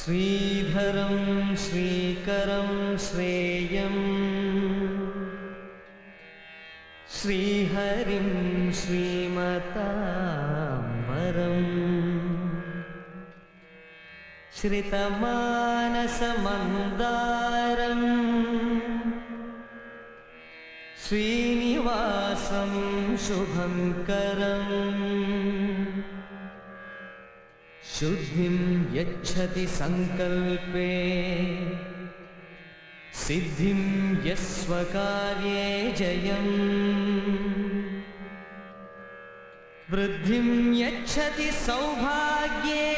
श्रीधरं श्रीकरं श्रेयं श्रीहरिं श्रीमताम्बरं श्रितमानसमन्दारं श्रीनिवासं शुभङ्करम् शुद्धिं यच्छति संकल्पे सिद्धिं यस्वकार्ये जयम् वृद्धिं यच्छति सौभाग्ये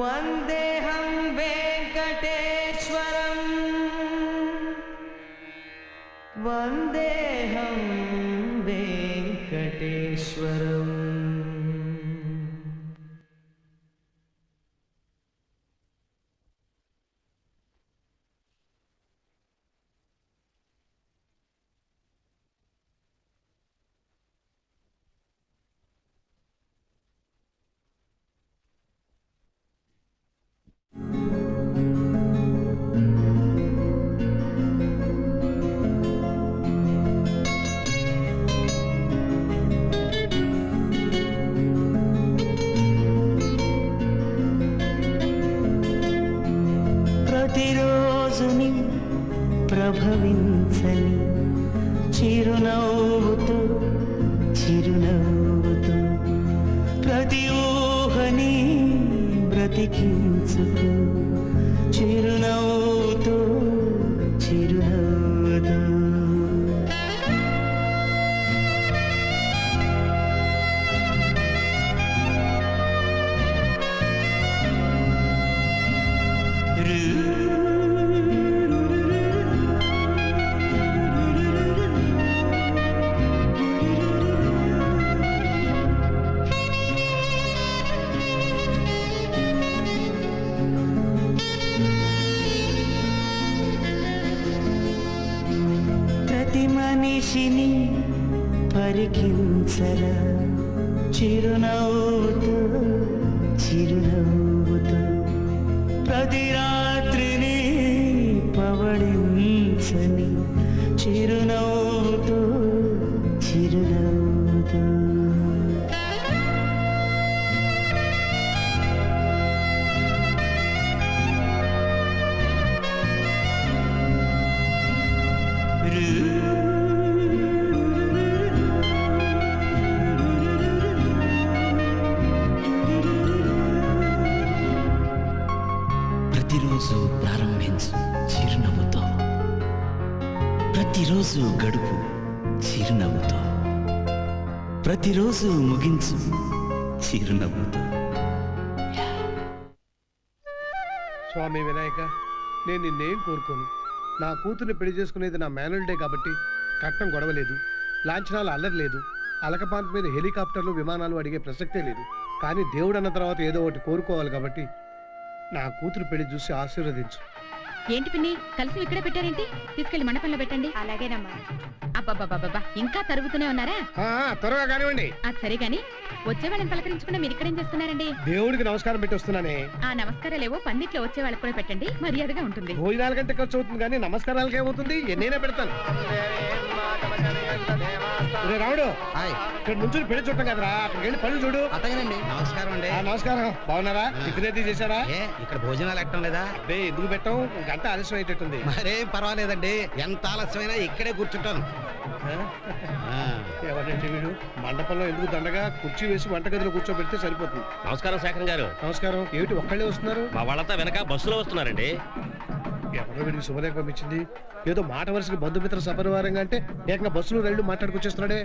वन्देऽहं वेङ्कटेश्वरम् वन्देऽहं वेङ्कटेश्वरम्। ప్రతిరోజుని ప్రభవించని చిరునవ్వుతో చిరునవ్వుతో ప్రతి ఊహని బ్రతికించుకో చిరునవ్వుతో చిరునవ్వుతో ప్రతి మనిషిని పరికించరా చిరునవ్వుతో చిరునవ్వుతో ప్రతి రాత్రిని పవళించని చిరునవ్వుతో చిరునవ్వుతో ప్రతిరోజు ప్రారంభించు చిరునవ్వుతో ప్రతిరోజు గడుపు చిరునవ్వుతో ప్రతిరోజు ముగించు చిరునవ్వుతో. స్వామి వినాయక, నేను నిన్నేం కోరుకోను. నా కూతుర్ని పెళ్లి చేసుకునేది నా మేనల్ డే కాబట్టి కట్నం గొడవలేదు, లాంఛనాలు అల్లర్లేదు, అలకపాంత మీద హెలికాప్టర్లు విమానాలు అడిగే ప్రసక్తే లేదు. కానీ దేవుడు అన్న తర్వాత ఏదో ఒకటి కోరుకోవాలి కాబట్టి నా కూతురు పెళ్లి చూసి ఆశీర్వదించు. ఏంటి పిన్ని, కలిసి ఇక్కడే పెట్టారేంటి? తీసుకెళ్లి మండపంలో పెట్టండి. అలాగేనమ్మా. అబ్బబ్బబ్బబ్బా, ఇంకా తరుగుతూనే ఉన్నారా? త్వరగా కానివ్వండి. అది సరే గాని వచ్చే వాళ్ళని పలకరించకుండా మీరు ఇక్కడేం చేస్తున్నారండి? దేవుడికి నమస్కారం పెట్టి వస్తున్నానే. ఆ నమస్కారాలేవో పందిట్లో వచ్చే వాళ్ళకి కూడా పెట్టండి, మర్యాదగా ఉంటుంది. భోజనాల కంటే ఖర్చు అవుతుంది కానీ నమస్కారాలకి ఏమవుతుంది? ఎన్నైనా పెడతాను. రావుడు, ఇక్కడ నుంచి పెళ్లి చూడటం కదరా, అక్కడికి వెళ్ళి పనులు చూడు. అతగనండి. నమస్కారం అండి. నమస్కారం. బాగున్నారా? టిఫిన్ అయితే చేశారా? ఇక్కడ భోజనాలు ఎట్టడం లేదా? ఎందుకు పెట్టాం? గంట ఆలస్యం అయ్యేటట్టుంది. మరేం పర్వాలేదండి, ఎంత ఆలస్యమైనా ఇక్కడే కూర్చుంటాను. ఎవరండి వీడు? మండపంలో ఎందుకు దండగా కుర్చీ వేసి వంటగదిలో కూర్చోబెడితే సరిపోతుంది. నమస్కారం శేఖర్ గారు. నమస్కారం. ఏమిటి ఒక్కళ్ళే వస్తున్నారు? మా వాళ్ళంతా వెనక బస్సులో వస్తున్నారండి. ఎవరో వీడికి శుభలేఖ పంపించింది. ఏదో మాట వరుసకి బంధుమిత్ర సపరివారంగా అంటే ఏకంగా బస్సులు రైళ్లు మాట్లాడుకొచ్చేస్తున్నాడే.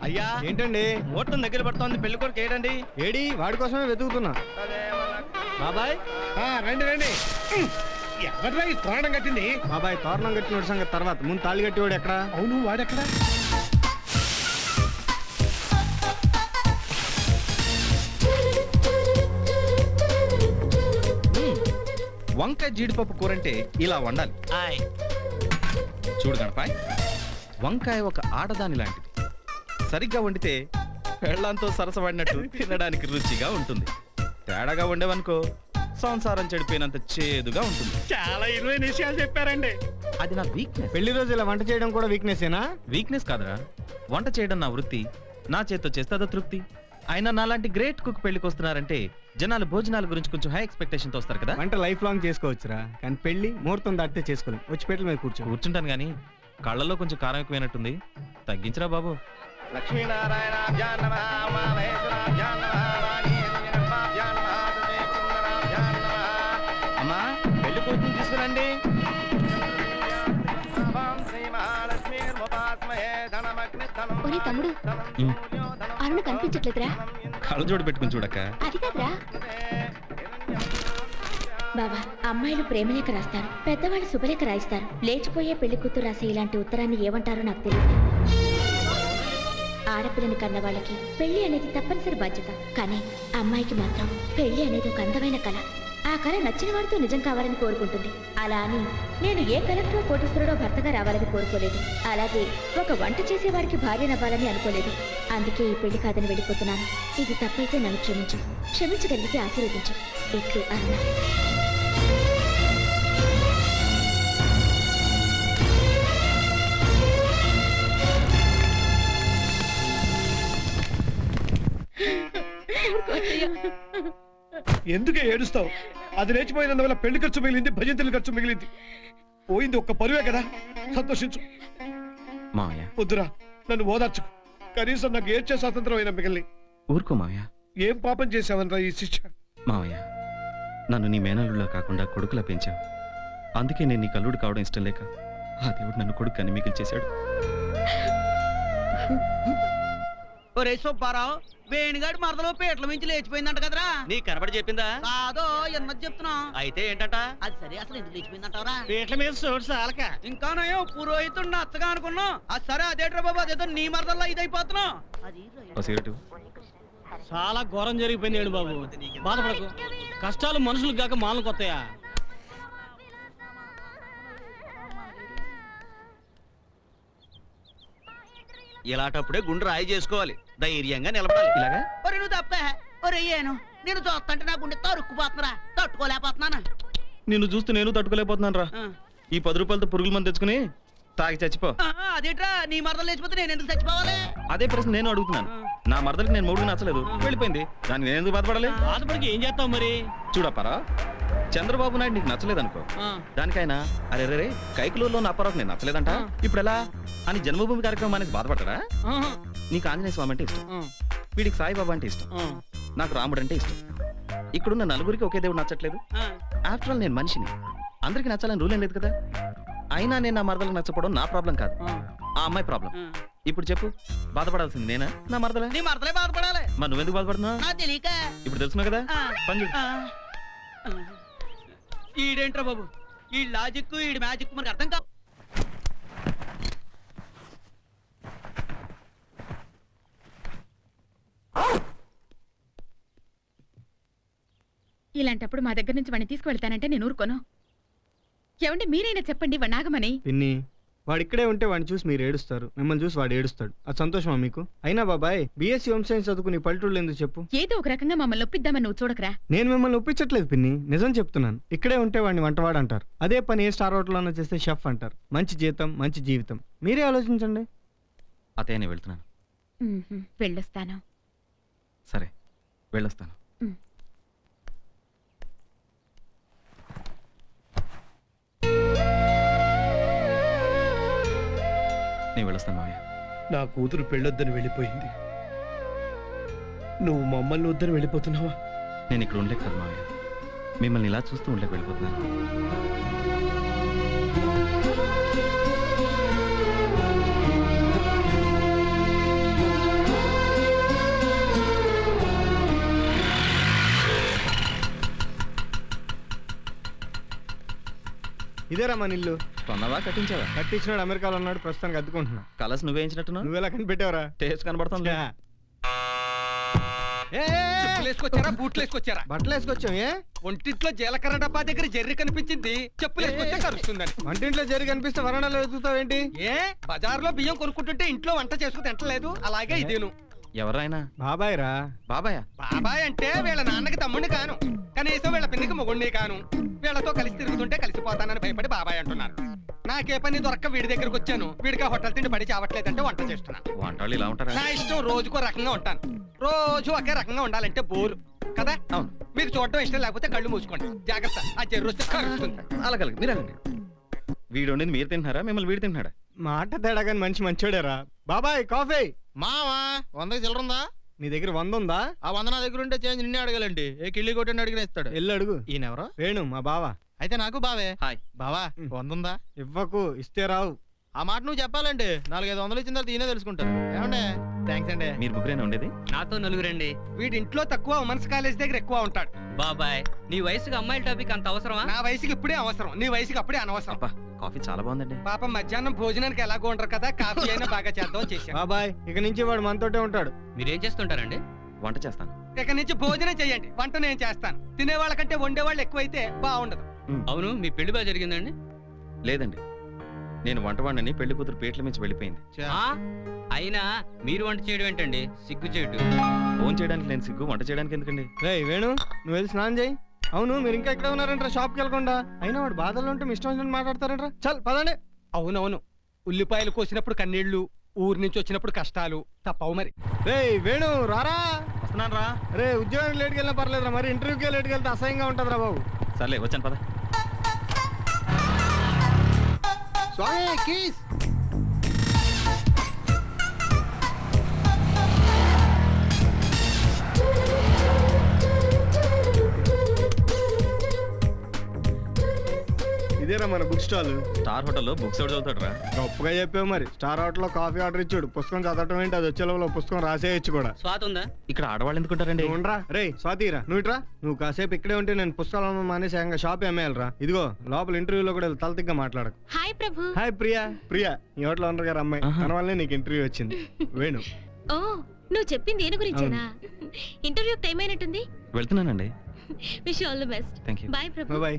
అయ్యా ఏంటండి, ముహూర్తం దగ్గర పడుతోంది, పెళ్లి కొడుకు ఏడండి? ఏడి వాడి కోసమే వెతుకుతున్నా. బాబాయ్ రండి రండి. ఎవరా ఈ తోరణం కట్టింది? బాబాయ్ తోరణం కట్టిన సంగతి తర్వాత, ముందు తాళి కట్టివాడు ఎక్కడ? అవును, వాడెక్కడ? వంకాయ జీడిపప్పు కూర అంటే ఇలా వండాలి. చూడు గణపాయ్, వంకాయ ఒక ఆడదాని లాంటిది. సరిగ్గా వండితే పెళ్ళాంతో సరసపడినట్టు తినడానికి రుచిగా ఉంటుంది. తేడాగా ఉండేవనుకో సంసారం చెడిపోయినంత చేదుగా ఉంటుంది. చాలా ఇరువైన విషయాలు చెప్పారండి. అది నా వీక్నెస్. పెళ్లి రోజు ఇలా వంట చేయడం కూడా వీక్నెసేనా? వీక్నెస్ కాదురా, వంట చేయడం నా వృత్తి. నా చేత్తో చేస్తే అదో తృప్తి. అయినా నాలాంటి గ్రేట్ కుక్ పెళ్లికి వస్తున్నారంటే జనాలు భోజనాల గురించి కొంచెం హై ఎక్స్పెక్టేషన్ తో వస్తారు కదా. వంట లైఫ్ లాంగ్ చేసుకోవచ్చురా, కానీ పెళ్లి ముహూర్తం దాటితే చేసుకోలేం. వచ్చి పెట్టల మీద కూర్చుంటాను కానీ కళ్ళల్లో కొంచెం కారం ఎక్కువైనట్టుంది, తగ్గించరా బాబు. అమ్మా పెళ్లి కూతురు తీసుకురండి. ఒరే తమ్ముడు, అరుణ కనిపించట్లేదురా. కళ్ళజోడు పెట్టుకుని చూడక్క. అది కాదురా బాబా, అమ్మాయిలు ప్రేమలేఖ రాస్తారు, పెద్దవాళ్ళు శుభలేఖ రాయిస్తారు. లేచిపోయే పెళ్లి కూతురు రాసే ఇలాంటి ఉత్తరాన్ని ఏమంటారో నాకు తెలియదు. ఆడపిల్లని కన్న వాళ్ళకి పెళ్లి అనేది తప్పనిసరి బాధ్యత, కానీ అమ్మాయికి మాత్రం పెళ్లి అనేది ఒక అందమైన కళ. ఆ కళ నచ్చిన వాడితో నిజం కావాలని కోరుకుంటుంది. అలా అని నేను ఏ కలెక్టరో కోటీశ్వరుడో భర్తగా రావాలని కోరుకోలేదు. అలాగే ఒక వంట చేసేవాడికి భార్యనవ్వాలని అనుకోలేదు. అందుకే ఈ పెళ్లి కాదని వెళ్ళిపోతున్నాను. ఇది తప్పైతే నన్ను క్షమించు, క్షమించగలిగితే ఆశీర్వదించు. ఇట్లు అరుణ. ఎందుకే ఏడుస్తావు? అది లేచిపోయినందువల్ల పెళ్లి ఖర్చు మిగిలింది, భజంతుల ఖర్చు మిగిలింది. పోయింది ఒక్క పరువే కదా, సంతోషించు. మావయ్య వద్దురా, నన్ను ఓదార్చుకు. కనీసం నాకు ఏడ్చే స్వాతంత్రం అయినా మిగిలి. ఊరుకో మావయ్య. ఏం పాపం చేశావనరా ఈ శిక్ష? మావయ్య, నన్ను నీ మేనల్లులా కాకుండా కొడుకులా పెంచావు. అందుకే నేను నీ కల్లుడు కావడం ఇష్టం లేక ఆ దేవుడు నన్ను కొడుకు అని మిగిల్చేశాడు. ఒరే సుబ్బారావు, వేణుగాడి మరదలో పేట్ల మించి లేచిపోయిందంట కదరా? నీ కనబడి చెప్పిందా? కాదో ఎన్నది చెప్తున్నా. అయితే ఏంటట? అది సరే, అసలు ఎందుకు లేచిపోయిందంటావరా? పేట్ల మీద చోటు చాలక ఇంకా నయం పురోహితుడు నచ్చగా అనుకున్నాం. అది సరే, అదేట్రా బాబు, అదేదో నీ మరదల్లా ఇదైపోతున్నావు. అది ఓ సిగరెట్. చాలా ఘోరం జరిగిపోయింది ఏడు బాబు. బాధపడకు, కష్టాలు మనుషులకు కాక మాలకు వస్తాయా? ఇలాంటప్పుడే గుండె రాయి చేసుకోవాలి, ధైర్యంగా నిలబడాలి. ఇలాగా ఒరే నువ్వు తప్పే. ఒరే ఏను, నేను చూస్తుంటే నా గుండె తరుక్కుపోతున్నారా, తట్టుకోలేకపోతున్నాను. నిన్ను చూస్తూ నేను తట్టుకోలేకపోతున్నాను రా. ఈ 10 రూపాయలతో పురుగుల మంది తెచ్చుకుని తాగి చచ్చిపో. అదేట్రా, నీ మరదలు లేచిపోతే నేను ఎందుకు చచ్చిపోవాలి? అదే ప్రశ్న నేను అడుగుతున్నాను. నా మరదలకి నేను మూడుగా నచ్చలేదు, వెళ్ళిపోయింది. దానికి నేను ఎందుకు బాధపడాలి? బాధపడికి ఏం చేస్తావు మరి? చూడప్పారా, చంద్రబాబు నాయుడు నీకు నచ్చలేదనుకో, దానికైనా అరే రే కైకులూరులో నా అప్పారావుకి నేను నచ్చలేదంట, ఇప్పుడు ఎలా అని జన్మభూమి కార్యక్రమం అనేది బాధపడతారా? నీకు ఆంజనేయ స్వామి అంటే ఇష్టం, వీడికి సాయిబాబా అంటే ఇష్టం, నాకు రాముడు అంటే ఇష్టం. ఇక్కడున్న నలుగురికి ఒకే దేవుడు నచ్చట్లేదు. ఆఫ్టర్ ఆల్ నేను మనిషిని, అందరికి నచ్చాలని రూల్ ఏం లేదు కదా. అయినా నేను నా మరదలకు నచ్చపోవడం నా ప్రాబ్లం కాదు, ఆ అమ్మాయి ప్రాబ్లం. ఇప్పుడు చెప్పు, బాధపడాల్సింది నేనా నా మరదలా? నీ మరదలే బాధపడాలి. మరి నువ్వెందుకు బాధపడుతున్నావు? నా తెలియక. ఇప్పుడు తెలుసుకున్నావు కదా, పని చూడు. ఈడేంట్రా బాబు, ఈ లాజిక్ ఈడి మ్యాజిక్ మనకు అర్థం కాదు. ఇలాంటప్పుడు మా దగ్గర నుంచి వాడిని తీసుకువెళ్తానంటే నేను ఊరుకోను. ఏమంటే మీరైనా చెప్పండి, వాడు నాగమని. పిన్ని, వాడు ఇక్కడే ఉంటే వాడిని చూసి మీరు ఏడుస్తారు, మిమ్మల్ని చూసి వాడు ఏడుస్తాడు. అది సంతోషమా మీకు? అయినా బాబాయ్, బీఎస్సీ హోమ్ సైన్స్ చదువుకుని పల్లెటూళ్ళు ఎందుకు చెప్పు? ఏదో ఒక రకంగా మమ్మల్ని ఒప్పిద్దామని నువ్వు చూడకరా. నేను మిమ్మల్ని ఒప్పించట్లేదు పిన్ని, నిజం చెప్తున్నాను. ఇక్కడే ఉంటే వాడిని వంటవాడు అంటారు, అదే పని ఏ స్టార్ హోటల్లోనో చేస్తే షెఫ్ అంటారు. మంచి జీతం, మంచి జీవితం. మీరే ఆలోచించండి. అతయ్య నేను వెళ్తున్నాను. వెళ్ళొస్తాను. సరే, వెళ్ళొస్తాను. నేను వెళ్ళొస్తాను మావయ్య. నా కూతురు పెళ్ళొద్దని వెళ్ళిపోయింది, నువ్వు మమ్మల్ని వద్దని వెళ్ళిపోతున్నావా? నేను ఇక్కడ ఉండలేక కదా మావయ్య, మిమ్మల్ని ఇలా చూస్తూ ఉండలేక వెళ్ళిపోతున్నాను. ఇదేరా మన ఇల్లు. కొన్నావా కట్టించావా? కట్టించినాడు, అమెరికాలో ఉన్నాడు, ప్రస్తుతానికి అద్దుకుంటున్నా. కలర్స్ నువ్వేయించినట్టున్నావు. నువ్వెలా కనిపెట్టావరా? టేస్ట్ కనబడుతుంది. చెప్పులేసుకొచ్చారా, బూట్లు వేసుకొచ్చారా? బట్టలు వేసుకొచ్చాం. ఏ ఒంటింట్లో జీలకర్ర డబ్బా దగ్గర జర్రి కనిపించింది, చెప్పులేసుకొచ్చా కరుస్తుందని. వంటింట్లో జరిగి కనిపిస్తే వరండాలో వెతుకుతావేంటి? ఏ బజార్లో బియ్యం కొనుక్కుంటుంటే ఇంట్లో వంట చేసుకుని తింటలేదు, అలాగే ఇదేను. ఎవరు ఆయన? బాబాయ్ రా. బాబాయ్. బాబాయ్ అంటే వీళ్ళ నాన్నకి తమ్ముడిని కాను, కనీసం వీళ్ళ పిన్నికి మొగుడిని కాను. వీళ్ళతో కలిసి తిరుగుతుంటే కలిసిపోతానని భయపడి బాబాయ్ అంటున్నారు. నాకే పని దొరక్క వీడి దగ్గరకు వచ్చాను. వీడికి హోటల్ తిండి పడి చావట్లేదంటే వంట చేస్తున్నాను. వంటలు ఇలా ఉంటారా? నా ఇష్టం, రోజుకో రకంగా ఉంటాను. రోజు ఒకే రకంగా ఉండాలంటే బోరు కదా. అవును. మీకు చూడటం ఇష్టం లేకపోతే కళ్ళు మూసుకోండి. జాగ్రత్త, ఆ చెర్రు వస్తే కలుస్తుంది. అలాగే మీరు వెళ్ళండి. వీడు వండింది మీరు తింటున్నారా, మిమ్మల్ని వీడు తింటున్నాడా? మాట తేడా కానీ మనిషి మంచోడేరా. బాబాయ్ కాఫీ. మావా 100 చిల్లరుందా? నీ దగ్గర 100 ఉందా? ఆ 100 నా దగ్గర ఉంటే చేంజ్ నిన్నే అడగాలండి. ఏ కిళ్ళి కొట్టండి అడిగిన ఇస్తాడు. ఎల్లు అడుగు. ఈయనెవరో? వేణు మా బావా. అయితే నాకు బావే. హాయ్. బావా 100 ఉందా? ఇవ్వకు, ఇస్తే రావు. ఆ మాట నువ్వు చెప్పాలండి. 400-500 ఇచ్చిన తర్వాత ఈయనే తెలుసుకుంటారు. ఏమండే? థ్యాంక్స్ అండి. మీరు ముగ్గురేనా ఉండేది? నాతో నలుగురండి. వీడి ఇంట్లో తక్కువ, ఉమెన్స్ కాలేజ్ దగ్గర ఎక్కువ ఉంటాడు. బాబాయ్, నీ వయసుకి అమ్మాయిల టాపిక్ అంత అవసరమా? నా వయసుకి ఇప్పుడే అవసరం, నీ వయసుకి అప్పుడే అనవసరం. అబ్బా, కాఫీ చాలా బాగుందండి. పాపం మధ్యాహ్నం భోజనానికి ఎలాగో ఉంటారు కదా, కాఫీ అయినా బాగా చేద్దాం చేశాను. బాబాయ్ ఇక నుంచి వాడు మనతోటే ఉంటాడు. మీరేం చేస్తుంటారండి? వంట చేస్తాను. ఇక నుంచి భోజనం చేయండి, వంట నేను చేస్తాను. తినేవాళ్ళకంటే వండేవాళ్ళు ఎక్కువైతే బాగుండదు. అవును, మీ పెళ్లి బాగా జరిగిందండి? లేదండి, నేను వంట వాడిని పెళ్లి కూతురు పేట్ల మించి వెళ్ళిపోయింది. ఆ? అయినా మీరు వంట చేయడం ఏంటండి? సిగ్గు చేయటం. ఫోన్ చేయడానికి నేను సిగ్గు, వంట చేయడానికి ఎందుకండి? రేయ్ వేణు, నువ్వు వెళ్ళి స్నానం చేయి. అవును, మీరు ఇంకా ఎక్కడ ఉన్నారంటారా షాప్కి వెళ్ళకుండా? అయినా వాడు బాధల్లో ఉంటే మీ ఇష్టం వచ్చినట్టు మాట్లాడతారంటారా? చల్ పదండి. అవునవును, ఉల్లిపాయలు కోసినప్పుడు కన్నీళ్లు, ఊరు నుంచి వచ్చినప్పుడు కష్టాలు తప్పవు మరి. రేయ్ వేణు రారా. వస్తున్నాను రా. రే ఉద్యోగానికి లేట్కి వెళ్ళినా పర్లేదురా, మరి ఇంటర్వ్యూకి లేట్కి వెళ్తే అసహ్యంగా ఉంటుందిరా బాబు. సర్లే వచ్చాను పద. స్వామి కీస్. ఇదేరా మన బుక్ స్టాల్. స్టార్ హోటల్లో బుక్స్ ఎవరు చదువుతాడు రా? గొప్పగా చెప్పావు. మరి స్టార్ హోటల్లో కాఫీ ఆర్డర్ ఇచ్చాడు, పుస్తకం చదవటం ఏంటి, అది వచ్చే లోపల పుస్తకం రాసేయచ్చు కూడా. స్వాతి ఉందా? ఇక్కడ ఆడవాళ్ళు ఎందుకుంటారండి? నువ్వు ఉండరా. రే స్వాతిరా, నువ్వు ఇట్రా. నువ్వు కాసేపు ఇక్కడే ఉంటే నేను పుస్తకాలు మానేసి ఏకంగా షాప్ అమ్మేయాలరా. ఇదిగో లోపల ఇంటర్వ్యూలో కూడా తలతిగ్గా మాట్లాడకు. హాయ్ ప్రభు. హాయ్ ప్రియా. ప్రియా ఈ హోటల్ ఓనర్ గారు అమ్మాయి. ఆహా. తన వల్లే నీకు ఇంటర్వ్యూ వచ్చింది. వేణు. ఓ, నువ్వు చెప్పింది దేని గురించేనా? ఇంటర్వ్యూ టైం అయినట్టుంది. వెళ్తున్నానండి. Wish all the best. Thank you. Bye Prabhu. Bye.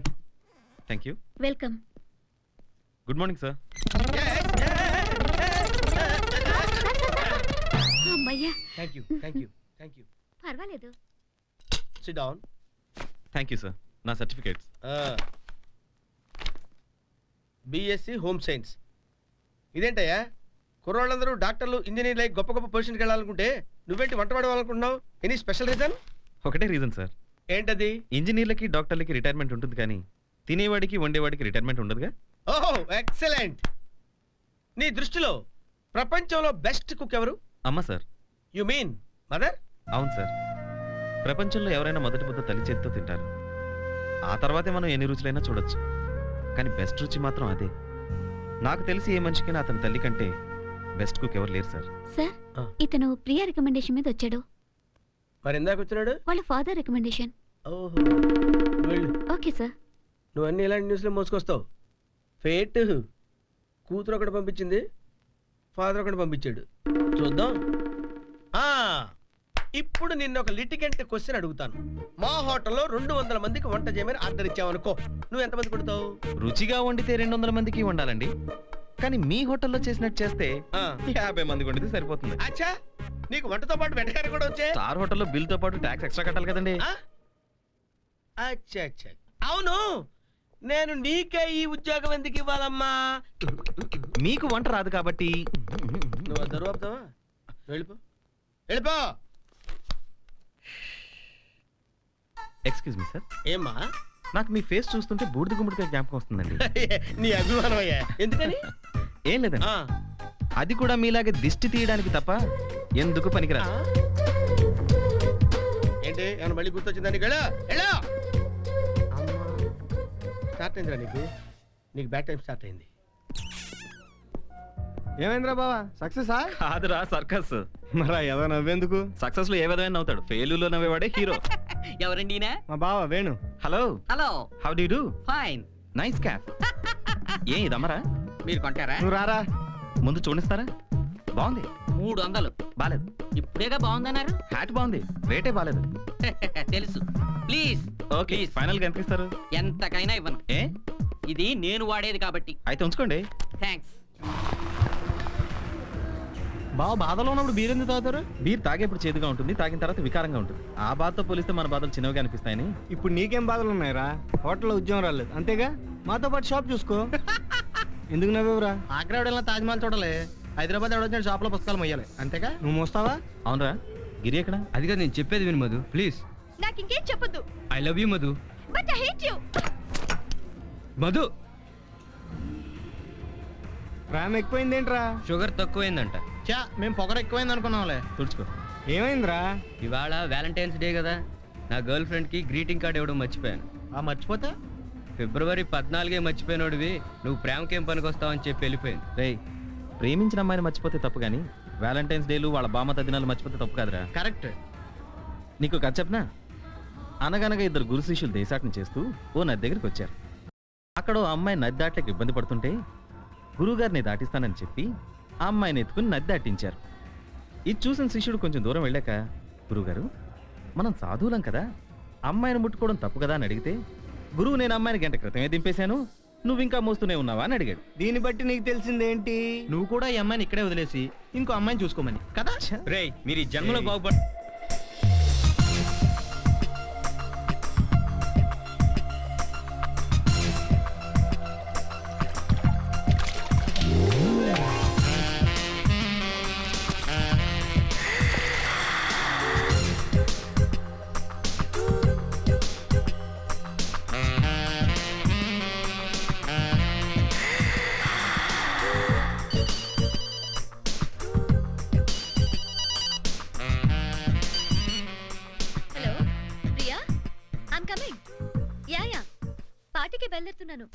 Thank you. Welcome. Good morning sir. అమ్మయ్యా, thank you thank you thank you. పర్వాలేదు. Sit down. Thank you sir. నా సర్టిఫికేట్స్. BSc home science. ఇదేంటయ్యా, కుర్రోళ్ళందరూ డాక్టర్లు, ఇంజనీర్లు అయి గొప్ప గొప్ప పొజిషన్కి వెళ్ళాలనుకుంటే నువ్వేంటి వంట వాడాలనుకుంటున్నావు? Any special reason? ఒకటే రీజన్ సార్. ఏంటది? ఇంజనీర్లకి డాక్టర్లకి రిటైర్మెంట్ ఉంటుంది కానీ తినేవాడికి వండేవాడికి రిటైర్మెంట్ ఉండదుగా. ఓహో ఎక్సలెంట్. నీ దృష్టిలో ప్రపంచంలో బెస్ట్ కుక్ ఎవరు? అమ్మ సార్. You mean mother? అవును సార్. ప్రపంచంలో ఎవరైనా మొదటి ముద్ద తల్లి చేతితో తింటారు, ఆ తర్వాతే మనం ఎన్ని రుచులైనా చూడొచ్చు. కానీ బెస్ట్ రుచి మాత్రం అదే. నాకు తెలిసి ఏ మనిషికైనా అతని తల్లి కంటే బెస్ట్ కుక్ ఎవరు లేరు సార్. సార్, ఇతను ప్రియా రికమెండేషన్ మీద వచ్చాడు. మరి ఇందాక వచ్చినాడు? వాళ్ళ ఫాదర్ రికమెండేషన్. ఓహో, వెళ్ళు. Okay sir. నువ్వు అన్ని ఇలాంటి న్యూస్లో మోసుకొస్తావు. ఫేట్. కూతురు ఒకటి పంపించింది, ఫాదర్ ఒకటి పంపించాడు. చూద్దాం. ఇప్పుడు నిన్న ఒక లిటిగెంట్ క్వశ్చన్ అడుగుతాను. మా హోటల్లో 200 మందికి వంట చేయమని ఆర్డర్ ఇచ్చావనుకో, నువ్వు ఎంతమంది కొడతావు? రుచిగా వండితే 200 మందికి వండాలండి. కానీ మీ హోటల్లో చేసినట్టు చేస్తే 50 మందికి వండితే సరిపోతుంది. అచ్చా, నీకు వంటతో పాటు వెంటకారి కూడా వచ్చే? స్టార్ హోటల్లో బిల్ తో పాటు ట్యాక్స్ ఎక్స్ట్రా కట్టాలి కదండి. అచ్చా అచ్చా, అవును. నేను నీకే ఈ ఉద్యోగం ఎందుకు ఇవ్వాలమ్మా? మీకు వంట రాదు కాబట్టి. నువ్వు దరువు ఆపుతావా? వెళ్ళిపో వెళ్ళిపో. Excuse me sir. ఏమ్మా? నాకు మీ ఫేస్ చూస్తుంటే బూడిద గుమ్మడికాయ జ్ఞాపకం వస్తుందండి. నీ అభిమానం అయ్యా. ఎందుకని? ఏం లేదండి, అది కూడా మీలాగే దిష్టి తీయడానికి తప్ప ఎందుకు పనికిరాదు. ఏంటి, ఏమన్నా మళ్ళీ గుర్తొచ్చిందని? వెళ్ళా వెళ్ళా. స్టార్ట్ అయిందిరా నీకు. నీకు బ్యాడ్ టైం స్టార్ట్ అయింది. ఏమైందిరా బావా, సక్సెసా? కాదురా సర్కస్. మరా ఏదో నవ్వేందుకు? సక్సెస్ లో ఏ విధమైన నవ్వుతాడు, ఫెయిల్యూర్ లో నవ్వేవాడే హీరో. ఎవరండి ఈయన? మా బావ Venu. Hello. Hello. How do you do? Fine. Nice cap. ఏ ఇదమ్మరా? మీరు కొంటారా? నువ్వు రారా. ముందు చూడిస్తారా? బాగుంది. 300. బాలేదు. ఇప్పుడేగా బాగుందన్నారు. హ్యాట్ బాగుంది, రేటే బాలేదు. తెలుసు. ప్లీజ్. ఓకే, ఫైనల్ గా ఎంత ఇస్తారు? ఎంతకైనా ఇవ్వను. ఏ? ఇది నేను వాడేది కాబట్టి. అయితే ఉంచుకోండి. థ్యాంక్స్. బావ బాధలో ఉన్నప్పుడు బీర్ ఎందుకు తాగుతారు? బీర్ తాగేప్పుడు చేదుగా ఉంటుంది, తాగిన తర్వాత వికారంగా ఉంటుంది. ఆ బాధతో పోలిస్తే మన బాధలు చిన్నవిగా అనిపిస్తాయని. ఇప్పుడు నీకేం బాధలు ఉన్నాయిరా? హోటల్లో ఉద్యోగం రాలేదు అంతేగా, మాతో పాటు షాప్ చూసుకో. ఎందుకు నవ్వేవురా? ఆగ్రా వెళ్ళిన తాజ్మహల్ చూడాలి, హైదరాబాద్ ఎవడొచ్చిన షాప్ లో పుస్తకాలు మొయ్యాలి అంతేగా. నువ్వు మోస్తావా? అవునరా గిరి ఎక్కడ? అదిగా నేను చెప్పేది విను మధు, ప్లీజ్. నాకు ఇంకేం చెప్పొద్దు. I love you Madhu. But I hate you. Madhu, ప్రేమ ఎక్కువైందేంట్రా? షుగర్ తక్కువైందంట. చా మేము పొగర ఎక్కువైంది అనుకున్నాంలే. తుడుచుకో. ఏమైందిరా? ఇవాళ వ్యాలంటైన్స్ డే కదా, నా గర్ల్ ఫ్రెండ్ కి గ్రీటింగ్ కార్డ్ ఇవ్వడం మర్చిపోయాను. ఆ మర్చిపోతే ఫిబ్రవరి 14 మర్చిపోయినోడివి, నువ్వు ప్రేమకేం పనికొస్తావని చెప్పి వెళ్ళిపోయింది. రేయ్, ప్రేమించిన అమ్మాయిని మర్చిపోతే తప్పు కానీ వ్యాలంటైన్స్ డేలు వాళ్ళ బామత దినాలు మర్చిపోతే తప్పు కాదురా. కరెక్ట్. నీకు కథ చెప్పనా? అనగనగా ఇద్దరు గురు శిష్యులు దేశాటన చేస్తూ ఓ నది దగ్గరికి వచ్చారు. అక్కడ ఓ అమ్మాయి నది దాటలేక ఇబ్బంది పడుతుంటే గురువుగారిని దాటిస్తానని చెప్పి ఆ అమ్మాయిని ఎత్తుకుని నది దాటించారు. ఇది చూసిన శిష్యుడు కొంచెం దూరం వెళ్ళాక, గురువుగారు మనం సాధువులం కదా, అమ్మాయిని ముట్టుకోవడం తప్పు కదా అని అడిగితే, గురువు నేను అమ్మాయిని గంట క్రితమే దింపేశాను, నువ్వు ఇంకా మోస్తూనే ఉన్నావా అని అడిగాడు. దీన్ని బట్టి నీకు తెలిసిందేంటి? నువ్వు కూడా ఈ అమ్మాయిని ఇక్కడే వదిలేసి ఇంకో అమ్మాయిని చూసుకోమని కదా. రేయ్, మీరు ఈ జన్మలో బాగుపడ. Hello Priya, I'm coming. Yeah పార్టీకి బయలుదేరుతున్నాను.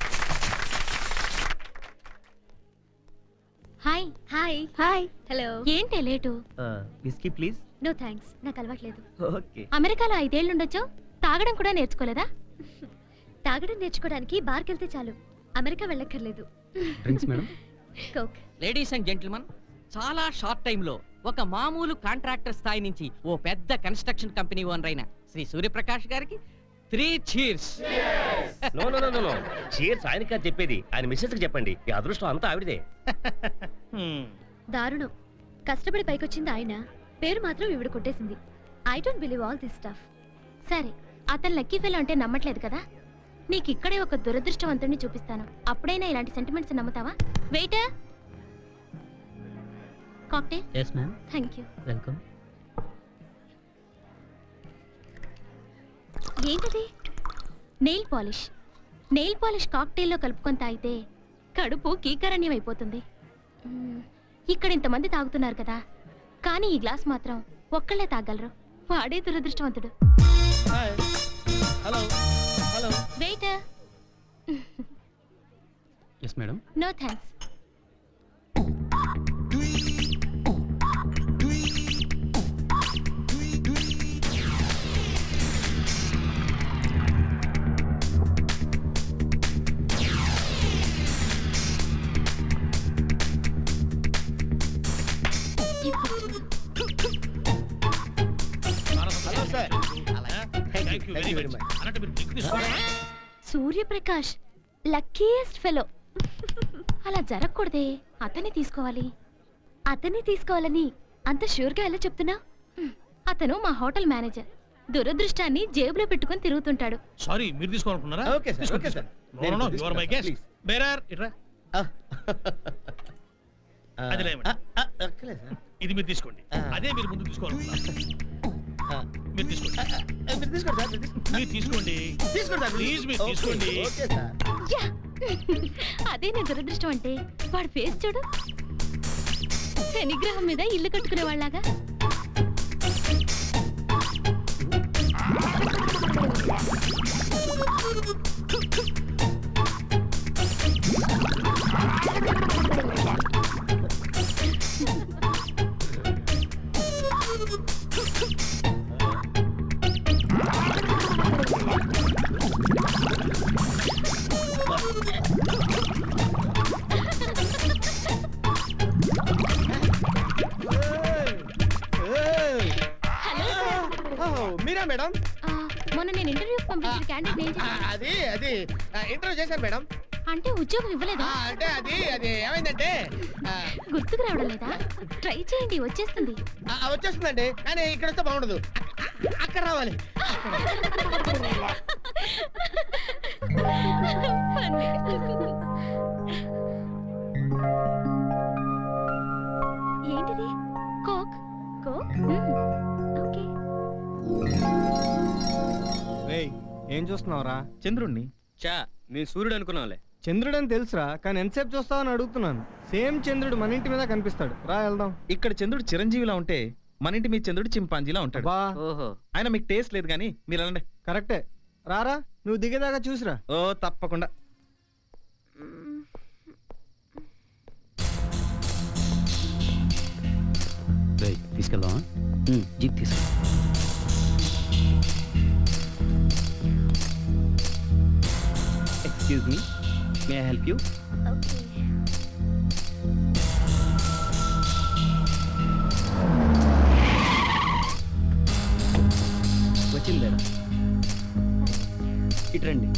Hi hi hi. హలో. ఏంటి late? Whisky please. No thanks, నాకు అలవాట్లేదు. ఓకే. అమెరికాలో 5 ఏళ్ళు ఉండొచ్చు, తాగడం కూడా నేర్చుకోలేదా? తాగడం నేర్చుకోవడానికి బార్కి వెళ్తే చాలు, అమెరికా వెళ్ళక్కర్లేదు. Drinks madam. Coke. Ladies and gentlemen, చాలా షార్ట్ టైంలో ఒక మామూలు కాంట్రాక్టర్ స్థాయి నుంచి ఓ పెద్ద కన్స్ట్రక్షన్ కంపెనీ ఓనర్ అయిన శ్రీ సూర్యప్రకాష్ గారికి 3 cheers. No no no no, cheers ఆయన కాదు చెప్పేది, ఆయన మిస్సెస్ కి చెప్పండి. ఈ అదృష్టం అంతా ఆవిడదే. దారుణం. కష్టపడి పైకొచ్చింది ఆయన, పేరు మాత్రం ఇవిడ కొట్టేసింది. I don't believe all this stuff. సరే, అతను లక్కీ ఫెలో అంటే నమ్మట్లేదు కదా, నీకు ఇక్కడే ఒక దురదృష్టవంతుడిని చూపిస్తాను. అప్పుడైనా ఇలాంటి సెంటిమెంట్స్ నమ్ముతావా? Waiter, cocktail. yes ma'am. Thank you. Welcome. ఏంటది? Nail polish. నెయిల్ పాలిష్ కాక్టైల్లో కలుపుకొని తాగితే కడుపు కీకరణ్యం అయిపోతుంది. ఇక్కడ ఇంతమంది తాగుతున్నారు కదా, కానీ ఈ గ్లాస్ మాత్రం ఒక్కళ్ళే తాగలరు. వాడే దురదృష్టవంతుడు. Hello hello. Waiter. yes madam. No thanks. Hello sir. Thank you very much. Suryaprakash luckiest fellow. అలా జరగకూడదే, అతన్ని తీసుకోవాలి. అతన్ని తీసుకోవాలని అంత ష్యూర్గా ఎలా చెప్తున్నా? అతను మా హోటల్ మేనేజర్. దురదృష్టాన్ని జేబులో పెట్టుకొని తిరుగుతుంటాడు. సారీ, మీరు తీసుకోవాలనుకున్నారా? Okay sir, okay sir. No no, you are my guest. Bearer ఇట్రా. అది లేమండి. ఇది మీరు తీసుకోండి. అదే మీరు ముందు తీసుకోవాలనుకున్నారు. మీరు తీసుకోండి. మీరు తీసుకోండి. ప్లీజ్ మీరు తీసుకోండి. యా! అదే నా దురదృష్టం అంటే. వాడి ఫేస్ చూడు, శనిగ్రహం మీద ఇల్లు కట్టుకునే వాళ్ళగా. మీరా మేడం? మొన్న నేను ఇంటర్వ్యూకి పంపించిన క్యాండిడేట్ నేను అది ఇంటర్వ్యూ చేశాను మేడం. అంటే ఉద్యోగం ఇవ్వలేదా? అంటే అది అది ఏమైందంటే గుర్తుకు రావడం లేదా? ట్రై చేయండి, వచ్చేస్తుంది. వచ్చేస్తుందండి, కానీ ఇక్కడ వస్తే బాగుండదు, అక్కడ రావాలి. ఏంటిది? Coke coke. ఓకే. రేయ్, ఏం చూస్తున్నావురా? చంద్రుణ్ణి. చా నేను సూర్యుడు అనుకున్నావులే. చంద్రుడని తెలుసురా, కానీ ఎంతసేపు చూస్తావని అడుగుతున్నాను. సేమ్ చంద్రుడు మన ఇంటి మీద కనిపిస్తాడు, రా వెళ్దాం. ఇక్కడ చంద్రుడు చిరంజీవిలా ఉంటే మన ఇంటి మీ చంద్రుడు చింపాంజీలా ఉంటాడు. బా ఓహో, ఆయన మీకు టేస్ట్ లేదు కానీ మీరు వెళ్ళండి. కరెక్టే, రారా నువ్వు దిగేదాకా చూసిరా. ఓ తప్పకుండా. తీసుకెళ్దామా? జీప్ తీసుకెళ్దాం. Excuse me, may I help you? Okay. వచ్చింది మేడం, ఇటు రండి.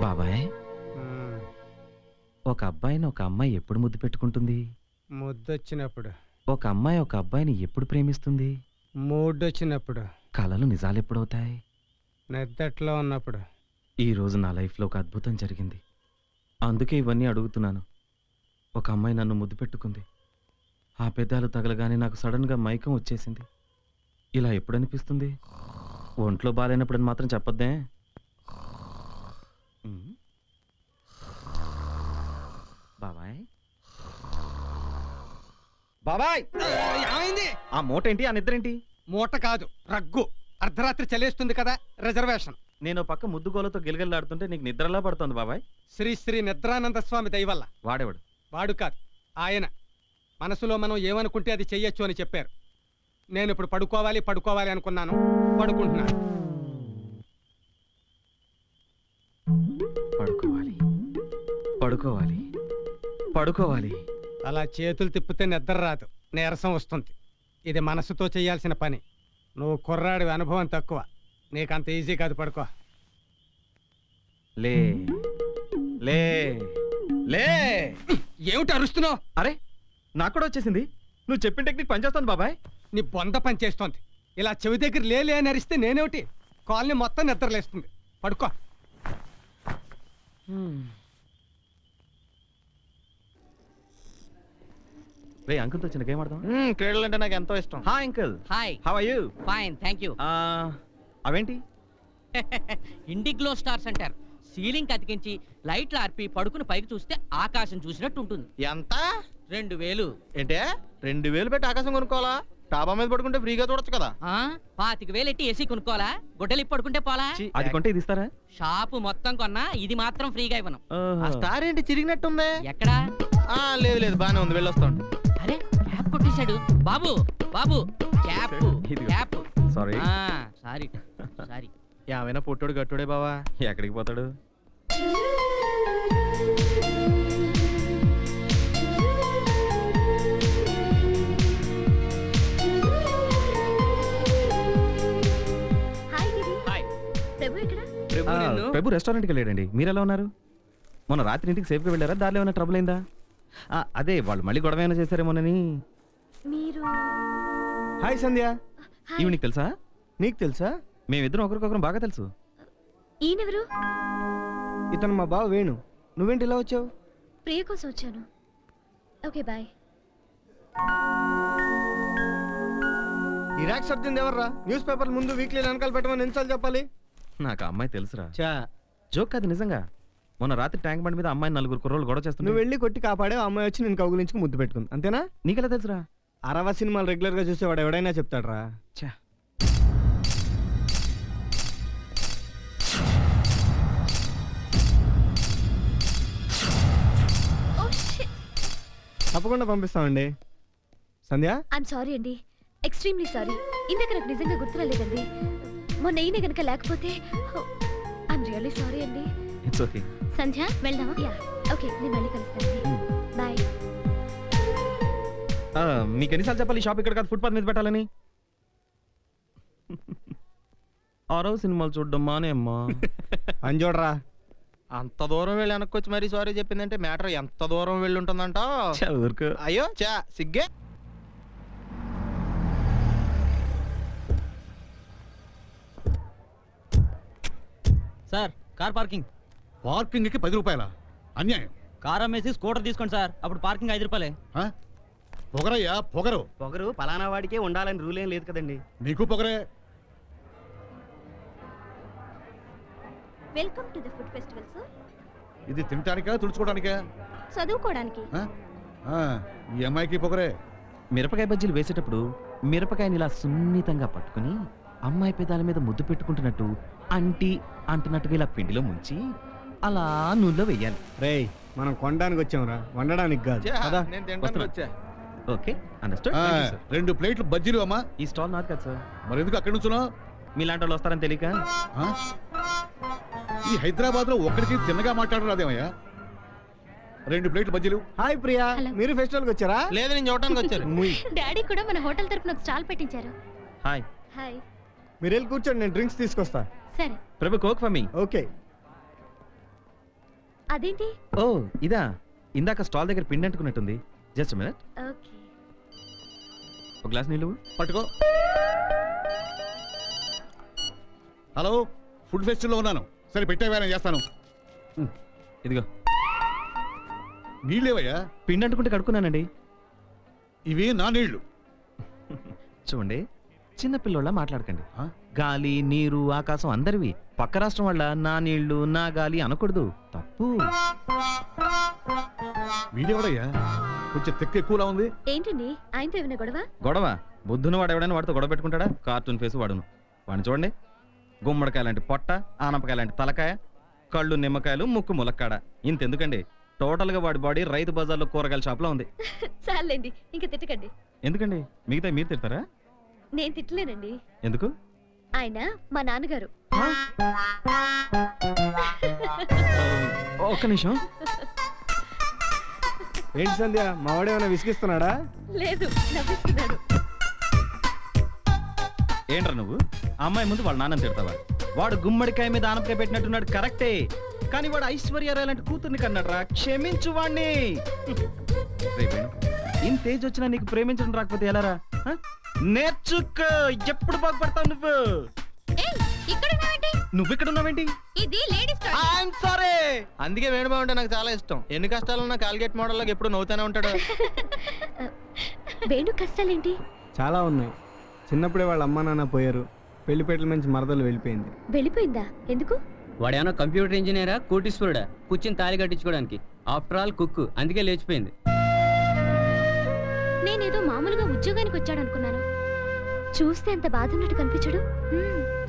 బాబాయ్, ఒక అబ్బాయిని ఒక అమ్మాయి ఎప్పుడు ముద్దు పెట్టుకుంటుంది? ముద్దొచ్చినప్పుడు. ఒక అమ్మాయి ఒక అబ్బాయిని ఎప్పుడు ప్రేమిస్తుంది? మూడొచ్చినప్పుడు. కలలు నిజాలు ఎప్పుడవుతాయి? నిద్దట్లో ఉన్నప్పుడు. ఈ రోజు నా లైఫ్లో ఒక అద్భుతం జరిగింది, అందుకే ఇవన్నీ అడుగుతున్నాను. ఒక అమ్మాయి నన్ను ముద్దు పెట్టుకుంది, ఆ పెదాలు తగలగానే నాకు సడన్గా మైకం వచ్చేసింది. ఇలా ఎప్పుడు అనిపిస్తుంది? ఒంట్లో బాగాలేనప్పుడని మాత్రం చెప్పొద్దే. బాబాయ్, బాబాయ్, ఏమైంది? ఆ మూట ఏంటి, ఆ నిద్ర ఏంటి? మూట కాదు, రగ్గు. అర్ధరాత్రి చలేస్తుంది కదా, రిజర్వేషన్. నేను పక్క ముద్దుగోలతో గిలగిల్లాడుతుంటే నీకు నిద్రలా పడుతుంది బాబాయ్. శ్రీ శ్రీ నిద్రానంద స్వామి దయవల్ల. వాడేవాడు? వాడు కాదు, ఆయన. మనసులో మనం ఏమనుకుంటే అది చెయ్యొచ్చు అని చెప్పారు. నేను ఇప్పుడు పడుకోవాలి పడుకోవాలి అనుకున్నాను, పడుకుంటున్నాను. పడుకోవాలి పడుకోవాలి పడుకోవాలి. అలా చేతులు తిప్పితే నిద్ర రాదు, నీరసం వస్తుంది. ఇది మనసుతో చేయాల్సిన పని. నువ్వు కుర్రాడి, అనుభవం తక్కువ, నీకంత ఈజీ కాదు. పడుకో. లే లే లే. ఏమిటి అరుస్తున్నావు? అరే, నాకు కూడా వచ్చేసింది. నువ్వు చెప్పిన టెక్నిక్ పనిచేస్తుంది బాబాయ్. నీ బొంద పని చేస్తోంది. ఇలా చెవి దగ్గర లేలే అని అరిస్తే నేనేమిటి, కాలనీ మొత్తం నిద్రలేస్తుంది. పడుకో. రే, అంకుల్తో చిన్న గేమ్ ఆడదాం. క్రీడలు అంటే నాకు ఎంతో ఇష్టం. Hi uncle. Hi. How are you? Fine, thank you. అవేంటి? ఇండిగ్లో స్టార్స్ అంటారు. సీలింగ్ అతికించి లైట్లు ఆర్పి పడుకుని పైకి చూస్తే ఆకాశం చూసినట్టు ఉంటుంది. ఎంత? 2000. ఏంటే 2000 పెట్టి ఆకాశం కొనుక్కోవాలా? డాబా మీద పడుకుంటే ఫ్రీగా చూడొచ్చు కదా. 25,000 ఎట్టి ఏసీ కొనుక్కోవాలా? గుడ్డలు ఇప్పి పడుకుంటే పోలా? అది కొంటే ఇది ఇస్తారా? షాపు మొత్తం కొన్నా ఇది మాత్రం ఫ్రీగా ఇవ్వను. ఆ స్టార్ ఏంటి చిరిగినట్టుంది? ఎక్కడా? లేదు లేదు, బానే ఉంది, వెళ్ళొస్తాను. అరే, క్యాప్ కొట్టేశాడు. బాబు బాబు, cap cap. Sorry. Sorry sorry. ఏమైనా పొట్టుడు గట్టుడే బావా. ఎక్కడికి పోతాడు? హాయ్ గిరి. హాయ్. ప్రభు ఎక్కడ? ప్రభు రెస్టారెంట్కి వెళ్ళాడండి. మీరు ఎలా ఉన్నారు? మొన్న రాత్రి ఇంటికి సేఫ్గా వెళ్ళారా? దారిలో ఏమైనా ట్రబుల్ అయిందా? అదే, వాళ్ళు మళ్ళీ గొడవ ఏమైనా చేశారేమోనని. మీరు? హాయ్ సంధ్య. ఇవి నీకు తెలుసా? నీకు తెలుసా? మేమిద్దరం ఒకరికొకరం బాగా తెలుసు. ఈయనెవరు? ఇతను మా బావ వేణు. నువ్వేంటి ఇలా వచ్చావు? ప్రియ కోసం వచ్చాను. Okay bye. ఈ ర్యాక్ సర్దింది ఎవర్రా? న్యూస్ పేపర్ ముందు వీక్లీ వెనకాల పెట్టమని ఎన్నిసార్లు చెప్పాలి? నాకు ఆ అమ్మాయి తెలుసురా. చా, జోక్ అది నిజంగా. మొన్న రాత్రి ట్యాంక్ బండి మీద అమ్మాయి 4 కుర్రోళ్ళు గొడవ చేస్తున్నా. నువ్వు వెళ్ళి కొట్టి కాపాడే ఆ అమ్మాయి వచ్చి నేను కౌగులించుకు ముద్దు పెట్టుకుంది, అంతేనా? నీకెలా తెలుసురా? 60 సినిమాలు రెగ్యులర్ గా చూసేవాడు ఎవడైనా చెప్తాడ్రా. చా, తప్పకుండా పంపిస్తామండి. సంధ్య, ఐఎమ్ సారీ అండి, ఎక్స్ట్రీమ్లీ సారీ. ఇందాక నాకు నిజంగా గుర్తురాలేదండి. మొన్న ఈయన గనక లేకపోతే ఐఎమ్ రియల్లీ సారీ అండి. It's okay. సంధ్య వెళ్దామా? యా ఓకే, నేను మళ్ళీ కలుస్తాను. బాయ్. మీకు ఎన్నిసార్లు చెప్పాలి ఈ షాప్ ఇక్కడ కాదు ఫుట్పాత్ మీద పెట్టాలని? ఆరో సినిమాలు చూడడం మానే అమ్మా. అని చూడరా. అంత దూరం వెళ్ళి వెనక్కొచ్చి మరీ సారీ చెప్పిందంటే మ్యాటర్ ఎంత దూరం వెళ్ళి ఉంటుందంట. అయ్యో చా సిగ్గే. Sir car parking. పార్కింగ్కి 10 రూపాయల అన్యాయం. కార్ అమ్మేసి స్కూటర్ తీసుకోండి సార్, అప్పుడు పార్కింగ్ 5 రూపాయలే. పొగరయ్యా పొగరు. పొగరు పలానా వాడికే ఉండాలని రూల్ ఏం లేదు కదండి. నీకు పొగరే. Welcome to the food festival sir. ఇది తినటానికా తుడుచుకోవడానికా? చదువుకోవడానికి. ఈ అమ్మాయికి పొగరే. మిరపకాయ బజ్జీలు వేసేటప్పుడు మిరపకాయని ఇలా సున్నితంగా పట్టుకుని అమ్మాయి పెదాల మీద ముద్దు పెట్టుకుంటున్నట్టు అంటున్నట్టుగా ఇలా పిండిలో ముంచి అలా నూనెలో వెయ్యాలి. రేయ్, మనం కొనడానికి వచ్చాంరా, వండడానికి కాదు. కదా నేను తినడానికి వచ్చా. Okay, understand. 2 ప్లేట్లు బజ్జీలు అమ్మా. ఈ స్టాల్ నాది కదా సార్. మరి ఎందుకు అక్కడి నుంచున్నావు? మీలాంటి వాళ్ళు వస్తారని తెలియక. ఈ హైదరాబాద్ లో ఒక్కడికి తిన్నగా మాట్లాడరాదేమయ్యా. 2 ప్లేట్లు బజ్జీలు. Hi Priya, Hello. మీరు ఫెస్టివల్ కి వచ్చారా? లేదు నేను చూడటానికి వచ్చారు. డాడీ కూడా మన హోటల్ తరపున ఒక స్టాల్ పెట్టించారు. Hi hi. మీరు వెళ్ళి కూర్చోండి, నేను డ్రింక్స్ తీసుకొస్తా. సరే. Prabhu, coke for me. Okay. అదేంటి? ఓ ఇదా, ఇందాక స్టాల్ దగ్గర పిండి అంటుకున్నట్టుంది. Just minute. ఓకే. ఒక గ్లాస్ నీళ్ళు పట్టుకో. హలో, ఫుడ్ ఫెస్టివల్లో ఉన్నాను. సరే పెట్టేవా, నేను చేస్తాను. ఇదిగో నీళ్ళేవయ్యా? పిండి అంటుకుంటే కడుక్కున్నానండి. ఇవి నా నీళ్లు. చూడండి, చిన్న పిల్లోళ్ళ మాట్లాడకండి. గాలి నీరు ఆకాశం అందరివి. పక్క రాష్ట్రం వాళ్ళ నా నీళ్లు నా గాలి అనకూడదు, తప్పు. వీడెవడయ్యా? కొంచెం తెక్క ఎక్కువలా ఉంది. ఏంటండి ఆయనతో ఏమైనా గొడవ? గొడవ బుద్ధును వాడు ఎవడైనా వాడితో గొడవ పెట్టుకుంటాడా? కార్టూన్ ఫేస్ వాడును. వాడిని చూడండి, గుమ్మడికాయ లాంటి పొట్ట, ఆనపకాయ లాంటి తలకాయ, కళ్ళు నిమ్మకాయలు, ముక్కు ములక్కాడ. ఇంతెందుకండి, టోటల్ గా వాడి బాడీ రైతు బజార్లో కూరగాయల షాప్ లో ఉంది. చాలండి, ఇంకా తిట్టకండి. ఎందుకండి, మిగతా మీరు తిడతారా? నేను తిట్టలేనండి. ఎందుకు? ఆయన మా నాన్నగారు. ఒక్క నిమిషం. ఏంటి సంధ్య, మా వాడేమైనా విసిగిస్తున్నాడా? లేదు, నవ్విస్తున్నాడు. ఏంట్రా నువ్వు ఆ అమ్మాయి ముందు వాళ్ళ నాన్నని తిడతావా? వాడు గుమ్మడికాయ మీద ఆనపకాయ పెట్టినట్టున్నాడు, కరెక్టే. కానీ వాడు ఐశ్వర్య లాంటి కూతుర్ని కన్నాడ్రా, క్షమించు వాణ్ణి. ఇంత ఏజ్ వచ్చినా నీకు ప్రేమించడం రాకపోతే ఎలారా? నేర్చుకో, ఎప్పుడు బాగుపడతావు నువ్వు. నువ్వు ఇక్కడ ఉన్నావేంటి? ఇది లేడీస్ ఐఎమ్ సారీ. అందుకే వేణుబాబు అంటే నాకు చాలా ఇష్టం. ఎన్ని కష్టాలున్నా కాల్గేట్ మోడల్ లాగా ఎప్పుడు నవ్వుతానే ఉంటాడు. వేణు కష్టాలేంటి? చాలా ఉన్నాయి. చిన్నప్పుడే వాళ్ళ అమ్మా నాన్న పోయారు. పెళ్లిపేటల నుంచి మరదలు వెళ్ళిపోయింది. వెళ్ళిపోయిందా? ఎందుకు? వాడేమన్నా కంప్యూటర్ ఇంజనీరా, కోటీశ్వరుడా? కూర్చుని తాళి కట్టించుకోవడానికి. ఆఫ్టర్ ఆల్ కుక్, అందుకే లేచిపోయింది. నేనేదో మామూలుగా ఉద్యోగానికి వచ్చాడు అనుకున్నాను. చూస్తే అంత బాధ ఉన్నట్టు కనిపించడు.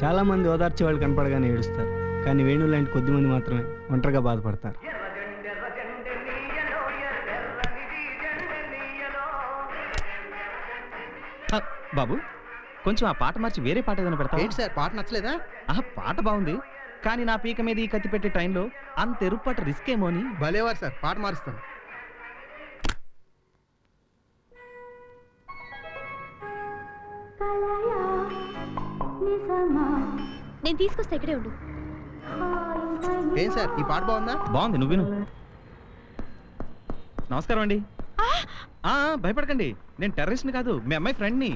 చాలా మంది ఓదార్చే వాళ్ళు కనపడగానే ఏడుస్తారు, కానీ వేణు లాంటి కొద్ది మంది మాత్రమే ఒంటరిగా బాధపడతారు. బాబు, కొంచెం ఆ పాట మార్చి వేరే పాట ఏదైనా పెడతా? ఏంటి సార్, పాట నచ్చలేదా? పాట బాగుంది, కానీ నా పీక మీద ఈ కత్తి పెట్టే టైంలో అంత ఎరుపాట రిస్క్ ఏమో అని. భలేవారు సార్, పాట మారుస్తాను. నేను తీసుకొస్తా, ఇక్కడే ఉండు. ఏం సార్, ఈ పాట బాగుందా? బాగుంది, నువ్వు విను. నమస్కారం అండి. భయపడకండి, నేను టెర్రరిస్ట్ని కాదు, మీ అమ్మాయి ఫ్రెండ్ని.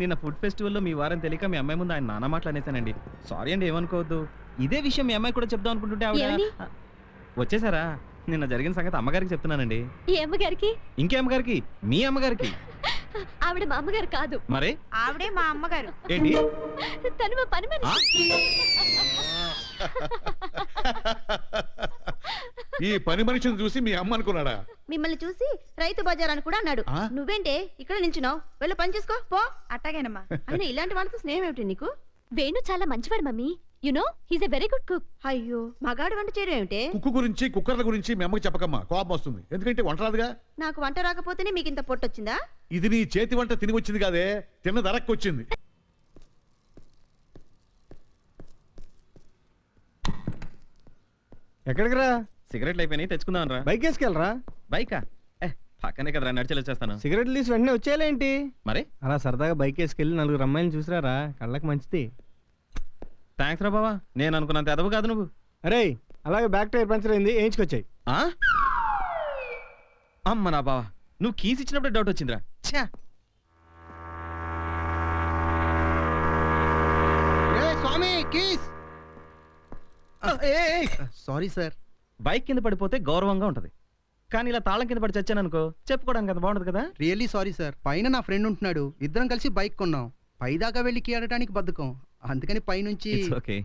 నిన్న ఫుడ్ ఫెస్టివల్లో మీ వారని తెలియక మీ అమ్మాయి ముందు ఆయన నాన్న మాట్లాడేశానండి. సారీ అండి, ఏమనుకోవద్దు. ఇదే విషయం మీ అమ్మాయి కూడా చెప్దాం అనుకుంటుంటే ఆవిడ ఏమని? వచ్చేసారా? నిన్న జరిగిన సంగతి అమ్మగారికి చెప్తున్నానండి. ఈ అమ్మగారికి? ఇంకే అమ్మగారికి? మీ అమ్మగారికి. ఆవిడ మా అమ్మగారు కాదు. మరే? ఆవిడే మా అమ్మగారు. ఏంటి? తను మా పని మనిషి. ఈ పని మనిషిని చూసి మీ అమ్మ అనుకున్నాడా? మిమ్మల్ని చూసి రైతు బజార్ అని కూడా అన్నాడు. నువ్వేంటే ఇక్కడ నించున్నావు? వెళ్ళి పని చేసుకో పో. అట్టాగేనమ్మా. అయినా ఇలాంటి వాళ్ళతో స్నేహం ఏమిటి నీకు? వేణు చాలా మంచివాడు mummy. You know he's a very good cook. అయ్యో, మగాడు వంట చేయడం ఏమిటే? కుక్కు గురించి కుక్కర్ల గురించి మీ అమ్మకి చెప్పకమ్మా, కోపం వస్తుంది. ఎందుకంటే వంట రాదుగా. నాకు వంట రాకపోతేనే మీకు ఇంత పొట్టొచ్చిందా? ఇది నీ చేతి వంట తిని వచ్చింది కాదే, తిన్న ధరక్కు వచ్చింది. ఎక్కడికి రా? సిగరెట్లు అయిపోయినాయి, తెచ్చుకుందాం రా. బైక్ వేసుకెళ్ళరా? బైకా? పక్కనే కదరా, నడిచి వచ్చేస్తాను. సిగరెట్లు తీసి వెంటనే వచ్చేయాలేంటి? మరి అలా సరదాగా బైక్ వేసుకెళ్ళి 4 అమ్మాయిలు చూసిరారా, కళ్ళకి మంచిది. థ్యాంక్స్ రా బావా, నేను అనుకున్నంత ఎదవు కాదు నువ్వు. అరే అలాగే బ్యాక్ టైర్ పంచర్ అయింది, వేయించుకొచ్చాయి. అమ్మ నా బావా, నువ్వు కీస్ ఇచ్చినప్పుడే డౌట్ వచ్చిందిరా. ఛా, స్వామి కీస్. Sorry sir. బైక్ కింద పడిపోతే గౌరవంగా ఉంటది, కానీ ఇలా తాళం కింద పడి చచ్చాననుకో చెప్పుకోవడానికి అంత బాగుండదు కదా. Really sorry sir. పైన నా ఫ్రెండ్ ఉంటున్నాడు, ఇద్దరం కలిసి బైక్ కొన్నాం. పైదాకా వెళ్ళి కీ ఆడటానికి బద్ధకం, అందుకని పైనుంచి. ఓకే.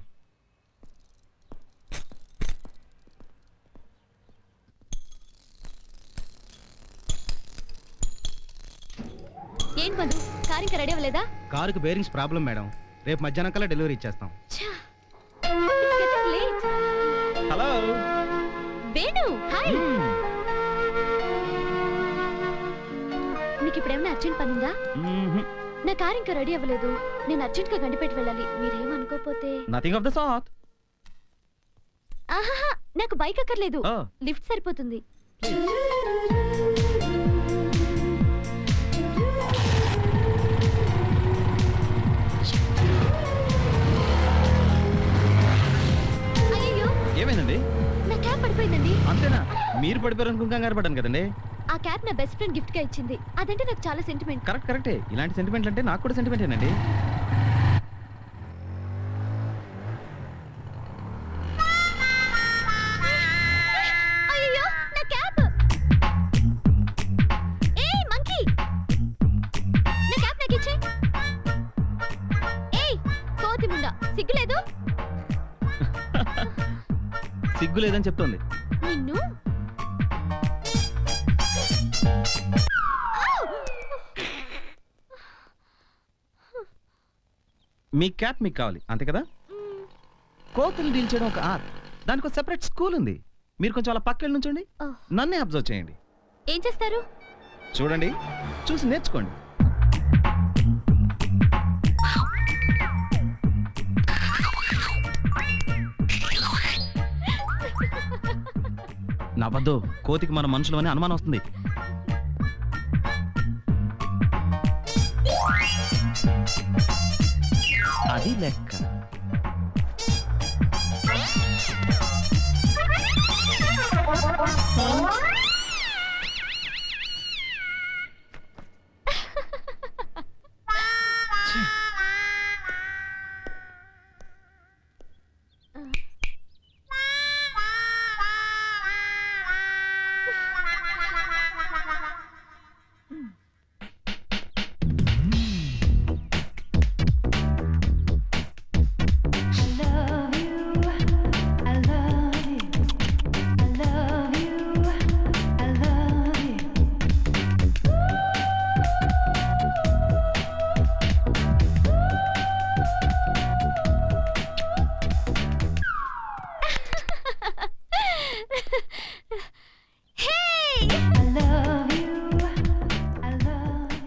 ఏం మధు, కార్ ఇంకా రెడీ అవ్వలేదా? కారుకి బేరింగ్స్ ప్రాబ్లం మేడం, రేపు మధ్యాహ్నం కల్లా డెలివరీ ఇచ్చేస్తాం. Hello Venu, hi. మీకు ఇప్పుడు ఏమైనా అర్జెంట్ పని ఉందా? నా కార్ ఇంకా రెడీ అవ్వలేదు, నేను అర్జెంట్ గా గండిపెట్టి వెళ్ళాలి. మీరేమనుకోపోతే. Nothing of the sort. ఆహాహా, నాకు బైక్ అక్కర్లేదు, లిఫ్ట్ సరిపోతుంది. అయ్యో, ఏమైందండి? నా క్యాబ్ పడిపోయిందండి. అంతేనా? మీరు పడిపోయారు అనుకుని కంగారు పడ్డాను కదండి. ఆ క్యాబ్ నా బెస్ట్ ఫ్రెండ్ గిఫ్ట్ గా ఇచ్చింది, అదంటే నాకు చాలా సెంటిమెంట్. కరెక్టే, ఇలాంటి సెంటిమెంట్ అంటే నాకు కూడా సెంటిమెంటేనండి. అయ్యో, నా క్యాబ్. ఏయ్ మంకీ, నా క్యాబ్ నాకు ఇచ్చే. ఏయ్ కోతి ముండా, సిగ్గులేదు? సిగ్గు లేదని చెప్తోంది. నిన్ను మీ క్యాప్ మీకు కావాలి అంతే కదా? కోతులు డీల్ చేయడం ఒక ఆర్ట్, దానికి ఒక సెపరేట్ స్కూల్ ఉంది. మీరు కొంచెం అలా పక్కన నుంచోండి, నన్నే అబ్జర్వ్ చేయండి. ఏం చేస్తారు? చూడండి, చూసి నేర్చుకోండి. నవ్వద్దు, కోతికి మన మనుషులు అని అనుమానం వస్తుంది. అది లెక్క.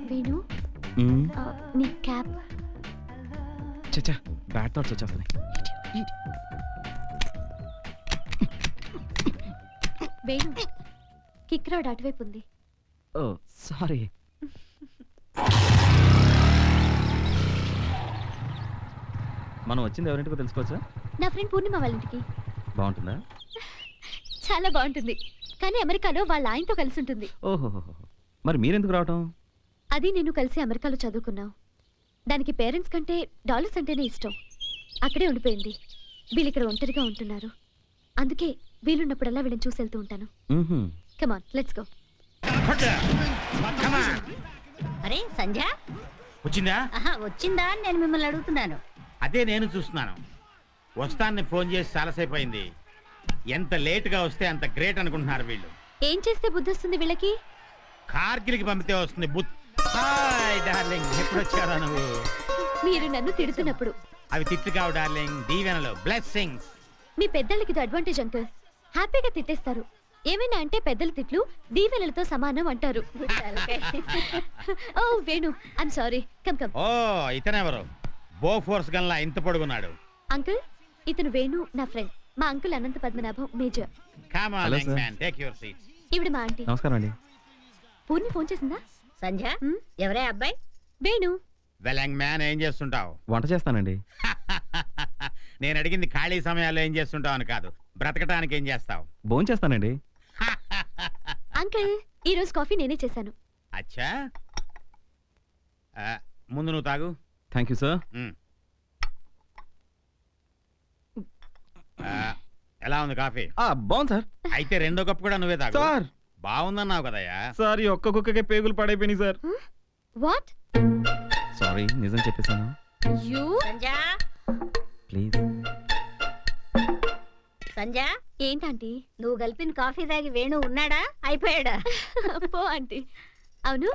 వేణు, నీ క్యాబ్. చచ్చా, బ్యాడ్ థాట్స్ వచ్చేస్తున్నాయి. వేణు, కిక్ రాడ్ అటువైపు ఉంది. ఓ సారీ. మనం వచ్చింది ఎవరింటికో తెలుసుకోవచ్చా? నా ఫ్రెండ్ పూర్ణిమ వాళ్ళ ఇంటికి. బాగుంటుందా? చాలా బాగుంటుంది, కానీ అమెరికాలో వాళ్ళ ఆయనతో కలిసి ఉంటుంది. ఓహో, మరి మీరెందుకు రావటం? అది నేను కలిసి అమెరికాలో చదువుకున్నావు. దానికి పేరెంట్స్ కంటే డాలర్స్ అంటేనే ఇష్టం. అక్కడే ఉండిపోయింది. వీళ్ళు ఇక్కడ ఒంటరిగా ఉంటున్నారు. అందుకే వీలున్నప్పుడల్లా వీళ్ళని చూసి వెళ్తూ ఉంటాను. Come on let's go. అరే సంధ్య వచ్చిందా? వచ్చిందా అని నేను మిమ్మల్ని అడుగుతున్నాను. అదే నేను చూస్తున్నాను. వస్తానని ఫోన్ చేసి చాలాసేపు అయింది. ఎంత లేటుగా వస్తే అంత గ్రేట్ అనుకుంటున్నారు వీళ్ళు. ఏం చేస్తే బుద్ధి వస్తుంది వీళ్ళకి? కార్గిల్కి పంపితే వస్తుంది బుద్ధి. హాయ్ డార్లింగ్, ఎప్పుడు వచ్చారా నువ్వు? మీరు నన్ను తిడుతున్నప్పుడు. అవి తిట్లు కావు డార్లింగ్, దీవెనలు, బ్లెస్సింగ్స్. మీ పెద్దలకి ఇది అడ్వాంటేజ్ అంకుల్. హ్యాపీగా తిట్టేస్తారు. ఏమైనా అంటే పెద్దల తిట్లు దీవెనలతో సమానం అంటారు. ఓ Venu, I'm sorry. Come come. ఓ ఇతనెవరు? బో ఫోర్స్ గన్లా ఇంత పొడుగున్నాడు. అంకుల్, ఇతను వేణు, నా ఫ్రెండ్. మా uncle Anantha Padmanabham, major. Come on young man, take your seats. ఈవిడ మా ఆంటీ. నమస్కారం అండి. పూర్ణి ఫోన్ చేసిందా? సంధ్య, ఎవరే అబ్బాయి? వేణు. వెల్ యంగ్ మ్యాన్, ఏం చేస్తుంటావు? వంట చేస్తానండి. నేను అడిగింది ఖాళీ సమయాల్లో ఏం చేస్తుంటావు అని కాదు, బ్రతకటానికి ఏం చేస్తావు? భోజనం చేస్తానండి. అంకుల్, ఈ రోజు కాఫీ నేనే చేశాను. అచ్చా, ముందు నువ్వు తాగు. Thank you sir. ఎలా ఉంది కాఫీ? బాగుంది సార్. అయితే రెండో కప్పు కూడా నువ్వే తాగు. సార్ బాగుందన్నావు కదయ్యా. సార్ ఈ ఒక్క కుక్కకే పేగులు పడైపోయినాయి సార్. వాట్? సారీ, నిజం చెప్పేశాను. You Sandhya, please. సంధ్య ఏంటంటీ? నువ్వు కలిపిన కాఫీ తాగి వేణు ఉన్నాడా, అయిపోయాడా? పో ఆంటీ. అవును,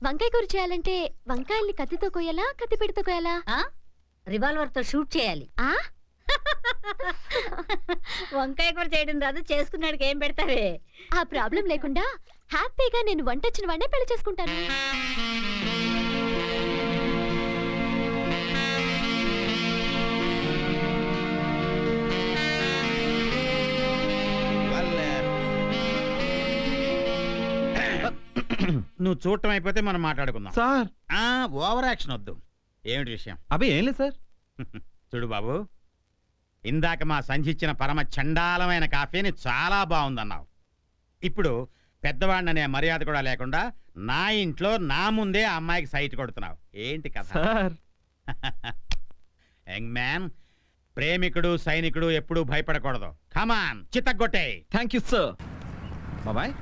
వంకాయ కూర చేయాలంటే వంకాయల్ని కత్తితో కొయ్యాలా, కత్తిపీటతో కొయ్యాలా? రివాల్వర్ తో షూట్ చేయాలి. వంకాయ కూర చేయడం రాదు, చేసుకున్నాడికి ఏం పెడతావే? ఆ ప్రాబ్లం లేకుండా హ్యాపీగా నేను వంట వచ్చిన వాడినే పెళ్లి చేసుకుంటాను. నువ్వు చూడటం అయిపోతే మనం మాట్లాడుకుందాం సార్. ఓవర్ యాక్షన్ వద్దు. ఏమిటి విషయం? అబ్బే ఏం లేదు సార్. చూడు బాబు, ఇందాక మా సంచిచ్చిన పరమ చండాలమైన కాఫీని చాలా బాగుందన్నావు. ఇప్పుడు పెద్దవాడిననే మర్యాద కూడా లేకుండా నా ఇంట్లో నా ముందే ఆ అమ్మాయికి సైట్ కొడుతున్నావు. ఏంటి కథ? యంగ్ మ్యాన్, ప్రేమికుడు సైనికుడు ఎప్పుడూ భయపడకూడదు. కమాన్, చిత్తగొట్టే. Thank you sir. బాబాయ్,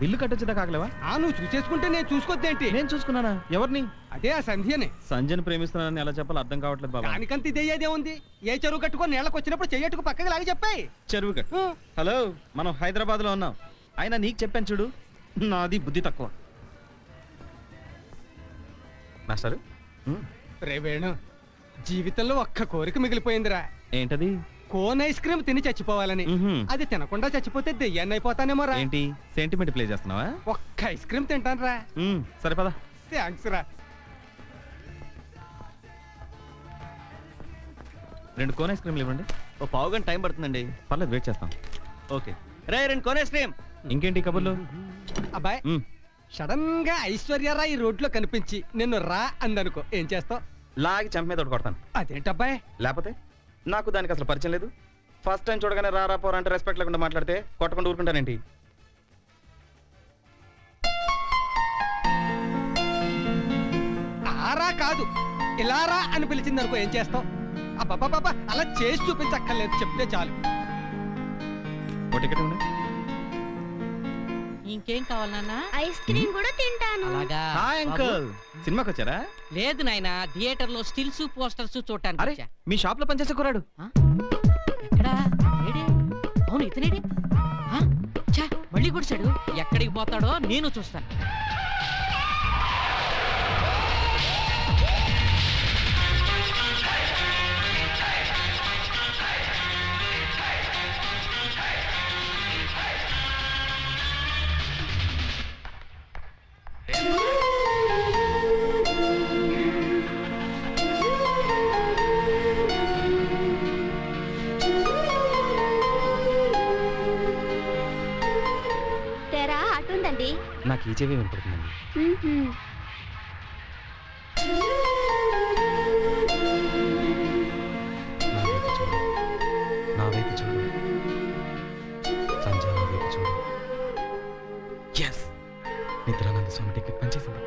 బిల్లు కట్టొచ్చేదా కాగలేవా? నువ్వు చూసేసుకుంటే నేను చూసుకోద్దేంటి? నేను చూసుకున్నానా? ఎవరిని? అదే ఆ సంధ్యని. సంజయ్ ప్రేమిస్తున్నానని ఎలా చెప్పాలో అర్థం కావట్లేదు బాబా. దానికంత ఇదేదే ఉంది. ఏ చెరువు కట్టుకొని నీళ్ళకి వచ్చినప్పుడు చెయ్యట్టుకు పక్కకి లాగి చెప్పాయి. చెరువు కట్టు. హలో, మనం హైదరాబాద్ లో ఉన్నాం. అయినా నీకు చెప్పాను చూడు, నాది బుద్ధి తక్కువ. మాస్టర్, రే వేణు, జీవితంలో ఒక్క కోరిక మిగిలిపోయిందిరా. ఏంటది? కోన్ ఐస్ క్రీమ్ తిని చచ్చిపోవాలని. అది తినకుండా చచ్చిపోతే దెయ్యాన్ని అయిపోతానేమో రా. ఏంటి సెంటిమెంట్ ప్లే చేస్తున్నావా? ఒక్క ఐస్ క్రీమ్ తింటాను రా. సరే పద. థ్యాంక్స్ రా. 2 కోన్ ఐస్ క్రీమ్లు ఇవ్వండి. ఓ పావు గంట టైం పడుతుందండి. పర్లేదు, వెయిట్ చేస్తాం. ఓకే రే, 2 కోన్ ఐస్ క్రీమ్. ఇంకేంటి కబుర్లు? అబ్బాయి, సడన్ గా ఐశ్వర్యరాయ్ రోడ్లో కనిపించి నిన్ను రా అందనుకో, ఏం చేస్తావు? లాగి చంప మీద కొడతాను. అదేంటబ్బాయి? లేకపోతే నాకు దానికి అసలు పరిచయం లేదు. ఫస్ట్ టైం చూడగానే రారా పోరా అంటే రెస్పెక్ట్ లేకుండా మాట్లాడితే కొట్టకుండా ఊరుకుంటానేంటి? ఆరా కాదు, ఇలా రా అని పిలిచింది అనుకో, ఏం చేస్తావు? అబ్బాబాబా, అలా చేసి చూపించక్కర్లేదు, చెప్తే చాలు. ఓ టికెట్ ఇవ్వండి. ఇంకేం కావాలి నాన్న? ఐస్ క్రీమ్ కూడా తింటాను. అలాగా? హాయ్ అంకుల్, సినిమాకి వచ్చారా? లేదు నాయనా, థియేటర్ లో స్టిల్స్ పోస్టర్స్ చూడటానికి అరే, వచ్చా. మీ షాప్ లో పనిచేసే కురాడు. ఎక్కడా? ఏడి? అవును, ఇతనేడి? ఛా, మళ్ళీ గుడిసాడు. ఎక్కడికి పోతాడో నేను చూస్తాను. తెరా అటుందండి. నాకు ఈ చెవి వినపడుతుందండి. నా వైపు చూడు సంజయ్, నా వైపు చూడు. ఎస్, నిద్రానంద స్వామి టికెట్ పనిచేసింది.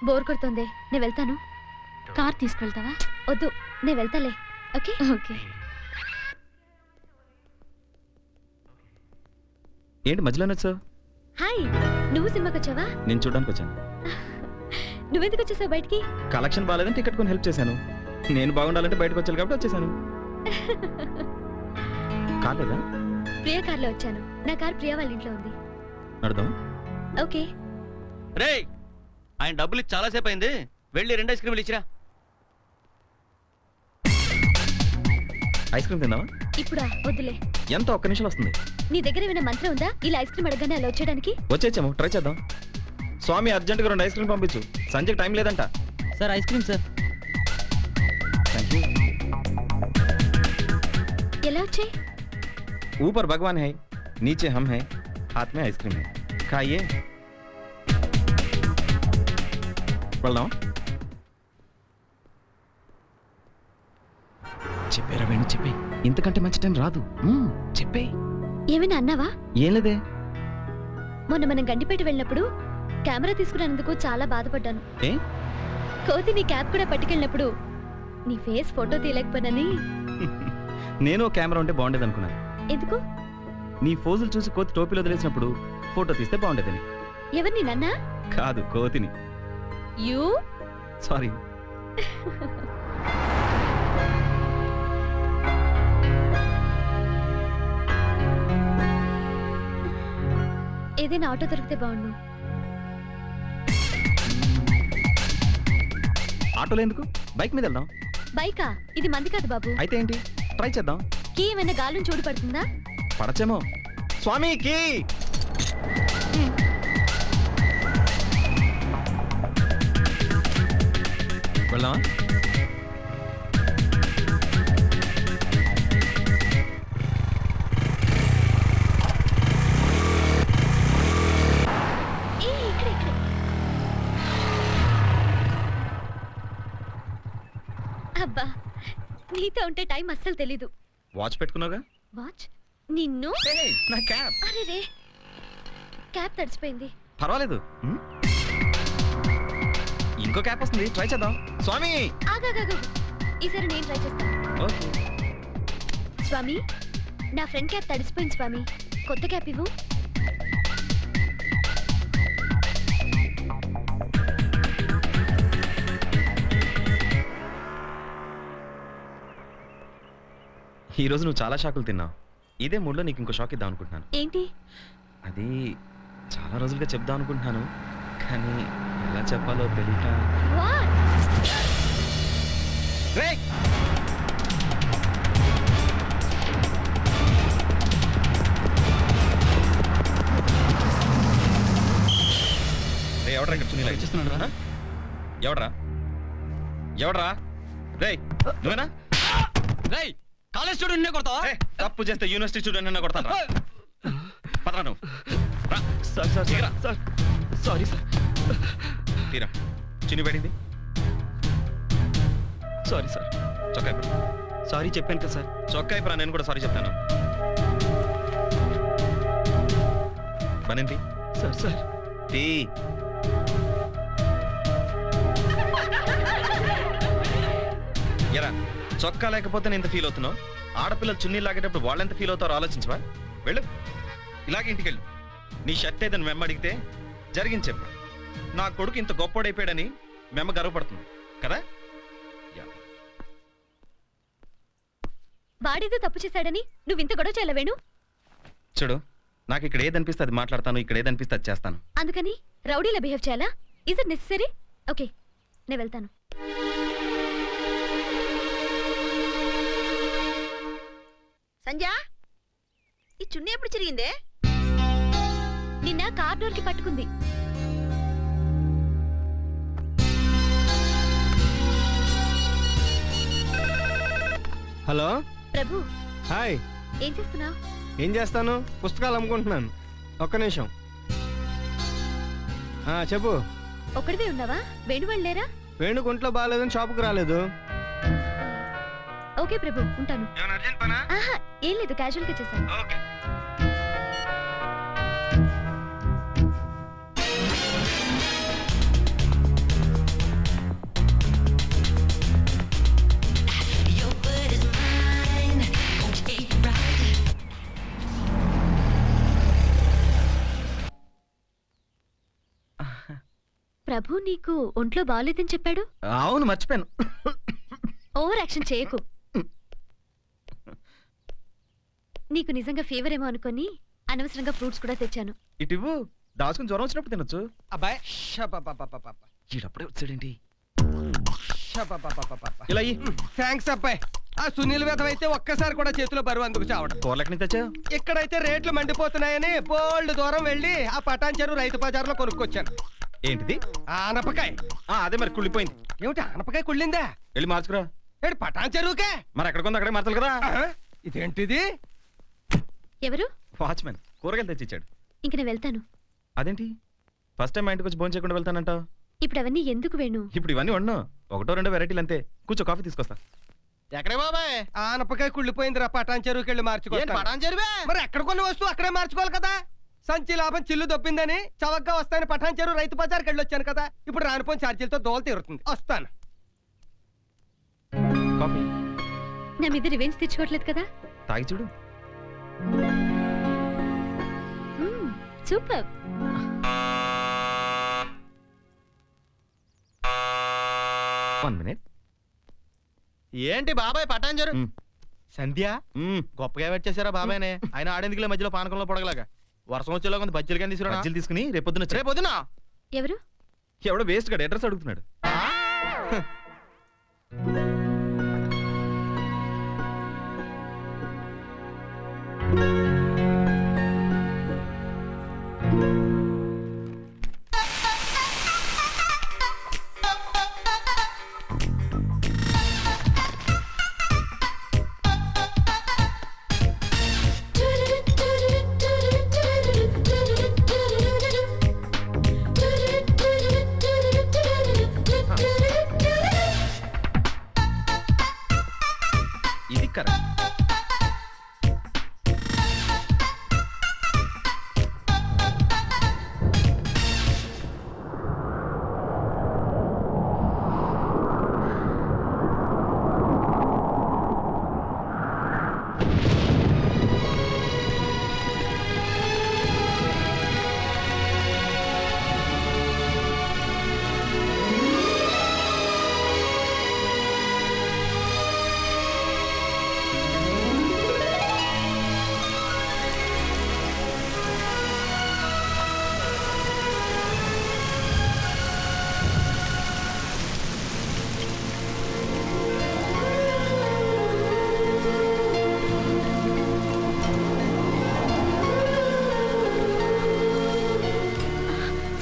బోర్ కొడుతుంది, నేను వెళ్తాను. కార్ తీసుకెళ్తావా? వద్దు, నేను వెళ్తాలే. Okay okay. ఏంటి మధ్యలోనే వచ్చావు? హాయ్, నువ్వు సినిమాకి వచ్చావా? నేను చూడడానికి వచ్చాను. నువ్వెందుకు వచ్చేసావు బయటికి? కలెక్షన్ బాగాలేదని టికెట్ కొని హెల్ప్ చేశాను. నేను బాగుండాలంటే బయటకు వచ్చాను కాబట్టి వచ్చేసాను. కాలేదా? ప్రియా కార్లో వచ్చాను. నా కార్ ప్రియా వాళ్ళ ఇంట్లో ఉంది. నడదాం. ఓకే. రే, ఆయన డబ్బులు ఇచ్చి చాలాసేపు అయింది, వెళ్ళి 2 ఐస్ క్రీమ్లు ఇచ్చిరా. ఐస్ క్రీమ్ తిందామా? ఇప్పుడా? వద్దులే. ఎంత? ఒక్క నిమిషం వస్తుంది. నీ దగ్గర ఏమైనా మంత్రం ఉందా ఇలా ఐస్ క్రీమ్ అడగగానే అలా వచ్చేయడానికి? వచ్చేచ్చాము, ట్రై చేద్దాం. స్వామి అర్జెంట్గా 2 ఐస్ క్రీమ్ పంపించు, సంజయ్ టైం లేదంట. Sir ice cream sir. Thank you. ఎలా వచ్చాయి? ऊपर भगवान है, नीचे हम हैं, हाथ में आइसक्रीम है, खाइए. వెళ్దాం. చెప్పారా వేణు, చెప్పే. ఇంతకంటే మంచి టైం రాదు. చెప్పే. ఏమైనా అన్నావా? ఏం లేదే. మొన్న మనం గండిపేట వెళ్ళినప్పుడు కెమెరా తీసుకున్నందుకు చాలా బాధపడ్డాను. ఏ? కోతి నీ క్యాప్ కూడా పట్టుకెళ్ళినప్పుడు నీ ఫేస్ ఫోటో తీయలేకపోయినని. నేను కెమెరా ఉంటే బాగుండేది అనుకున్నాను. ఎందుకు? నీ ఫోజులు చూసి కోతి టోపీలో వదిలేసినప్పుడు ఫోటో తీస్తే బాగుండేదని. ఎవరిని, నన్నా? కాదు, కోతిని. You sorry. ఏదైనా ఆటో దొరికితే బాగుండు. ఆటోలో ఎందుకు? బైక్ మీద వెళ్దాం. బైకా? ఇది మంది కాదు బాబు. అయితే ఏంటి, ట్రై చేద్దాం. కీ ఏమైనా గాలిని చూడు పడుతుందా? పడచేమో. స్వామికి వెళ్దామా? అబ్బా, నీతో ఉంటే టైం అస్సలు తెలీదు. వాచ్ పెట్టుకున్నావుగా? వాచ్? నిన్ను? నా క్యాప్. అరే రే, క్యాప్ తడిసిపోయింది. పర్వాలేదు, ఇంకో క్యాప్ వస్తుంది, ట్రై చేద్దాం. స్వామి ఆగాగాగు, ఈసారి నేను ట్రై చేస్తాను. ఓకే. స్వామి, నా ఫ్రెండ్ క్యాప్ తడిసిపోయింది స్వామి, కొత్త క్యాప్ ఇవ్వు. ఈ రోజు నువ్వు చాలా షాకులు తిన్నావు. ఇదే మూడ్లో నీకు ఇంకో షాక్ ఇద్దాం అనుకుంటున్నాను. ఏంటి? అది చాలా రోజులుగా చెప్దాం అనుకుంటున్నాను, కానీ ఎలా చెప్పాలో తెలియక. ఎవడ్రా ఇక్కడ చున్నీ లాగేస్తున్నాడు? ఎవడ్రా? ఎవడ్రా? రేయ్, నువ్వేనా? రేయ్, కాలేజ్ స్టూడెంట్ నే కొడతావా? తప్పు చేస్తే యూనివర్సిటీ స్టూడెంట్ అన్న కొడతాను. పదరా నువ్వు. Sir sir sir, sorry sir. తీరా, చిన్ని పడింది. Sorry sir. చొక్కా ఇప్పుడు. సారీ చెప్పాను కదా సార్. చొక్కా ఇప్పుడు నేను కూడా సారీ చెప్తాను. పనింది సార్. సార్ తీ. ఎరా, చొక్కా లేకపోతే నేను ఇంత ఫీల్ అవుతున్నావు. ఆడపిల్లలు చున్నీ లాగేటప్పుడు వాళ్ళు ఎంత ఫీల్ అవుతారో ఆలోచించవా? వెళ్ళు, ఇలాగే ఇంటికి వెళ్ళు. నీ షర్ట్ ఏదని మెమ్మ అడిగితే జరిగింది చెప్పు. నా కొడుకు ఇంత గొప్పోడైపోయాడని మెమ్మ గర్వపడుతుంది కదా? వాడేదో తప్పు చేశాడని నువ్వు ఇంత గొడవ చేయలేవేణు. చూడు, నాకు ఇక్కడ ఏదనిపిస్తే అది మాట్లాడతాను, ఇక్కడ ఏదనిపిస్తే అది చేస్తాను. అందుకని రౌడీలా బిహేవ్ చేయాలా? Is it necessary? ఓకే, నేను వెళ్తాను. సంజా, ఈ చున్నీ ఎప్పుడు చిరిగిందే? నిన్న కార్ డోర్ కి పట్టుకుంది. హలో ప్రభు. హాయ్. ఏం చేస్తున్నావు? ఏం చేస్తాను, పుస్తకాలు అమ్ముకుంటున్నాను. ఒక్క నిమిషం. చెప్పు. ఒక్కడివే ఉన్నావా? వేణు వాళ్ళు లేరా? వేణు ఒంట్లో బాగాలేదని షాపుకు రాలేదు. ఓకే ప్రభు, ఉంటాను. ఆహా, ఏం లేదు, క్యాజువల్ గా చేశాను. ప్రభు నీకు ఒంట్లో బాగోలేదని చెప్పాడు. అవును, మర్చిపోయాను. ఓవర్ యాక్షన్ చేయకు. నీకు నిజంగా ఫీవర్ ఏమో అనుకొని అనవసరంగా ఫ్రూట్స్ కూడా తెచ్చాను. ఇటు దాచుకుని జ్వరం వచ్చినప్పుడు తినొచ్చు. అబ్బాయి ఈడప్పుడే వచ్చాడేంటి? ఇలా థ్యాంక్స్ అబ్బాయి. ఆ సునీల్ వేధం అయితే ఒక్కసారి కూడా చేతిలో బరువు అందుకు చావడం. కూరలకి తెచ్చా. ఇక్కడైతే రేట్లు మండిపోతున్నాయని బోల్డ్ దూరం వెళ్ళి ఆ పటాన్ చెరువు రైతు బజార్లో కొనుక్కొచ్చాను. ఏంటిది? ఆనపకాయ. అదే మరి కుళ్ళిపోయింది. ఏమిటి ఆనపకాయ కుళ్ళిందా? వెళ్ళి మార్చుకురా. ఏడు పటాన్ చెరువుకే. మరి ఎక్కడ కొంది అక్కడే మార్చాలి కదా. ఇదేంటిది? ఎవరు? వాచ్మెన్ కూరగాయలు తెచ్చిచ్చాడు. ఇంక నేను వెళ్తాను. అదేంటి ఫస్ట్ టైం మా ఇంటికి వచ్చి భోజనం చేయకుండా వెళ్తానంటావు? ఇప్పుడు అవన్నీ ఎందుకు వేణు? ఇప్పుడు ఇవన్నీ వండు. ఒకటో రెండో వెరైటీలు అంతే. కూర్చో, కాఫీ తీసుకొస్తా. ఎక్కడే బాబాయ్? ఆనపకాయ కుళ్ళిపోయిందిరా, పటాన్ చెరువుకి వెళ్ళి మార్చుకోవాలి. పటాన్ చెరువే మరి ఎక్కడ కొన్ని వస్తువు అక్కడే మార్చుకోవాలి కదా. సంచి లాభం చిల్లు దొబ్బిందని చవగ్గా వస్తాయని పటాన్ చెరువు రైతు బజార్కి వెళ్ళి వచ్చాను కదా. ఇప్పుడు రానిపోయిన ఛార్జీలతో దోల తీరుతుంది. వస్తాను. కాఫీ నా మీద రివెంజ్ తెచ్చుకోవట్లేదు కదా. తాగి చూడు. సూపర్. ఏంటి బాబాయ్ పటాన్ చెరు సంధ్య గొప్పగా పెట్టేశారా బాబాయ్నే? ఆయన ఆడేందుకులే మధ్యలో పానకంలో పొడగలాగా. వర్షం వచ్చేలా కొంత బజ్జీలు కానీ తీసుకురా. బజ్జీలు తీసుకుని రేపొద్దున ఎవరు? ఎవడో వేస్ట్ గా అడ్రస్ అడుగుతున్నాడు. ఇది కరెక్ట్.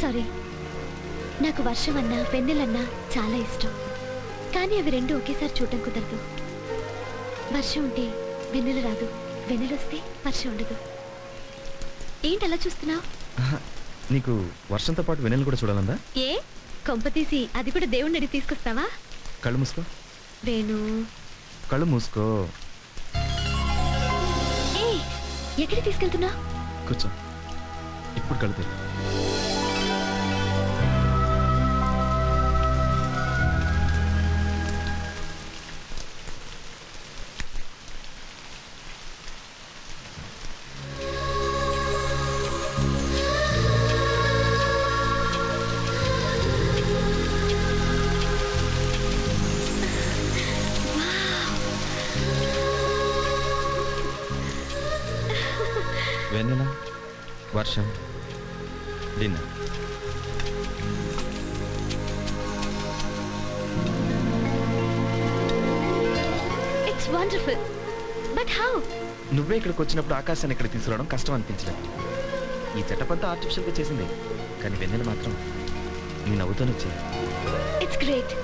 సారీ. నాకు వర్షం అన్నా వెన్నెలన్నా చాలా ఇష్టం. కానీ అవి రెండు ఒకేసారి చూడటం కుదరదు. వర్షం ఉంటే వెన్నెల రాదు, వెన్నెలొస్తే వర్షం ఉండదు. ఏంటి అలా చూస్తున్నావు? నీకు వర్షంతో పాటు వెన్నెల కూడా చూడాలందా? ఏ కొంప తీసి అది కూడా దేవుణ్ణి అడిగి తీసుకొస్తావా? కళ్ళు మూసుకో. వేణు కళ్ళు మూసుకో. ఏ ఎక్కడికి తీసుకెళ్తున్నా? కూర్చో. ఇప్పుడు కళ్ళు తెరు. వెన్నెల, వర్షం, dinner. It's wonderful. But how? నువ్వే ఇక్కడికి వచ్చినప్పుడు ఆకాశాన్ని ఇక్కడ తీసుకురావడం కష్టం అనిపించలేదు. ఈ సెటప్ అంతా ఆర్టిఫిషియల్గా చేసింది, కానీ వెన్నెల మాత్రం నీ నవ్వుతోనే వచ్చింది. It's great,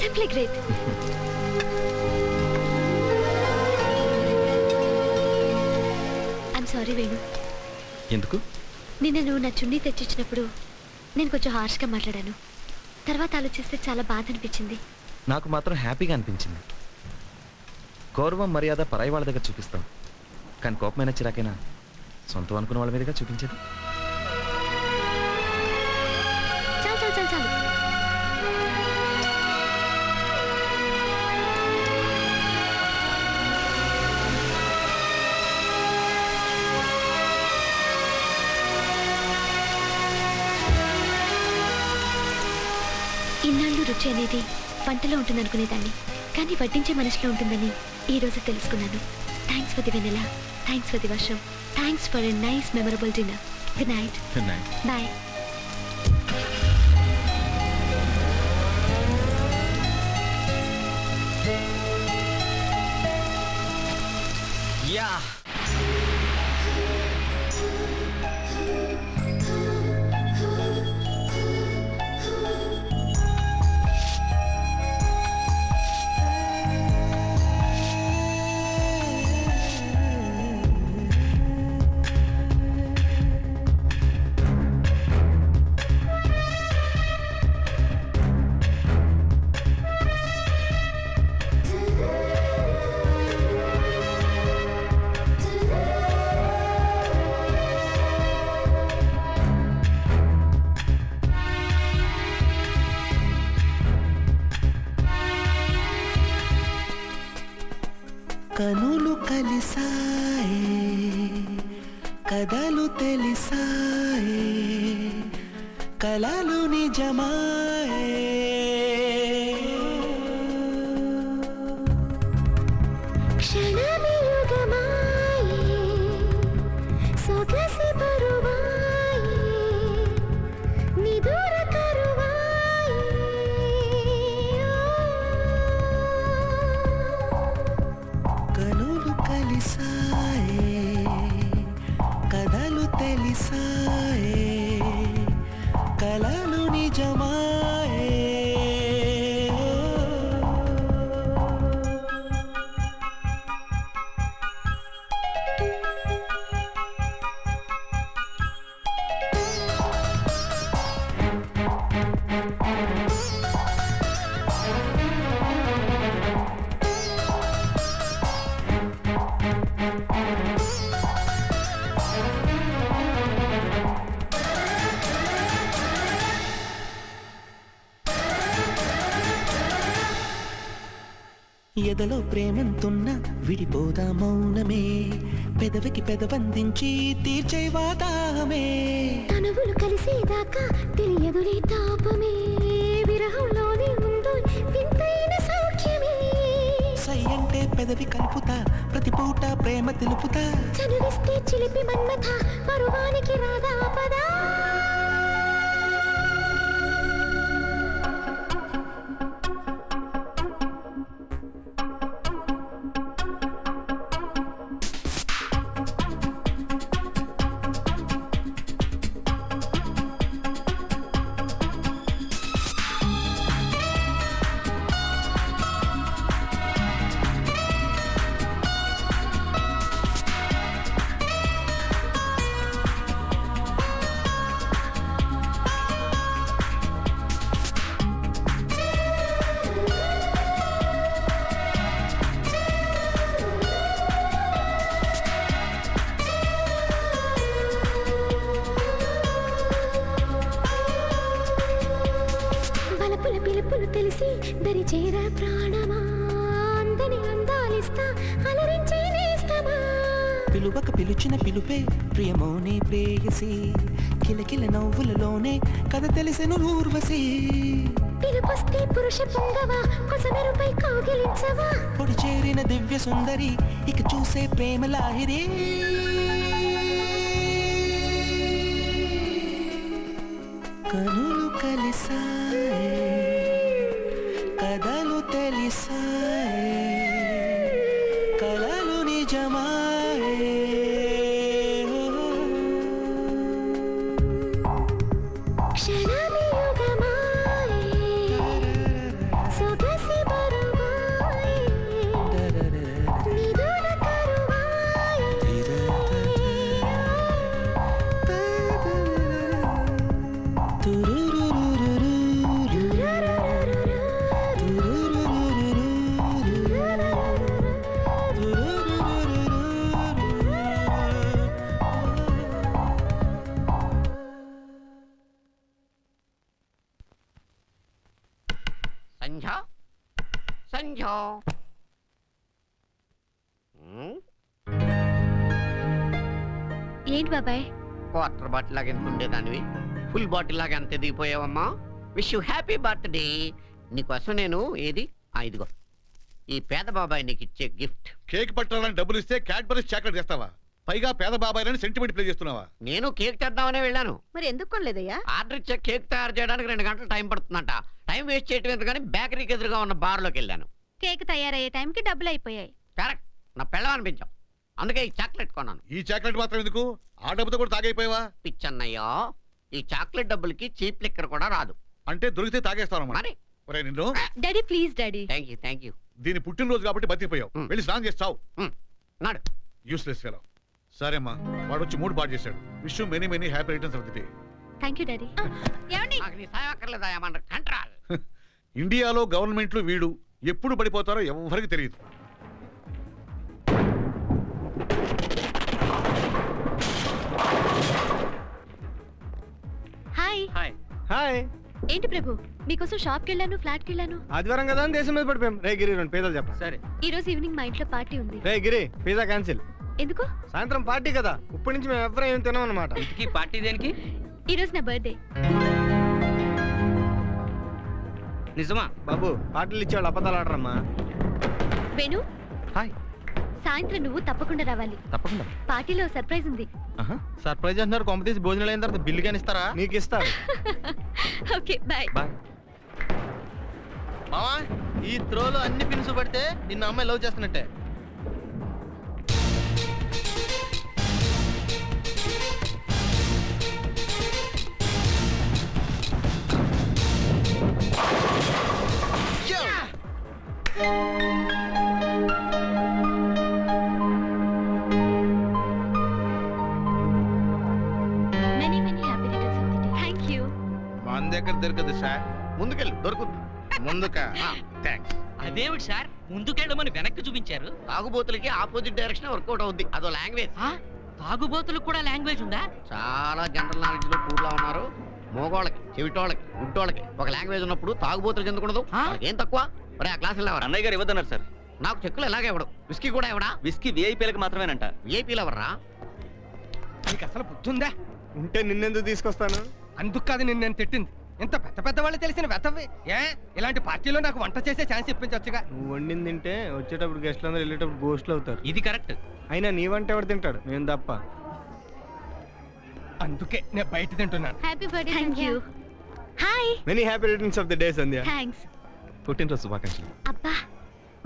simply great. I'm sorry Venu. ఎందుకు? నిన్న నువ్వు నా చున్నీ తెచ్చిచ్చినప్పుడు నేను కొంచెం హార్ష్గా మాట్లాడాను. తర్వాత ఆలోచిస్తే చాలా బాధ అనిపించింది. నాకు మాత్రం హ్యాపీగా అనిపించింది. గౌరవం మర్యాద పరాయి వాళ్ళ దగ్గర చూపిస్తాం, కానీ కోపమైన చిరాకైనా సొంతం అనుకున్న వాళ్ళ మీదుగా చూపించేది. చాలు చాలు చాలు చాలు. రుచి అనేది వంటలో ఉంటుందనుకునేదాన్ని, కానీ వడ్డించే మనిషిలో ఉంటుందని ఈ రోజు తెలుసుకున్నాను. థ్యాంక్స్ ఫర్ ది వెనెలా, థ్యాంక్స్ ఫర్ ది వర్షం, thanks for a nice memorable dinner. Good night. Good night. Bye. యా కనులు కలిసాయే, కథలు తెలిసాయే, కలలు నిజమాయే. క్షణమే యుగమాయే, సొగసి బరువాయే, నిదుర కరువాయే. కనులు కలిసాయే, కథలు తెలిసాయే, కలలు నిజమాయే. ఎదలో ప్రేమంతున్నా విడిపోదా మౌనమే, పెదవికి పెదవందించి తీర్చే వాదాహమే. తనువులు కలిసేదాకా తెలియదులే తాపమే, విరహంలోనే ఉందో వింతైన సౌఖ్యమే. సై అంటే పెదవి కలుపుతా, ప్రతి పూట ప్రేమ తెలుపుతా. చనువిస్తే చిలిపి మన్మథ, పరువానికి రాదా పదా. వలపుల పిలుపులు తెలిసి దరి చేరా ప్రాణమా, అందని అందాలిస్తా అలరించే నేస్తమా. పిలువక పిలుచిన పిలుపే ప్రియమోనే ప్రేయసి, కిలకిల నవ్వులలోనే కథ తెలిసెను ఊర్వశి. పిలుపొస్తే పురుష పొంగవా, కొసమెరుపై కౌగిలించవా. పొడి చేరిన దివ్య సుందరి, ఇక చూసే ప్రేమ లాహిరి. కనులు కలిసాయే, కథలు తెలిసాయే, కలలు నిజమాయే. క్షణమే యుగమాయే, సొగసి బరువాయే, నిదుర కరువాయే. సంధ్య సంధ్య ఏంటి బాబాయ్? క్వార్టర్ బాటిల్ లాగా ఎంత ఉండేదానివి ఫుల్ బాటిల్ లాగా ఎంత ఎదిగిపోయావమ్మా. Wish you happy birthday. నీకోసం నేను ఏది ఇదిగో ఈ పేద బాబాయ్ నీకు ఇచ్చే గిఫ్ట్. కేక్ పట్టాలని డబ్బులు ఇస్తే క్యాడ్బరీస్ చాక్లెట్ చేస్తావా? పైగా పేద బాబాయ్ సెంటిమెంట్ ప్లే చేస్తున్నావా? నేను కేక్ తెద్దామనే వెళ్ళాను. మరి ఎందుకు కొనలేదయ్యా? ఆర్డర్ ఇచ్చే కేక్ తయారు చేయడానికి 2 గంటలు టైం పడుతుందంట. టైం వేస్ట్ చేయటం ఎందుకని బేకరీకి ఎదురుగా ఉన్న బార్లోకి వెళ్ళాను. కేక్ తయారయ్యే టైంకి డబ్బులు అయిపోయాయి. కరెక్ట్, నా పెళ్ళం అనిపించాం. అందుకే ఈ చాక్లెట్ కొన్నాను. ఈ చాక్లెట్ మాత్రం ఎందుకు? ఆ డబ్బుతో కూడా తాగైపోయావా? పిచ్చన్నయ్యో, ఈ చాక్లెట్ డబ్బులకి చీప్ లిక్కర్ కూడా రాదు. అంటే దొరికితే తాగేస్తాను మరి. నిన్ను daddy please daddy. Thank you. దీని పుట్టినరోజు కాబట్టి బతికిపోయావు. వెళ్ళి స్నానం చేస్తావు. నాడు యూస్లెస్ ఫెలో. సరే అమ్మా, వాడు వచ్చి మూడు పాటు చేశాడు. Wish you many many happy returns of the day. Thank you daddy. ఏమండి? నాకు నీ సాయం అక్కర్లేదా? ఏమన్నా కంట్రాల్. ఇండియాలో గవర్నమెంట్లు వీడు ఎప్పుడు పడిపోతారో ఎవరికి తెలియదు. హాయ్. Hi hi. ఏంటి ప్రభు, మీకోసం షాప్కి వెళ్ళాను, ఫ్లాట్కి వెళ్ళాను. ఆదివారం కదా అని దేశం మీద పడిపోయాం. రే గిరి 2 పేదలు చెప్ప. సరే. ఈ రోజు ఈవినింగ్ మా ఇంట్లో పార్టీ ఉంది. రే గిరి పిజ్జా క్యాన్సిల్. ఎందుకు? సాయంత్రం పార్టీ కదా, ఇప్పటి నుంచి మేము ఎవరం ఏం తినాం అనమాట. ఇంటికి పార్టీ దేనికి? ఈ రోజు నా బర్త్డే. నిజమా? బాబు పార్టీలు ఇచ్చేవాళ్ళు అబద్ధాలు ఆడరమ్మా. వేణు, హాయ్. సాయంత్రం నువ్వు తప్పకుండా రావాలి. తప్పకుండా. పార్టీలో సర్ప్రైజ్ ఉంది. సర్ప్రైజ్ అంటున్నారు. కొంపతీసి భోజనాలు అయిన తర్వాత బిల్లు కానీ ఇస్తారా? నీకు ఇస్తారు. Okay bye. బాయ్. మావా, ఈ త్రోలో అన్ని పిన్స్ పడితే నిన్న అమ్మాయి లవ్ చేస్తున్నట్టే. Many many happy returns of the day. Thank you. మన దగ్గర దొరకదు సార్. ముందుకెళ్ళు, దొరుకుతుంది. ముందుకా? థ్యాంక్స్. అదేమిటి సార్ ముందుకెళ్ళమని వెనక్కి చూపించారు? తాగుబోతులకి ఆపోజిట్ డైరెక్షన్ వర్కౌట్ అవుద్ది. అదో లాంగ్వేజ్. తాగుబోతులకు కూడా లాంగ్వేజ్ ఉందా? చాలా జనరల్ నాలెడ్జ్ లో పూర్లా ఉన్నారు. మోగోళ్ళకి, చెవిటోళ్ళకి, గుడ్డోళ్ళకి ఒక లాంగ్వేజ్ ఉన్నప్పుడు తాగుబోతులకు ఎందుకు ఉండదు? ఏం తక్కువ? మరి ఆ క్లాసులు ఎవరు? అన్నయ్య గారు ఇవ్వద్దన్నారు సార్. నాకు చెక్కులు ఎలాగే ఇవ్వడు. విస్కీ కూడా ఇవ్వడా? విస్కీ విఐపీలకు మాత్రమేనంట. విఐపీలు ఎవర్రా? నీకు అసలు బుద్ధుందా? ఉంటే నిన్నెందుకు తీసుకొస్తాను? అందుకు కాదు నిన్ను నేను తిట్టింది. ఇంత పెద్ద పెద్ద వాళ్ళు తెలిసిన వెతవి. ఇలాంటి పార్టీలో నాకు వంట చేసే ఛాన్స్ ఇప్పించవచ్చుగా. నువ్వు వండింది తింటే వచ్చేటప్పుడు గెస్ట్లు అందరూ వెళ్ళేటప్పుడు గోస్ట్లు అవుతారు. ఇది కరెక్ట్. అయినా నీ వంట ఎవరు తింటాడు? నేను తప్ప. అందుకే నేను బయట తింటున్నాను. Happy birthday. Thank you. Hi. Many happy returns of the day Sandhya. Thanks. పుట్టినరోజు శుభాకాంక్షలు. అబ్బా,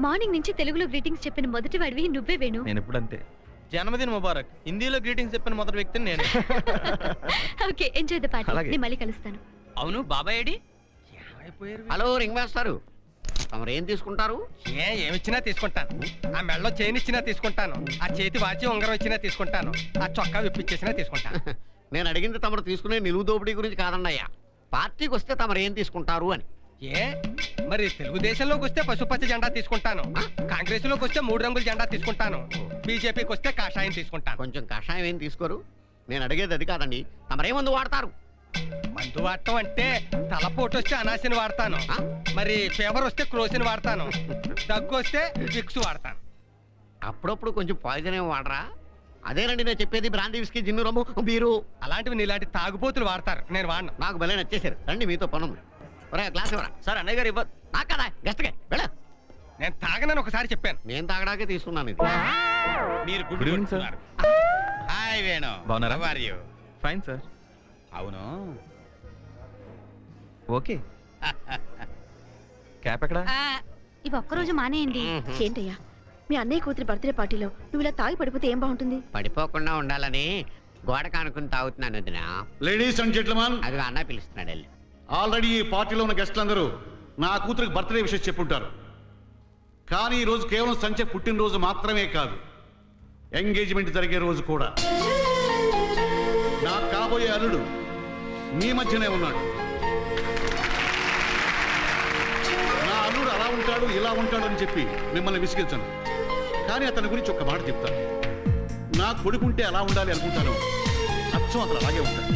మార్నింగ్ నుంచి తెలుగులో గ్రీటింగ్స్ చెప్పిన మొదటి వాడివి నువ్వే వేణు. నేను ఎప్పుడు అంతే. జన్మదిన ముబారక్. హిందీలో గ్రీటింగ్స్ చెప్పిన మొదటి వ్యక్తిని నేను. Okay, enjoy the party. నేను మళ్ళీ కలుస్తాను. అవును, బాబాయ్ ఏడి? హలో రింగ్ మాస్టారు, తమరు ఏం తీసుకుంటారు? ఏమిచ్చినా తీసుకుంటాను. ఆ మెడలో చైన్ ఇచ్చినా తీసుకుంటాను. ఆ చేతి వాచి ఉంగరం ఇచ్చినా తీసుకుంటాను. ఆ చొక్కా విప్పిచ్చేసినా తీసుకుంటాను. నేను అడిగింది తమరు తీసుకునే నిలువు దోపిడీ గురించి కాదన్నయ్యా. పార్టీకి వస్తే తమరు ఏం తీసుకుంటారు అని. మరి తెలుగుదేశంలోకి వస్తే పసుపచ్చ జెండా తీసుకుంటాను. కాంగ్రెస్ లోకి వస్తే 3 రంగుల జెండా తీసుకుంటాను. బీజేపీకి వస్తే కాషాయం తీసుకుంటాను. కొంచెం కాషాయం ఏం తీసుకోరు? నేను అడిగేది అది కాదండి. తమరే మందు వాడతారు? మందు వాడటం అంటే తలపోటు వస్తే అనాసిని వాడతాను. మరి ఫీవర్ వస్తే క్రోసిన్ వాడతాను. దగ్గు వస్తే విక్స్ వాడతాను. అప్పుడప్పుడు కొంచెం పాయిజన్ ఏమి వాడరా? అదేనండి నేను చెప్పేది. బ్రాండీ, విస్కీ, జిన్ను, రమ్ము, బీరు అలాంటివి నీలాంటి తాగుబోతులు వాడతారు. నేను వాడను. నాకు భలే నచ్చేసారు. రండి మీతో పనుంది. గ్లాస్ ఇవ్వరా? సార్ అన్నయ్య గారు ఇవ్వదు. నాకు కదా గెస్ట్గా వెళ్ళ. నేను తాగనని ఒకసారి చెప్పాను. నేను తాగడాకే తీసుకున్నాను ఇది. మీరు good evening sir. Hi Venu. బాగున్నారా? How are you? Fine sir. అవును, ఓకే. క్యాప్ ఎక్కడ? ఇవి ఒక్కరోజు మానేయండి. ఏంటయ్యా, మీ అన్నయ్య కూతురి బర్త్డే పార్టీలో నువ్వు ఇలా తాగి పడిపోతే ఏం బాగుంటుంది? పడిపోకుండా ఉండాలని గోడ కానుకుని తాగుతున్నాను వదినా. లేడీస్ అండ్ జెంట్లమెన్, అది అన్న పిలుస్తున్నాడు వెళ్ళి. ఆల్రెడీ ఈ పార్టీలో ఉన్న గెస్టులందరూ నా కూతురికి బర్త్డే విషయం చెప్పుంటారు. కానీ ఈ రోజు కేవలం సంచ పుట్టినరోజు మాత్రమే కాదు, ఎంగేజ్మెంట్ జరిగే రోజు కూడా. నా కాబోయే అల్లుడు మీ మధ్యనే ఉన్నాడు. నా అల్లుడు అలా ఉంటాడు, ఇలా ఉంటాడు అని చెప్పి మిమ్మల్ని విసిగించను. కానీ అతని గురించి ఒక్క మాట చెప్తాను. నా కొడుకుంటే అలా ఉండాలి అనుకుంటాను, అచ్చం అతను అలాగే ఉంటాడు.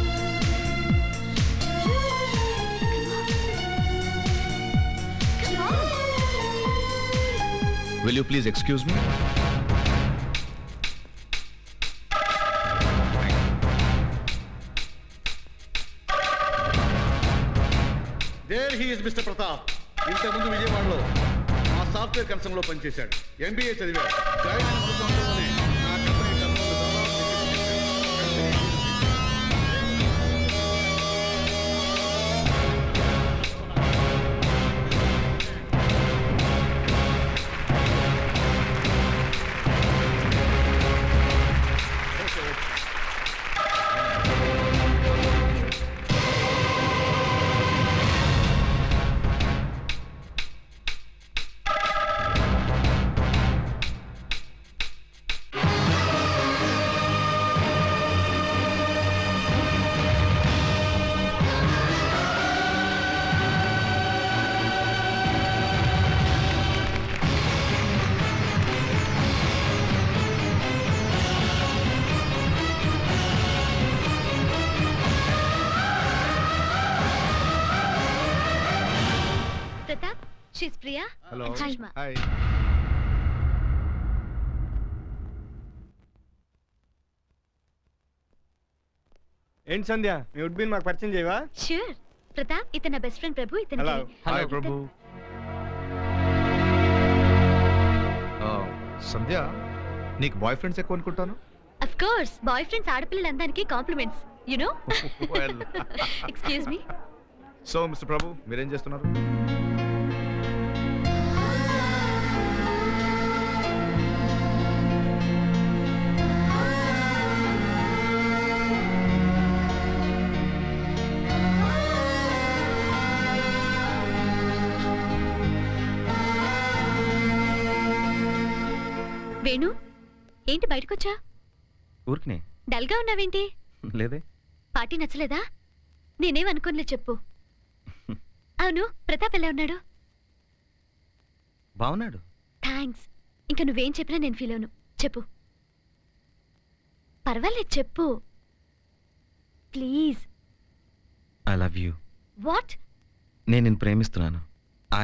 Will you please excuse me? There he is, Mr. Pratap. ఇంతకుముందు విజయవాడలో మా సాఫ్ట్వేర్ కన్సర్న్లో పనిచేశాడు. MBA చదివాడు. జాయిన్ అయిన మరు సంవత్సరంలోనే నా కంపెనీ టర్నోవర్లు దాదాపు Pratap, she's Priya. Hello And Sushma. Hi. ఏంటి సంధ్య మీ వుడ్ బిన్ మాకు పరిచయం చేయవా? Sure. ప్రతాప్, ఇతను నా బెస్ట్ ఫ్రెండ్ ప్రభు. ఇతను హలో హాయ్ ప్రభు. సంధ్య నీకు బాయ్ ఫ్రెండ్స్ ఎక్కువ అనుకుంటాను. Of course, బాయ్ ఫ్రెండ్స్ ఆడపిల్లలందరికీ compliments, you know. Excuse me. So mister Prabhu మీరేం చేస్తున్నారు? వేణు, ఏంటి బయటకొచ్చా? ఊరికనే. డల్ గా ఉన్నావేంటి? లేదే. పార్టీ నచ్చలేదా? నేనేం అనుకోనిలే, చెప్పు. అవును, ప్రతాప్ ఎలా ఉన్నాడు? బాగున్నాడు. థ్యాంక్స్. ఇంకా నువ్వేం చెప్పినా నేను ఫీల్ అవును. చెప్పు. పర్వాలేదు, చెప్పు please. I love you. What? నేను నిన్ను ప్రేమిస్తున్నాను.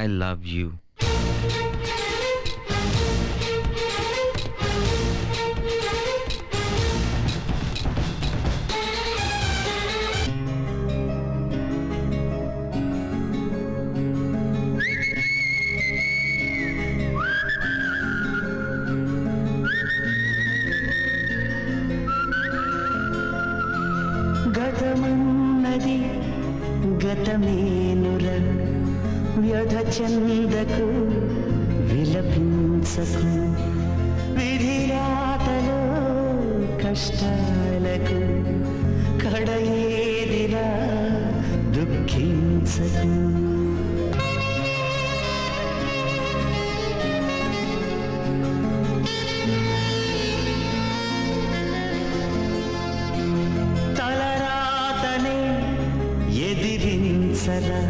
I love you. గతమన్నది గతమేనుర వ్యధ చందకు విలపించకు విధిరాతలో కష్టాలకు కడయేదిరా దుఃఖించకు. తలరాతనే ఎదిరించరా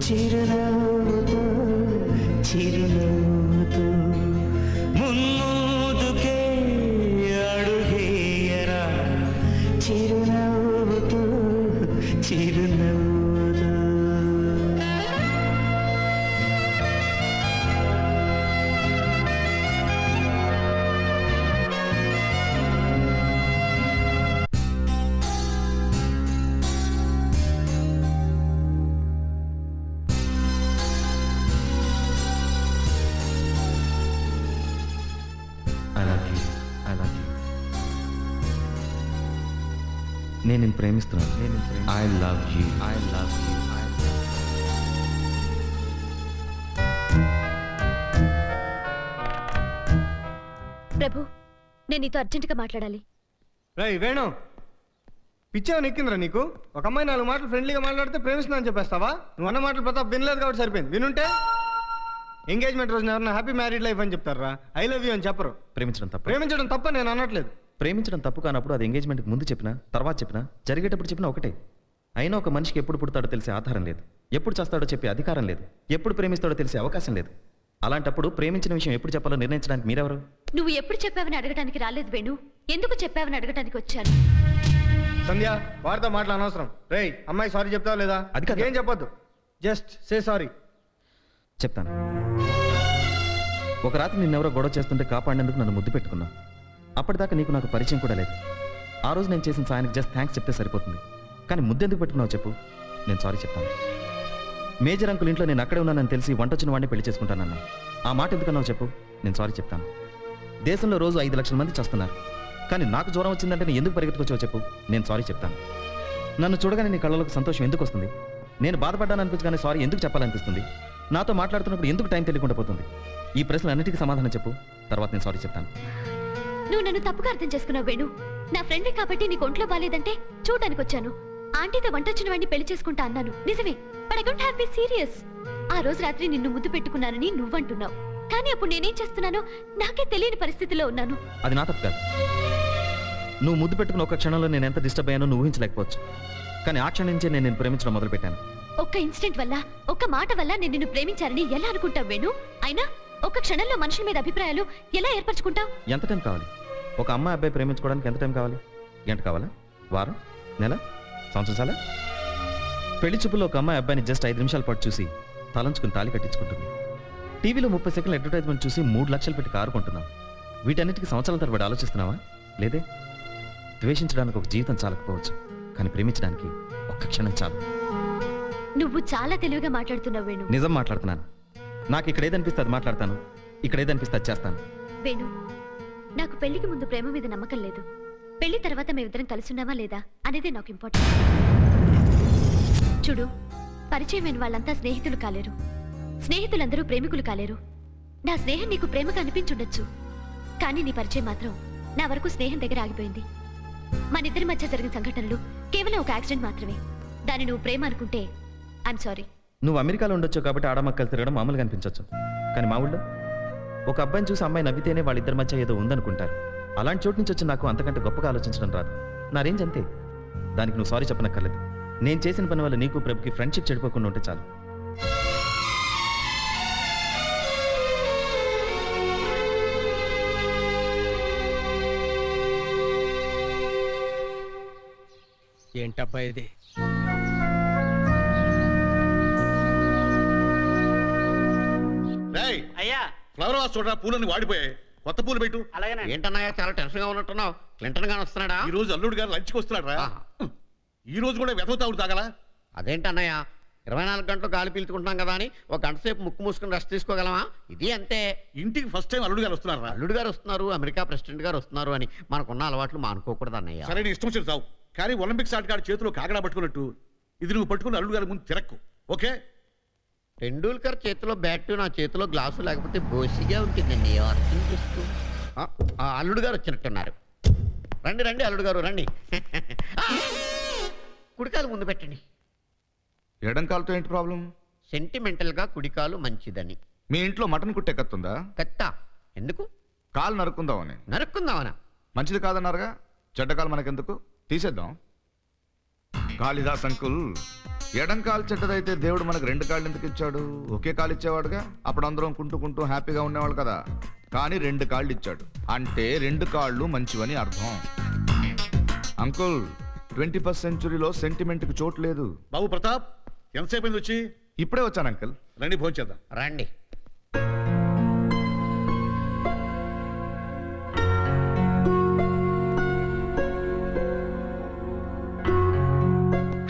చిరునవ్వుతో చిరునవ్వుతో ముందుకే అడుగేయరా చిరునవ్వుతో చిరునవ్వుతో. నేను నిన్ను ప్రేమిస్తున్నాను. I love you. I love you. Prabhu, నేను నీతో అర్జెంటుగా మాట్లాడాలి. రేయ్ వేణు, పిచ్చేమని ఎక్కిందిరా నీకు? ఒక అమ్మాయి 4 మాటలు ఫ్రెండ్లీగా మాట్లాడితే ప్రేమిస్తున్నా అని చెప్పేస్తావా? నువ్వు అన్న మాటలు ప్రతాప్ వినలేదు కాబట్టి సరిపోయింది. వినుంటే ఎంగేజ్మెంట్ రోజున ఎవరన్నా హ్యాపీ మ్యారీడ్ లైఫ్ అని చెప్తారా? ఐ లవ్ యూ అని చెప్పరు. ప్రేమించడం తప్ప. ప్రేమించడం తప్ప నేను అనట్లేదు. ప్రేమించడం తప్పు కానప్పుడు అది ఎంగేజ్మెంట్కి ముందు చెప్పినా తర్వాత చెప్పినా జరిగేటప్పుడు చెప్పినా ఒకటే. అయినా ఒక మనిషికి ఎప్పుడు పుడతాడో తెలిసే ఆధారం లేదు, ఎప్పుడు చేస్తాడో చెప్పే అధికారం లేదు, ఎప్పుడు ప్రేమిస్తాడో తెలిసే అవకాశం లేదు. అలాంటప్పుడు ప్రేమించిన విషయం ఎప్పుడు చెప్పాలో నిర్ణయించడానికి మీరెవరు? నువ్వు ఎప్పుడు చెప్పావని అడగడానికి రాలేదు వేణు, ఎందుకు చెప్పావని అడగడానికి వచ్చాను. సంధ్య, వారితో మాటలు అనవసరం. రేయ్, అమ్మాయి సారీ చెప్తావా లేదా? అది కాదు. ఏం చెప్పొద్దు, జస్ట్ సే సారీ. చెప్తాను. ఒక రాత్రి నిన్నెవరో గొడవ చేస్తుంటే కాపాడినందుకు నన్ను ముద్దు పెట్టుకున్నా. అప్పటిదాకా నీకు నాకు పరిచయం కూడా లేదు. ఆ రోజు నేను చేసిన సాయానికి జస్ట్ థ్యాంక్స్ చెప్తే సరిపోతుంది. కానీ ముద్దెందుకు పెట్టుకున్నావు చెప్పు, నేను సారీ చెప్తాను. మేజర్ అంకుల్ ఇంట్లో నేను అక్కడే ఉన్నానని తెలిసి వంట వచ్చిన వాడిని పెళ్లి చేసుకుంటానన్నా. ఆ మాట ఎందుకన్నావు చెప్పు, నేను సారీ చెప్తాను. దేశంలో రోజు 5 లక్షల మంది చేస్తున్నారు, కానీ నాకు జ్వరం వచ్చిందంటే నేను ఎందుకు పరిగెత్తుకొచ్చావు చెప్పు, నేను సారీ చెప్తాను. నన్ను చూడగానే నీ కళ్ళలోకి సంతోషం ఎందుకు వస్తుంది? నేను బాధపడ్డాను అనిపించగానే సారీ ఎందుకు చెప్పాలనిపిస్తుంది? నాతో మాట్లాడుతున్నప్పుడు ఎందుకు టైం తెలియకుండా పోతుంది? ఈ ప్రశ్నలు అన్నిటికీ సమాధానం చెప్పు, తర్వాత నేను సారీ చెప్తాను. నువ్వు నన్ను తప్పుగా అర్థం చేసుకున్నావు వేణు. నా ఫ్రెండే కాబట్టి నీకు ఒంట్లో బాలేదంటే చూడడానికి వచ్చాను. ఆంటీతో వంట వచ్చిన వాడిని పెళ్లి చేసుకుంటా అన్నాను, నిజమే. But I don't have be serious. ఆ రోజు రాత్రి నిన్ను ముద్దు పెట్టుకున్నానని నువ్వంటున్నావు, కానీ అప్పుడు నేనేం చేస్తున్నానో నాకే తెలియని పరిస్థితిలో ఉన్నాను. అది నా తప్పు కాదు. నువ్వు ముద్దు పెట్టుకున్న ఒక క్షణంలో నేను ఎంత డిస్టర్బ్ అయ్యానో నువ్వు ఊహించలేకపోవచ్చు, కానీ ఆ క్షణం నుంచే నేను ప్రేమించడం మొదలుపెట్టాను. ఒక్క ఇన్సిడెంట్ వల్ల, ఒక్క మాట వల్ల నేను నిన్ను ప్రేమించారని ఎలా అనుకుంటావు వేణు? అయినా ఒక క్షణంలో మనుషుల మీద అభిప్రాయాలు ఎలా ఏర్పరచుకుంటావు? ఎంత టైం కావాలి? ఒక అమ్మాయి అబ్బాయి ప్రేమించుకోవడానికి ఎంత టైం కావాలి? గంట కావాలా? వారం? నెల? సంవత్సరం చాలా? పెళ్లి చూపుల్లో ఒక అమ్మాయి అబ్బాయిని జస్ట్ 5 నిమిషాల పాటు చూసి తలంచుకుని తాళి కట్టించుకుంటుంది. టీవీలో 30 సెకండ్ల అడ్వర్టైజ్మెంట్ చూసి 3 లక్షలు పెట్టి కారు కొంటున్నావు. వీటన్నిటికీ సంవత్సరాల తరబడి ఆలోచిస్తున్నావా? లేదే. ద్వేషించడానికి ఒక జీవితం చాలకపోవచ్చు, కానీ ప్రేమించడానికి ఒక్క క్షణం చాలు. నువ్వు చాలా తెలివిగా మాట్లాడుతున్నావు వేణు. నిజం మాట్లాడుతున్నాను. నాకు ఇక్కడ ఏదనిపిస్తే అది మాట్లాడతాను, ఇక్కడ ఏదనిపిస్తే అది చేస్తాను. వేణు, నాకు పెళ్లికి ముందు ప్రేమ మీద నమ్మకం లేదు. పెళ్లి తర్వాత మేమిద్దరం కలిసి ఉన్నామా లేదా అనేదే నాకు ఇంపార్టెంట్. చూడు, పరిచయమైన వాళ్ళంతా స్నేహితులు కాలేరు, స్నేహితులందరూ ప్రేమికులు కాలేరు. నా స్నేహం నీకు ప్రేమగా అనిపించుండొచ్చు, కానీ నీ పరిచయం మాత్రం నా వరకు స్నేహం దగ్గర ఆగిపోయింది. మనిద్దరి మధ్య జరిగిన సంఘటనలు కేవలం ఒక యాక్సిడెంట్ మాత్రమే. దాన్ని నువ్వు ప్రేమ అనుకుంటే ఐఎమ్ సారీ. నువ్వు అమెరికాలో ఉండొచ్చు కాబట్టి ఆడమక్కలు తిరగడం మామూలుగా అనిపించవచ్చు, కానీ మా ఊళ్ళో ఒక అబ్బాయిని చూసి అమ్మాయి నవ్వితేనే వాళ్ళిద్దరి మధ్య ఏదో ఉందనుకుంటారు. అలాంటి చోటు నుంచి వచ్చి నాకు అంతకంటే గొప్పగా ఆలోచించడం రాదు. నా రేంజ్ అంతే. దానికి నువ్వు సారీ చెప్పనక్కర్లేదు. నేను చేసిన పని వల్ల నీకు ప్రభుకి ఫ్రెండ్షిప్ చెడిపోకుండా ఉంటే చాలు. ఏంటబ్బా ఇది? అయ్యా ఫ్లవర్ వాస్ చూడరా, పూలన్నీ వాడిపోయాయి, కొత్త పూలు పెట్టు. ఏంటన్నాయా చాలా టెన్షన్ గా ఉన్నట్టున్నావు? క్లింటన్ గాని వస్తున్నాడా? ఈ రోజు అల్లుడు గారు లంచ్కి వస్తున్నాడు రా. ఈ రోజు కూడా వెతవు తాగుడు తాగలా? అదేంటన్నయ్య, 24 గంటలు గాలి పీల్చుకుంటున్నాం కదా అని ఒక గంట సేపు ముక్కు మూసుకుని రెస్ట్ తీసుకోగలమా? ఇది అంతే. ఇంటికి ఫస్ట్ టైం అల్లుడు గారు వస్తున్నారు. అల్లుడు గారు వస్తున్నారు, అమెరికా ప్రెసిడెంట్ గారు వస్తున్నారు అని మనకున్న అలవాట్లు మానుకోకూడదు అన్నయ్య. సరే నీ ఇష్టం వచ్చి చావు, కానీ ఒలింపిక్స్ ఆటగాడు చేతిలో కాగడా పట్టుకున్నట్టు ఇది నువ్వు పట్టుకుని అల్లుడు గారి ముందు తిరక్కు, ఓకే? టెండూల్కర్ చేతిలో బ్యాట్, నా చేతిలో గ్లాసు లేకపోతే బోసిగా ఉంటుందండి. అర్థం చేసుకో. అల్లుడు గారు వచ్చినట్టున్నారు. రండి రండి అల్లుడు గారు రండి. కుడికాలు ముందు పెట్టండి. ఎడం కాలుతో ఏంటి ప్రాబ్లం? సెంటిమెంటల్ గా కుడికాలు మంచిదని. మీ ఇంట్లో మటన్ కుట్టే కత్తుందా? కత్త ఎందుకు? కాలు నరుక్కుందామని. నరుక్కుందామనా? మంచిది కాదన్నారుగా, చెడ్డకాలు మనకెందుకు, తీసేద్దాం. కాళిదాస్ అంకుల్, ఎడం కాలు చెడ్డదైతే దేవుడు మనకు 2 కాళ్ళు ఎందుకు ఇచ్చాడు? ఒకే కాలు ఇచ్చేవాడుగా, అప్పుడు అందరం కుంటూ హ్యాపీగా ఉండేవాళ్ళు కదా. కానీ 2 కాళ్ళు ఇచ్చాడు అంటే 2 కాళ్ళు మంచివని అర్థం. అంకుల్, 21st సెంచురీలో సెంటిమెంట్ కి చోటు లేదు. బాబు ప్రతాప్, ఎంతసేపు అయింది వచ్చి? ఇప్పుడే వచ్చాను అంకుల్. రండి భోజనం చేద్దాం. రండి.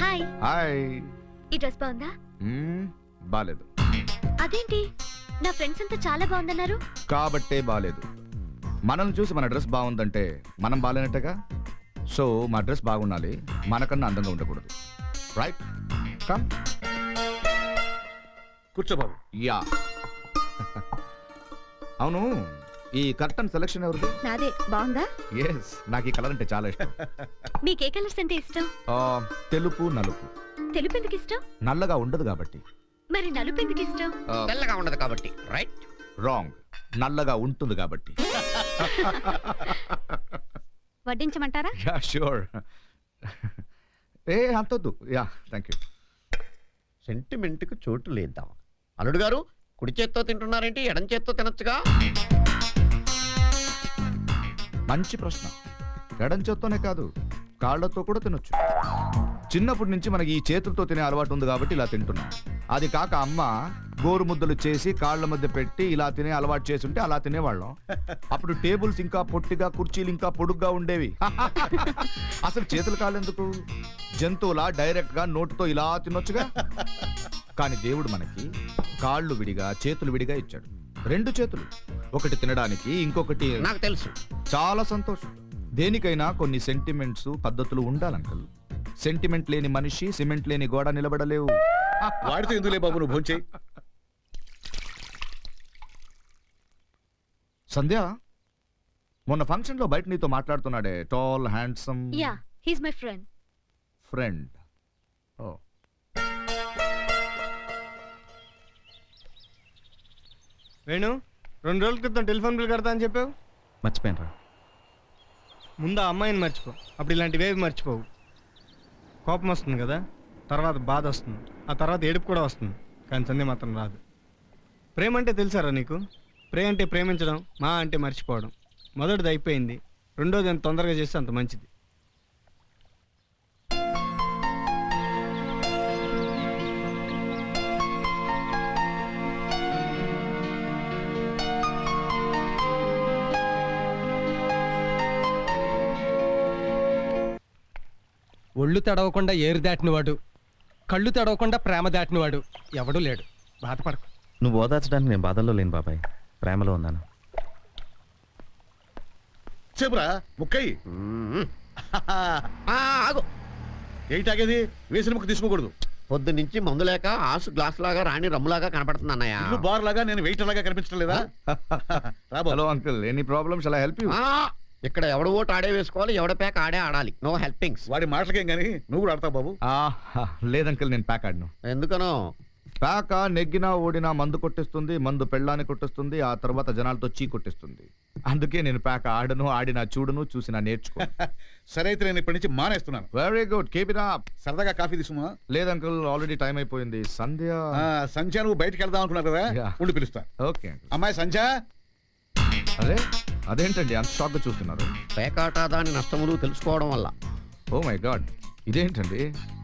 హాయ్. హాయ్. ఈ డ్రెస్ బాగుందా? బాలేదు. అదేంటి, నా ఫ్రెండ్స్ అంతా చాలా బాగుందన్నారు. కాబట్టే బాలేదు. మనల్ని చూసి మన డ్రెస్ బాగుందంటే మనం బాలేనట్టుగా. సో మా డ్రెస్ బాగుండాలి, మనకన్నా అందంగా ఉండకూడదు. రైట్? కమ్ కూర్చో బాబు. యా. అవును, ఈ కర్టన్ సెలెక్షన్ ఎవరిది? నాదే. బాగుందా? ఎస్, నాకు ఈ కలర్ అంటే చాలా ఇష్టం. మీకే కలర్స్ అంటే ఇష్టం? తెలుపు, నలుపు. తెలుపు ఎందుకు ఇష్టం? నల్లగా ఉండదు కాబట్టి. మరి నలుపు ఎందుకు ఇష్టం? తెల్లగా ఉండదు కాబట్టి. రైట్? రాంగ్, నల్లగా ఉంటుంది కాబట్టి. వడ్డించమంటారా? Yeah sure. ఏ అంతొద్దు. Yeah thank you. సెంటిమెంట్కి చోటు లేద్దాం. అల్లుడు గారు, కుడి చేత్తో తింటున్నారేంటి? ఎడం చేత్తో తినొచ్చుగా. మంచి ప్రశ్న. ఎడం చేత్తోనే కాదు, కాళ్ళతో కూడా తినొచ్చు. చిన్నప్పటి నుంచి మనకి ఈ చేతులతో తినే అలవాటు ఉంది కాబట్టి ఇలా తింటున్నాం. అది కాక అమ్మ గోరు ముద్దలు చేసి కాళ్ళ మధ్య పెట్టి ఇలా తినే అలవాటు చేసుంటే అలా తినేవాళ్ళం. అప్పుడు టేబుల్స్ ఇంకా పొట్టిగా, కుర్చీలు ఇంకా పొడుగ్గా ఉండేవి. అసలు చేతులు కాళ్ళెందుకు? జంతువులా డైరెక్ట్ గా నోటుతో ఇలా తినొచ్చుగా. కానీ దేవుడు మనకి కాళ్ళు విడిగా చేతులు విడిగా ఇచ్చాడు. 2 చేతులు, ఒకటి తినడానికి, ఇంకొకటి నాకు తెలుసు. చాలా సంతోషం. దేనికైనా కొన్ని సెంటిమెంట్స్ పద్ధతులు ఉండాలంకల్. సెంటిమెంట్ లేని మనిషి సిమెంట్ లేని గోడ నిలబడలేవు. వాడితో ఎందులే బాబు నువ్వు భోంచేయి. సంధ్య, మొన్న ఫంక్షన్ లో బయట నీతో మాట్లాడుతున్నాడే, tall handsome yeah, he's my friend. Friend. ఓ, వేణు, 2 రోజుల క్రితం టెలిఫోన్ బిల్ కడతా అని చెప్పావు. మర్చిపోయాను. ముందు ఆ అమ్మాయిని మర్చిపో, అప్పుడు ఇలాంటివేవి మర్చిపోవు. కోపం వస్తుంది కదా, తర్వాత బాధ వస్తుంది, ఆ తర్వాత ఏడుపు కూడా వస్తుంది, కానీ సంధ్య మాత్రం రాదు. ప్రేమ అంటే తెలుసారా నీకు? ప్రేమ అంటే ప్రేమించడం, మా అంటే మర్చిపోవడం. మొదటిది అయిపోయింది, రెండోది ఎంత తొందరగా చేస్తే అంత మంచిది. ఒళ్ళు తడవకుండా ఏరు దాటినవాడు, కళ్ళు తడవకుండా ప్రేమ దాటినవాడు ఎవడూ లేడు. బాధపడకు. నువ్వు ఓదార్చడానికి నేను బాధల్లో లేను బాబాయ్, ప్రేమలో ఉన్నాను. చెబురా ముక్కయ్యి. ఆగు. ఏంటాగేది? వేసిన ముక్క తీసుకోకూడదు. పొద్దు నుంచి మందు లేక ఆసు గ్లాస్ లాగా రాణి రమ్ములాగా కనపడుతుంది అన్నయ్య. ఇల్లు బార్ లాగా, నేను వెయిటర్ లాగా కనిపించడం లేదా? Hello uncle, any problems? అలా హెల్ప్ యూ? ఇక్కడ ఎవడ ఓటు ఆడే వేసుకోవాలి, ఎవడ ప్యాక్ ఆడే ఆడాలి. No helpings. వాడి మాటలకేం గానీ నువ్వు కూడా ఆడతావు బాబు? లేదంకుల్, నేను ప్యాక్ ఆడను. ఎందుకనో? ప్యాక నెగ్గినా ఓడినా మందు కొట్టిస్తుంది, మందు పెళ్ళాన్ని కొట్టిస్తుంది, ఆ తర్వాత జనాలతో చీ కొట్టిస్తుంది. అందుకే నేను ప్యాక ఆడను, ఆడినా చూడను, చూసినా నేర్చుకో. సరే అయితే నేను ఇప్పటి నుంచి మానేస్తున్నాను. Very good, keep it up. సరదాగా కాఫీ తీసుకున్నా? లేదంకుల్, ఆల్రెడీ టైం అయిపోయింది. సంధ్య. సంధ్య నువ్వు బయటికి వెళ్దాం అనుకున్నావు కదా, ఉండి పిలుస్తా. ఓకే. అమ్మాయి సంధ్య. అరే అదేంటండి అంత షాక్ గా చూస్తున్నారు? పేకాట దాని నష్టములు తెలుసుకోవడం వల్ల. ఓ మై గాడ్, ఇదేంటండి?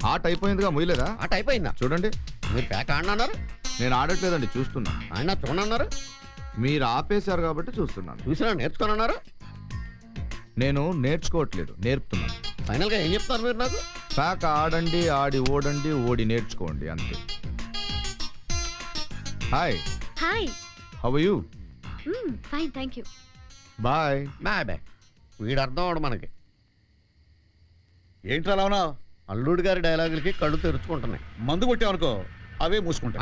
ఆట అయిపోయిందిగా, ముయలేదా? ఆట అయిపోయిందా? చూడండి. మీరు పేక ఆడినారు? నేను ఆడట్లేదండి, చూస్తున్నా. ఆయన చూడన్నారు? మీరు ఆపేశారు కాబట్టి చూస్తున్నాను. చూసినా నేర్చుకోనన్నారు? నేను నేర్చుకోవట్లేదు, నేర్పుతున్నాను. ఫైనల్ గా ఏం చెప్తారు మీరు నాకు? ప్యాక్ ఆడండి, ఆడి ఓడండి, ఓడి నేర్చుకోండి, అంతే. Hi. Hi. How are you? Fine, thank you. Bye. Bye bye. వీడు అర్థం అవడం మనకి. ఏంట్రా అలా ఉన్నావు? అల్లుడు గారి డైలాగులకి కళ్ళు తెరుచుకుంటున్నాయి. మందు కొట్టావనుకో అవే మూసుకుంటా.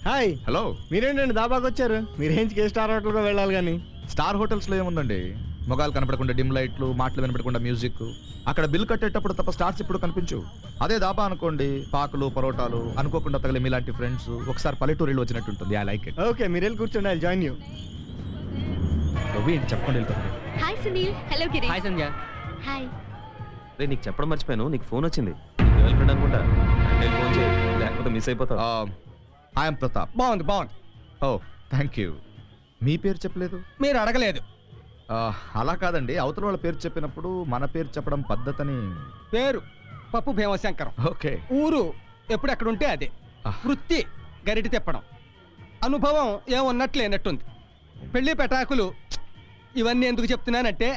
హాయ్. హలో. మీరేంటండి దాబాకి వచ్చారు? మీరేంచి ఏ స్టార్ హోటల్గా వెళ్ళాలి కానీ. స్టార్ హోటల్స్ లో ఏముందండి, మొగాలు కనపడకుండా డిమ్ లైట్లు, మాటలు వినపడకుండా మ్యూజిక్. అక్కడ బిల్ కట్టేటప్పుడు తప్ప స్టార్స్ ఇప్పుడు కనిపించు. అదే దాబా అనుకోండి, పాకులు పరోటాలు, అనుకోకుండా తగిలే మీలాంటి ఫ్రెండ్స్, ఒకసారి పల్లెటూరులో వచ్చినట్టు ఉంటుంది. I like it. ఓకే, మీరు వెళ్ళి కూర్చోండి, ఐ జాయిన్ యూ. చెప్పండి వెళ్ళిపోతుంది. హాయ్ సునీల్. హలో గిరి. హాయ్ సంధ్య. హాయ్. రే నీకు చెప్పడం మర్చిపోయాను, నీకు ఫోన్ వచ్చింది. గర్ల్ ఫ్రెండ్ అనుకుంటా. నేను ఫోన్ చేయి, లేకపోతే మిస్ అయిపోతావు. ఐఎమ్ ప్రతాప్. బాగుంది బాగుంది. ఓ థ్యాంక్ యూ. మీ పేరు చెప్పలేదు? మీరు అడగలేదు. అలా కాదండి, అవతల వాళ్ళ పేరు చెప్పినప్పుడు మన పేరు చెప్పడం పద్ధతని. పేరు పప్పు భీమశంకరం. ఓకే. ఊరు ఎప్పుడు ఎక్కడ ఉంటే అదే. వృత్తి గరిటి తిప్పడం. అనుభవం ఏమున్నట్లు లేనట్టుంది. పెళ్లి పెటాకులు ఇవన్నీ ఎందుకు చెప్తున్నానంటే,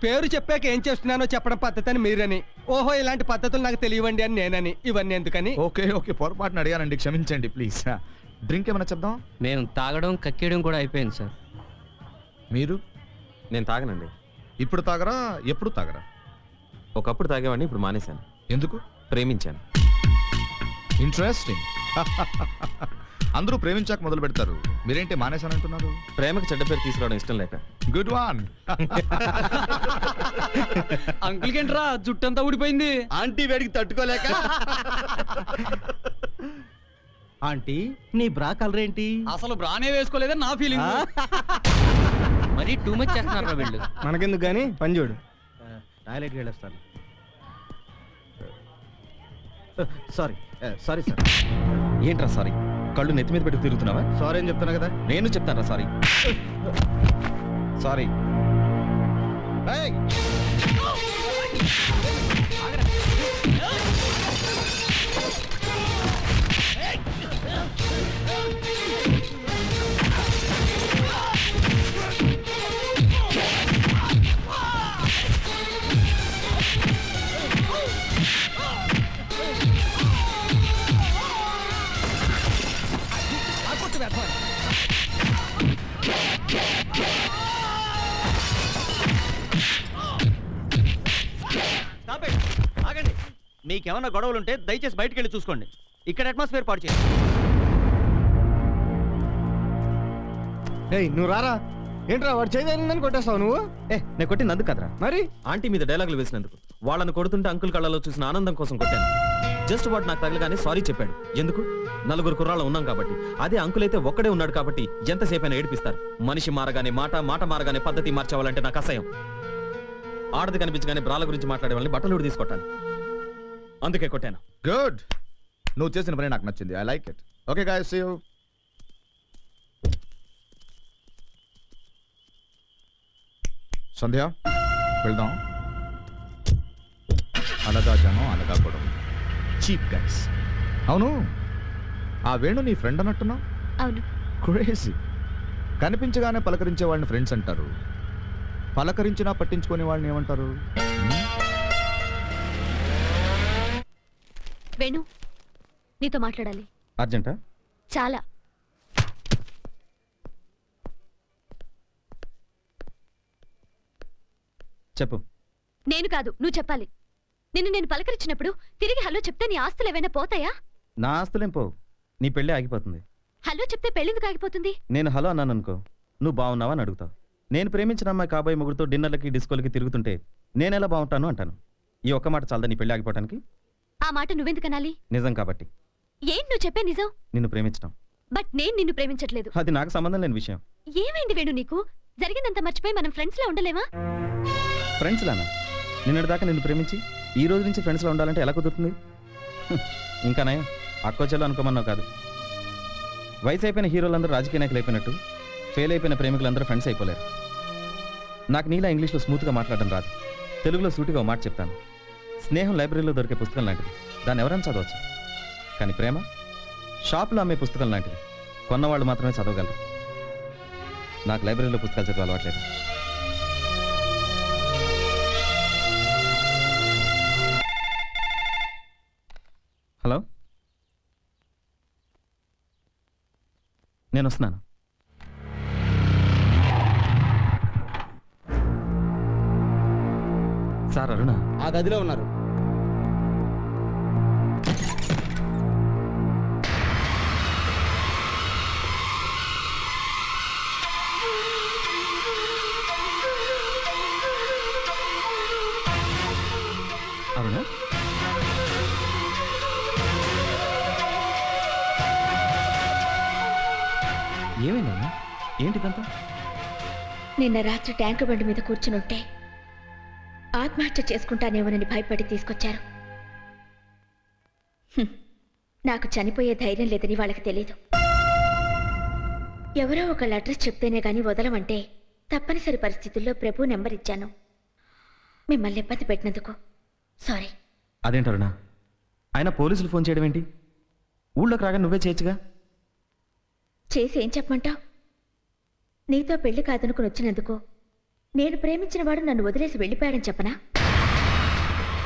పేరు చెప్పాక ఏం చేస్తున్నానో చెప్పడం పద్ధతి అని మీరని, ఓహో ఇలాంటి పద్ధతులు నాకు తెలియవండి అని నేనని, ఇవన్నీ ఎందుకని. ఓకే ఓకే, పొరపాటున అడిగానండి, క్షమించండి ప్లీజ్. డ్రింక్ ఏమైనా చెప్దాం? నేను తాగడం కక్కేయడం కూడా అయిపోయింది సార్. మీరు? నేను తాగనండి. ఇప్పుడు తాగరా? ఎప్పుడు తాగరా? ఒకప్పుడు తాగేవాడిని, ఇప్పుడు మానేశాను. ఎందుకు? ప్రేమించాను. ఇంట్రెస్టింగ్. అందరూ ప్రేమించాక మొదలు పెడతారు, మీరేంటి మానేశానంటున్నారు? ప్రేమకు చెడ్డ పేరు తీసుకురావడం ఇష్టం లేక. Good one. అంకుల్ ఏంట్రా జుట్టంతా ఊడిపోయింది? ఆంటీ వేడికి తట్టుకోలేక. ఆంటీ నీ బ్రా కలర్ ఏంటి? అసలు బ్రానే వేసుకోలేదని నా ఫీలింగ్. మరి టూ మచ్ చేస్తున్నారా వీళ్ళు? మనకెందుకు కానీ పని చూడు. టాయిలెట్కి వెళ్ళొస్తాను. Sorry sorry sir. ఏంట్రా సారీ? కళ్ళు నెత్తి మీద పెట్టి తిరుగుతున్నావా? సారీ అని చెప్తున్నా కదా. నేను చెప్తాను సారీ. సారీ. వెధవ. Stop it. ఆగండి. మీకేమన్నా గొడవలు ఉంటే దయచేసి బయటికి వెళ్ళి చూసుకోండి. ఇక్కడ అట్మాస్ఫియర్ పాడు చేయండి. ఏయ్ నువ్వు రారా. ఏంట్రా వాడు చేయదని కొట్టేస్తావు నువ్వు? నేను కొట్టినందుకు కదరా, మరి ఆంటీ మీద డైలాగులు వేసినందుకు. వాళ్ళని కొడుతుంటే అంకుల్ కళ్ళలో చూసిన ఆనందం కోసం కొట్టాను. జస్ట్ వాడు నాకు తగలగానే సారీ చెప్పాడు. ఎందుకు? నలుగురు కుర్రాళ్ళు ఉన్నాం కాబట్టి. అదే అంకుల్ అయితే ఒక్కడే ఉన్నాడు కాబట్టి ఎంతసేపైనా ఏడిపిస్తారు. మనిషి మారగానే మాట మారగానే పద్ధతి మార్చేవాళ్ళంటే నాకు అసహ్యం. ఆడది కనిపించగానే బ్రాల గురించి మాట్లాడే వాళ్ళని బట్టలు తీసుకొట్టాలి. అందుకే కొట్టాను. గుడ్, నువ్వు చేసిన పని నాకు నచ్చింది. I like it. Okay guys, see you. Sandhya వెళ్దాం. అలాగా జనం అలాగా కూడా చీప్ గైస్. అవును, ఆ వేణు నీ ఫ్రెండ్ అన్నట్టున్నావు. అవును. క్రేజీ. కనిపించగానే పలకరించే వాళ్ళని ఫ్రెండ్స్ అంటారు, పలకరించినా పట్టించుకునే వాళ్ళని ఏమంటారు? వేణు, నీతో మాట్లాడాలి. అర్జెంటా? చాలా. చెప్పు. నేను కాదు, నువ్వు చెప్పాలి. నేను పలకరించినప్పుడు తిరిగి హలో చెప్తే నీ ఆస్తులు ఏమైనా పోతాయా? నా ఆస్తులేం పోవు, నీ పెళ్ళి ఆగిపోతుంది. హలో చెప్తే పెళ్ళెందుకు ఆగిపోతుంది? నేను హలో అన్నాను అనుకో, నువ్వు బాగున్నావా అని అడుగుతావు. నేను ప్రేమించిన అమ్మాయి కాబోయే ముగ్గురుతో డిన్నర్లకి డిస్కోలకి తిరుగుతుంటే నేనెలా బాగుంటాను అంటాను. ఈ ఒక్క మాట చాలదా నీ పెళ్ళి ఆగిపోవటానికి? ఆ మాట నువ్వెందుకు అనాలి? నిజం కాబట్టి. ఏం నువ్వు చెప్పే నిజం? నిన్ను ప్రేమించడం. బట్ నేను నిన్ను ప్రేమించట్లేదు. అది నాకు సంబంధం లేని విషయం. ఏమైంది వేణు నీకు? జరిగిందంత మర్చిపోయి మనం ఫ్రెండ్స్ లా ఉండలేమా? ఫ్రెండ్స్ లానా? నిన్నటి దాకా నిన్ను ప్రేమించి ఈ రోజు నుంచి ఫ్రెండ్స్లో ఉండాలంటే ఎలా కుదురుతుంది? ఇంకా నయం, అక్కోచెల్లో అనుకోమన్నావు కాదు. వయసు అయిపోయిన హీరోలందరూ రాజకీయ నాయకులు అయిపోయినట్టు ఫెయిల్ అయిపోయిన ప్రేమికులందరూ ఫ్రెండ్స్ అయిపోలేరు. నాకు నీలా ఇంగ్లీష్లో స్మూత్గా మాట్లాడడం రాదు. తెలుగులో సూటిగా ఒక మాట చెప్తాను. స్నేహం లైబ్రరీలో దొరికే పుస్తకం లాంటిది, దాన్ని ఎవరైనా చదవచ్చు. కానీ ప్రేమ షాప్లో అమ్మే పుస్తకం లాంటిది, కొన్నవాళ్ళు మాత్రమే చదవగలరు. నాకు లైబ్రరీలో పుస్తకాలు చదివే అలవాట్లేదు. హలో, నేను వస్తున్నాను. సార్ అరుణ ఆ గదిలో ఉన్నారు. అరుణ, ఏమైందమ్మా? ఏంటిదంతా? నిన్న రాత్రి ట్యాంకు బండి మీద కూర్చునుంటే ఆత్మహత్య చేసుకుంటానేమోనని భయపడి తీసుకొచ్చారు. నాకు చనిపోయే ధైర్యం లేదని వాళ్ళకి తెలీదు. ఎవరో ఒకళ్ళ అడ్రస్ చెప్తేనే గాని వదలమంటే తప్పనిసరి పరిస్థితుల్లో ప్రభు నెంబర్ ఇచ్చాను. మిమ్మల్ని ఇబ్బంది పెట్టినందుకు సారీ. అదేంటరునా, ఆయన పోలీసులు ఫోన్ చేయడం ఏంటి? ఊళ్ళోకి రాగా నువ్వే చేయొచ్చుగా. చేసి ఏం చెప్పమంటావు? నీతో పెళ్లి కాదనుకుని వచ్చినందుకు నేను ప్రేమించిన వాడు నన్ను వదిలేసి వెళ్ళిపోయాడని చెప్పనా?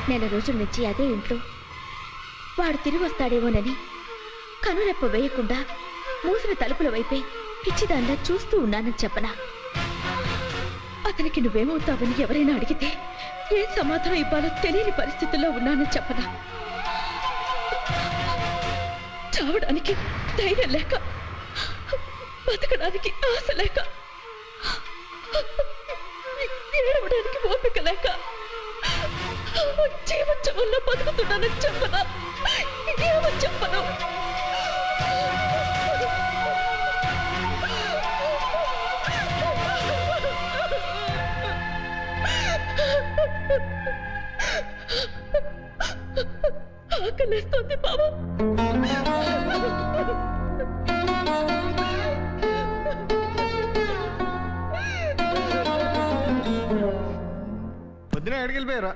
నెల రోజుల నుంచి అదే ఇంట్లో వాడు తిరిగి వస్తాడేమోనని కనురెప్ప వేయకుండా మూసిన తలుపుల వైపే పిచ్చిదాండా చూస్తూ ఉన్నానని చెప్పనా? అతనికి నువ్వేమవుతావని ఎవరైనా అడిగితే ఏం సమాధానం ఇవ్వాలో తెలియని పరిస్థితుల్లో ఉన్నానని చెప్పనా? చావడానికి ధైర్యం లేక, బతకడానికి ఆశ లేక, ఏడవడానికి ఓపిక లేక జీవోత్సవంలో బతుకుతున్నానని చెప్పనా? ఏమని చెప్పను? ఆకలిస్తుంది బాబా. పొద్దున ఎక్కడికి వెళ్ళిపోయారా?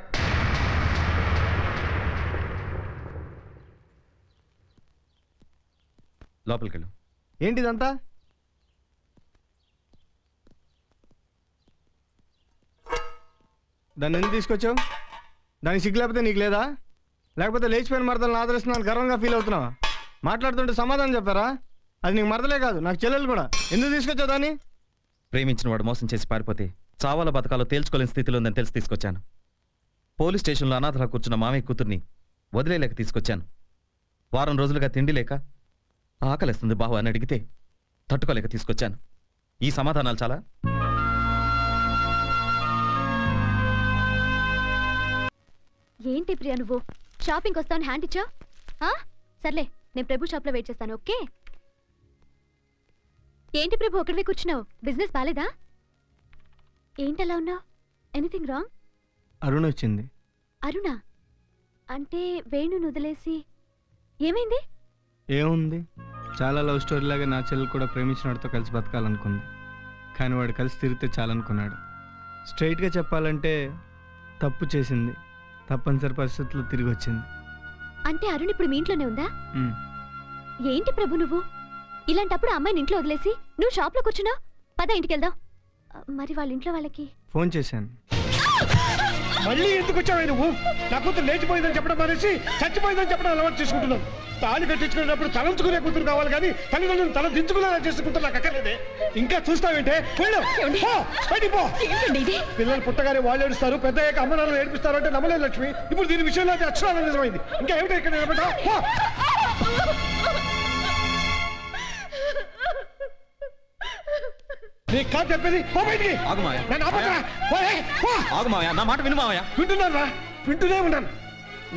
లోపలికి వెళ్ళు. ఏంటిదంతా? దాన్ని ఎందుకు తీసుకొచ్చావు? దానికి సిగ్గు లేకపోతే నీకు లేదా? లేకపోతే లేచిపోయిన మరదలను ఆదరిస్తున్నాను గర్వంగా ఫీల్ అవుతున్నావా? మాట్లాడుతుంటే సమాధానం చెప్పారా? అది నీకు మరదలే కాదు, నాకు చెల్లెలు కూడా. ఎందుకు తీసుకొచ్చావు దాన్ని? ప్రేమించిన వాడు మోసం చేసి పారిపోతే చావాల బతకాలో తేల్చుకోలేని స్థితిలో ఉందని తెలిసి తీసుకొచ్చాను. పోలీస్ స్టేషన్లో అనాథలా కూర్చున్న మామయ్య కూతుర్ని వదిలేలేక తీసుకొచ్చాను. వారం రోజులుగా తిండి లేక ఆకలిస్తుంది బావ అని అడిగితే తట్టుకోలేక తీసుకొచ్చాను. ఈ సమాధానాలు చాలా? ఏంటి ప్రియా నువ్వు షాపింగ్ వస్తావని హ్యాండ్ ఇచ్చా? సర్లే, నేను ప్రభు షాప్లో వెయిట్ చేస్తాను. ఓకే? ఏంటి ప్రభు ఒకటివే కూర్చున్నావు? బిజినెస్ బాలేదా? ఏంటలా ఉన్నావు? Anything wrong? అరుణ్ వచ్చింది. అరుణా? అంటే వేణుని వదిలేసి ఏమైంది? ఏముంది, చాలా లవ్ స్టోరీ లాగా నా చెల్లెలు కూడా ప్రేమించినవాడితో కలిసి బతకాలనుకుంది. కానీ వాడు కలిసి తిరిగితే చాలనుకున్నాడు. స్ట్రైట్గా చెప్పాలంటే తప్పు చేసింది, తప్పనిసరి పరిస్థితుల్లో తిరిగి వచ్చింది. అంటే అరుణ్ ఇప్పుడు మీ ఇంట్లోనే ఉందా? ఉమ్. ఏంటి ప్రభు నువ్వు ఇలాంటప్పుడు అమ్మాయిని ఇంట్లో వదిలేసి నువ్వు షాప్లో కూర్చున్నావు? పద ఇంటికి వెళ్దాం. మరి వాళ్ళ ఇంట్లో వాళ్ళకి ఫోన్ చేశాను. మళ్ళీ ఎందుకు వచ్చావు నువ్వు? నా కూతురు లేచిపోయిందని చెప్పడం మానేసి చచ్చిపోయిందని చెప్పడం అలవాటు చేసుకుంటున్నాను. తాళి కట్టించుకునేటప్పుడు తలంచుకునే కూతురు కావాలి కానీ తల్లిదండ్రులను తల దించుకునేలా చేసుకుంటున్నా నాకు అక్కర్లేదే. ఇంకా చూస్తావేంటే? పిల్లలు పుట్టగానే వాళ్ళు ఏడుస్తారు, పెద్ద అయ్యాక అమ్మ నాన్నలు ఏడిపిస్తారు అంటే నమ్మలేదు లక్ష్మి. ఇప్పుడు దీని విషయంలో అది అక్షరాలు నిజమైంది. ఇంకా ఏమిటో ఇక్కడ నిలబడ్డావు? నీ కాదు చెప్పేది. నా మాట విను మావయ్య. వింటున్నాను రా, వింటూనే ఉన్నాను.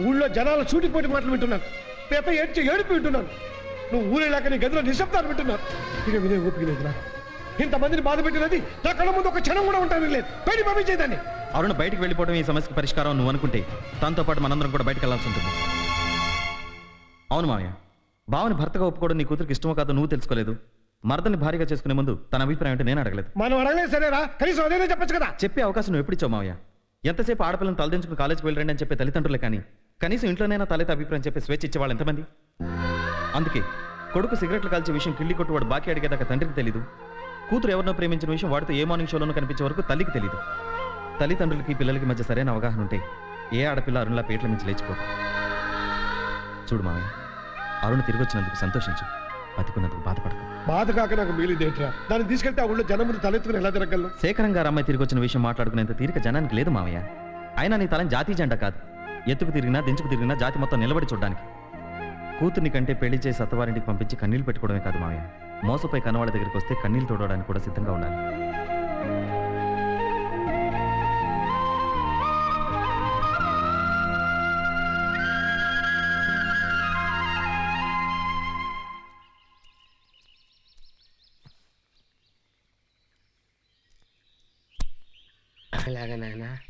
ఊళ్ళో జనాల సూటిపోటి మాటలు వింటున్నాను. పేప ఏడుపు వింటున్నాను. నువ్వు ఊరేలాక నీ గదిలో నిశ్శబ్దాలు వింటున్నాను. ఇక వినే ఓపిక లేదు రా. ఇంతమందిని బాధ పెట్టినది నా కళ్ళ ముందు ఒక క్షణం కూడా ఉంటాను లేదు. బయట పంపించేదాన్ని. అరుణ్ బయటికి వెళ్ళిపోవడం ఈ సమస్యకు పరిష్కారం నువ్వు అనుకుంటే తనతో పాటు మనందరం కూడా బయటకు వెళ్ళాల్సి ఉంటుంది. అవును మావయ్య, బావని భర్తగా ఒప్పుకోవడం నీ కూతురికి ఇష్టమో కాదో నువ్వు తెలుసుకోలేదు. మరదల్ని భారీగా చేసుకునే ముందు తన అభిప్రాయం అంటే నేను అడగలేదు. మనం అడగలేదు సరేరా, కనీసం అదేనే చెప్పచ్చు కదా. చెప్పే అవకాశం నువ్వు ఎప్పుడు ఇచ్చావు మావయ్య? ఎంతసేపు ఆడపిల్లని తలదించుకుని కాలేజీకి వెళ్ళండి అని చెప్పే తల్లిదండ్రులే కానీ కనీసం ఇంట్లోనైనా తలెత్త అభిప్రాయం చెప్పే స్వేచ్ఛ ఇచ్చేవాళ్ళు ఎంతమంది? అందుకే కొడుకు సిగరెట్లు కాల్చే విషయం కిళ్ళి కొట్టు వాడు బాకీ అడిగేదాకా తండ్రికి తెలీదు. కూతురు ఎవరినో ప్రేమించిన విషయం వాడితో ఏ మార్నింగ్ షోలోనూ కనిపించే వరకు తల్లికి తెలీదు. తల్లిదండ్రులకి పిల్లలకి మధ్య సరైన అవగాహన ఉంటే ఏ ఆడపిల్ల అరుణ్లా పేట్ల మించి లేచిపోదు. చూడు మావయ్య, అరుణ్ తిరిగి వచ్చినందుకు సంతోషించు, బతికున్నందుకు బాధపడకు. బాధ కాక నాకు మిగిలిదేట్రా. దాన్ని తీసుకెళ్తే ఆ ఊళ్ళో జనం ముందు తలెత్తుకుని ఎలా తిరగలను? శేఖరం గారు అమ్మాయి తిరిగి వచ్చిన విషయం మాట్లాడుకునేంత తీరిక జనానికి లేదు మావయ్య. అయినా నీ తలని జాతీయ జెండా కాదు, ఎత్తుకు తిరిగినా దించుకు తిరిగినా జాతి మొత్తం నిలబడి చూడడానికి. కూతుర్ని కంటే పెళ్లి చేసి అత్తవారింటికి పంపించి కన్నీళ్లు పెట్టుకోవడమే కాదు మావయ్య, మోసపై కన్నవాళ్ళ దగ్గరికి వస్తే కన్నీళ్లు తోడడానికి కూడా సిద్ధంగా ఉండాలి.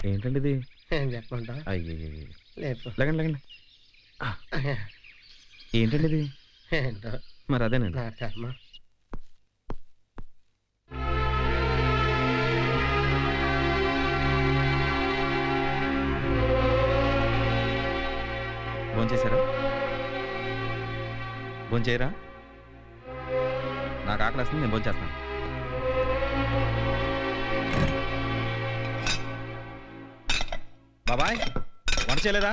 ఏంటండి ఇది? చెప్పంటా? అయ్యో, లేపు. లేకండి లేకండి. ఏంటండి ఇది? ఏంటో మరి అదేనండి. నా కర్మ. భోంచేశారా? భోంచేయరా? నాకు ఆకలి వస్తుంది, నేను భోంచేస్తాను. బాబాయ్, వంట చేయలేదా?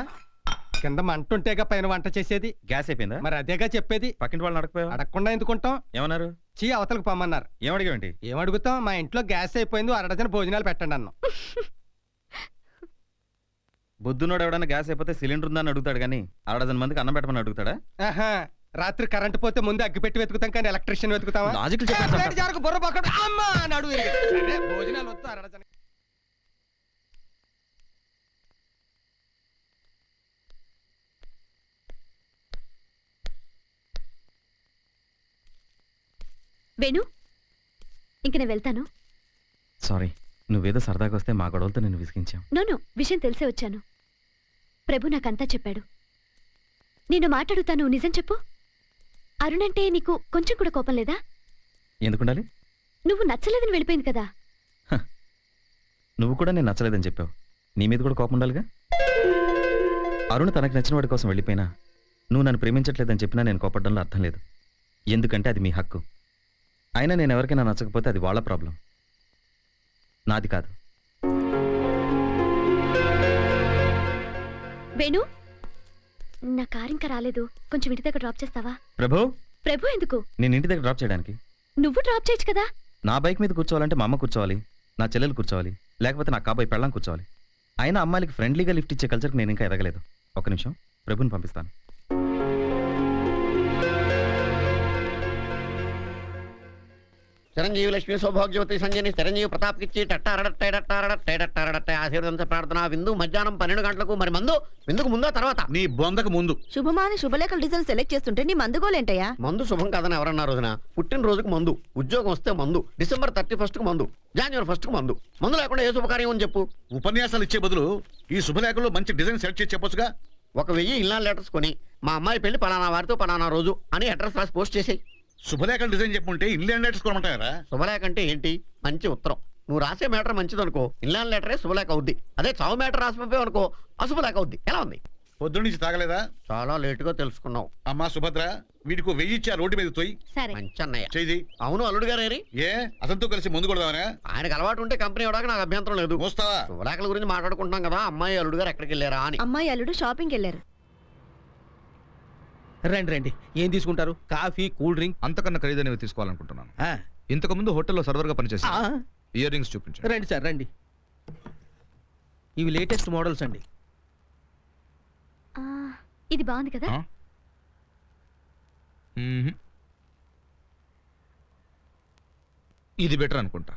కింద మంట ఉంటేగా పైన వంట చేసేది. గ్యాస్ అయిపోయిందా? మరి అదేగా చెప్పేది. పక్కింటి వాళ్ళని అడగపోయావా? అడగకుండా ఎందుకుంటాం? ఏమన్నారు? చీ అవతలకు పొమ్మన్నారు. ఏమడిగేంటి? ఏమడుగుతాం, మా ఇంట్లో గ్యాస్ అయిపోయింది, 1 డజన్ భోజనాలు పెట్టండి అన్నాం. బుద్ధునోడు ఎవడన్నా గ్యాస్ అయిపోతే సిలిండర్ ఉందని అడుగుతాడు కానీ 1 డజన్ మందికి అన్నం పెట్టమని అడుగుతాడా? ఆహా, రాత్రి కరెంట్ పోతే ముందు అగ్గి పెట్టి వెతుకుతాం కానీ ఎలక్ట్రీషియన్ వెతుకుతావా? లాజికల్ చెప్పాను. బుర్ర పక్కడు అమ్మా అని అడుగు. సరే, భోజనాలు వద్దు 1 డజన్. వేణు, ఇంక నేను వెళ్తాను. సారీ, నువ్వేదో సరదాగా వస్తే మా గొడవలతో నేను విసిగించావు. నోను, విషయం తెలిసే వచ్చాను. ప్రభు నాకంతా చెప్పాడు. నేను మాట్లాడుతాను, నిజం చెప్పు. అరుణ్ అంటే నీకు కొంచెం కూడా కోపం లేదా? ఎందుకుండాలి? నువ్వు నచ్చలేదని వెళ్ళిపోయింది కదా. నువ్వు కూడా నేను నచ్చలేదని చెప్పావు, నీ మీద కూడా కోపం ఉండాలిగా. అరుణ్ తనకు నచ్చిన వాడి కోసం వెళ్ళిపోయినా నువ్వు నన్ను ప్రేమించట్లేదని చెప్పినా నేను కోపడ్డంలో అర్థం లేదు. ఎందుకంటే అది మీ హక్కు. అయినా నేను ఎవరికైనా నచ్చకపోతే అది వాళ్ళ ప్రాబ్లం, నాది కాదు. వేణు, నా కారు ఇంకా రాలేదు, కొంచెం ఇంటి దగ్గర డ్రాప్ చేస్తావా? ప్రభు, ప్రభు ఎందుకు? నేను ఇంటి దగ్గర డ్రాప్ చేయడానికి. నువ్వు డ్రాప్ చేయొచ్చు కదా. నా బైక్ మీద కూర్చోవాలంటే మా అమ్మ కూర్చోవాలి, నా చెల్లెలు కూర్చోవాలి, లేకపోతే నా కాబోయే పెళ్ళాం కూర్చోవాలి. అయినా అమ్మాయిలకి ఫ్రెండ్లీగా లిఫ్ట్ ఇచ్చే కల్చర్కి నేను ఇంకా ఎదగలేదు. ఒక్క నిమిషం, ప్రభుని పంపిస్తాను. చిరంజీవి లక్ష్మీ సౌభాగ్యవతి సంజని చిరంజీవి ప్రతాప్ ఇచ్చి టట్టారడట్టే ఆశీర్వదించ ప్రార్థన విందు మధ్యాహ్నం 12 గంటలకు. మరి మందు విందుకు ముందో తర్వాత? నీ బొందకు ముందు. శుభమాని శుభలేఖల డిజైన్ సెలెక్ట్ చేస్తుంటే నీ మందుగోలేంటయ్యా? మందు శుభం కాదని ఎవరన్నా రోజున? పుట్టినరోజుకు మందు, ఉద్యోగం వస్తే మందు, December 31st కు మందు, January 1st కు మందు. మందు లేకుండా ఏ శుభకార్యం అని చెప్పు. ఉపన్యాసాలు ఇచ్చే బదులు ఈ శుభలేఖలో మంచి డిజైన్ సెలెక్ట్ చేసి చెప్పొచ్చుగా. 1000 ఇల్లాన్ లెటర్స్ కొని మా అమ్మాయి పెళ్లి పలానా వారితో పలానా రోజు అని అడ్రస్ రాసి పోస్ట్ చేసేయి. శుభలేఖల డిజైన్ చెప్పుంటే ఇన్లాండ్ లెటర్స్ కొనమంటారా? శుభలేఖ అంటే ఏంటి? మంచి ఉత్తరం. నువ్వు రాసే మ్యాటర్ మంచిది అనుకో, ఇన్లాండ్ లెటరే శుభలేఖ అవుద్ది. అదే చావు మ్యాటర్ రాసిపోయావు అనుకో, అశుభలేఖ అవుద్ది. ఎలా ఉంది? పొద్దున్న నుంచి తాగలేదా? చాలా లేటుగా తెలుసుకున్నావు. అమ్మా సుభద్ర, వీడికి 1000 ఇచ్చా రోడ్డు మీద తోయి. మంచి అన్నయ్య. చేయి. అవును అల్లుడు గారు ఏరి? ఏ అతనితో కలిసి ముందు కొడదామనే? ఆయనకు అలవాటు ఉంటే కంపెనీ ఇవ్వడానికి నాకు అభ్యంతరం లేదు. మోస్తావా? శుభలేఖల గురించి మాట్లాడుకుంటున్నాం కదా, అమ్మాయి అల్లుడు గారు ఎక్కడికి వెళ్ళారా అని. అమ్మాయి అల్లుడు షాపింగ్కి వెళ్ళారు. రండి రండి, ఏం తీసుకుంటారు? Coffee, cool drink? అంతకన్నా ఖరీదైనవి తీసుకోవాలనుకుంటున్నాను. ఇంతకు ముందు హోటల్లో సర్వర్గా పనిచేసి ఇయర్ రింగ్స్ చూపించండి. రండి సార్ రండి. ఇవి లేటెస్ట్ మోడల్స్ అండి. ఇది బాగుంది కదా. ఇది బెటర్ అనుకుంటా.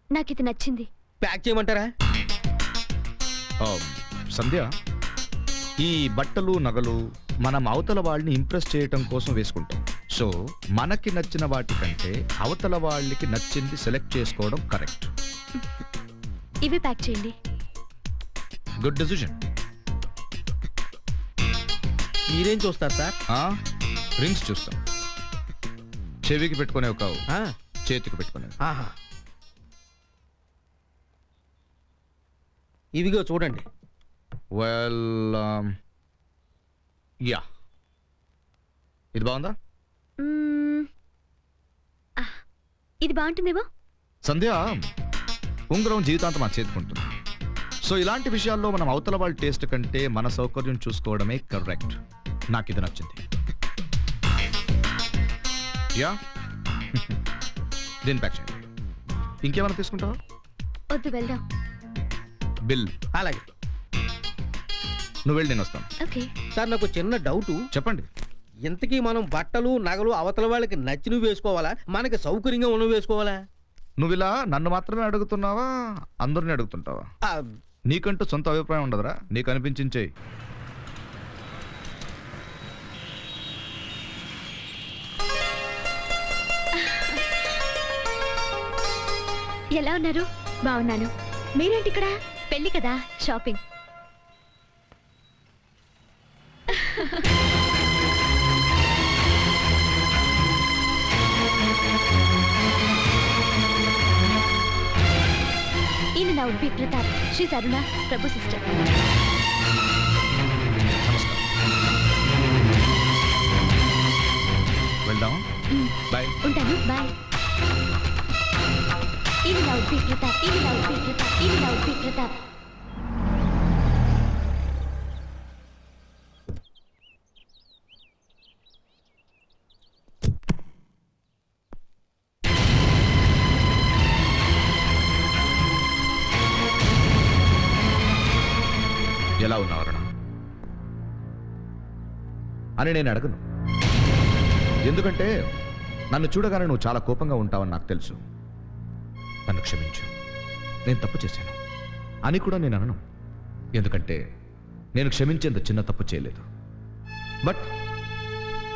నాకు ఇది నచ్చింది. ప్యాక్ చేయమంటారా? సంధ్య, ఈ బట్టలు నగలు మనం అవతల వాళ్ళని ఇంప్రెస్ చేయటం కోసం వేసుకుంటాం. సో మనకి నచ్చిన వాటికంటే అవతల వాళ్ళకి నచ్చింది సెలెక్ట్ చేసుకోవడం కరెక్ట్. ఇవి ప్యాక్ చేయండి. Good decision. మీరేం చూస్తారు సార్? రింగ్స్ చూస్తాం. చెవికి పెట్టుకునే ఒక చేతికి పెట్టుకునే. ఇవిగో చూడండి. వెల్ యా, ఇది బాగుందా? ఇది బాగుంటుందేమో. సంధ్య, ఉంగరం జీవితాంతం మా చేతుకుంటుంది. సో ఇలాంటి విషయాల్లో మనం అవతల వాళ్ళ టేస్ట్ కంటే మన సౌకర్యం చూసుకోవడమే కరెక్ట్. నాకు ఇది నచ్చింది. యా, దీని ప్యాక్ చేయండి. ఇంకేమైనా తీసుకుంటావా? వద్దు, వెళ్దాం. బిల్ అలాగే. నువ్వు వెళ్ళి నేను వస్తాను. ఓకే సార్, నాకు చిన్న డౌట్. చెప్పండి. ఇంతకీ మనం బట్టలు నగలు అవతల వాళ్ళకి నచ్చినవి వేసుకోవాలా, మనకి సౌకర్యంగా ఉన్నవి వేసుకోవాలా? నువ్వు ఇలా నన్ను మాత్రమే అడుగుతున్నావా, అందరిని అడుగుతుంటావా? నీకంటూ సొంత అభిప్రాయం ఉండదురా? నీకు అనిపించించే. ఎలా ఉన్నారు? బాగున్నాను. మీరేంటి ఇక్కడ? పెళ్లి కదా, షాపింగ్. ఈయన నా ఉబ్బి ప్రతాప్, శ్రీ అరుణ, ప్రభు సిస్టర్. వెళ్దాం. బాయ్. ఉంటాను. బాయ్. ఈయన నా ఉబ్బి ప్రతాప్, ఈయన నా ఉబ్బి ప్రతాప్, ఈయన నా ఉబ్బి ప్రతాప్. ఎలా ఉన్నావు అరుణ అని నేను అడగను. ఎందుకంటే నన్ను చూడగానే నువ్వు చాలా కోపంగా ఉంటావని నాకు తెలుసు. నన్ను క్షమించు, నేను తప్పు చేశాను అని కూడా నేను అనను. ఎందుకంటే నేను క్షమించేంత చిన్న తప్పు చేయలేదు. బట్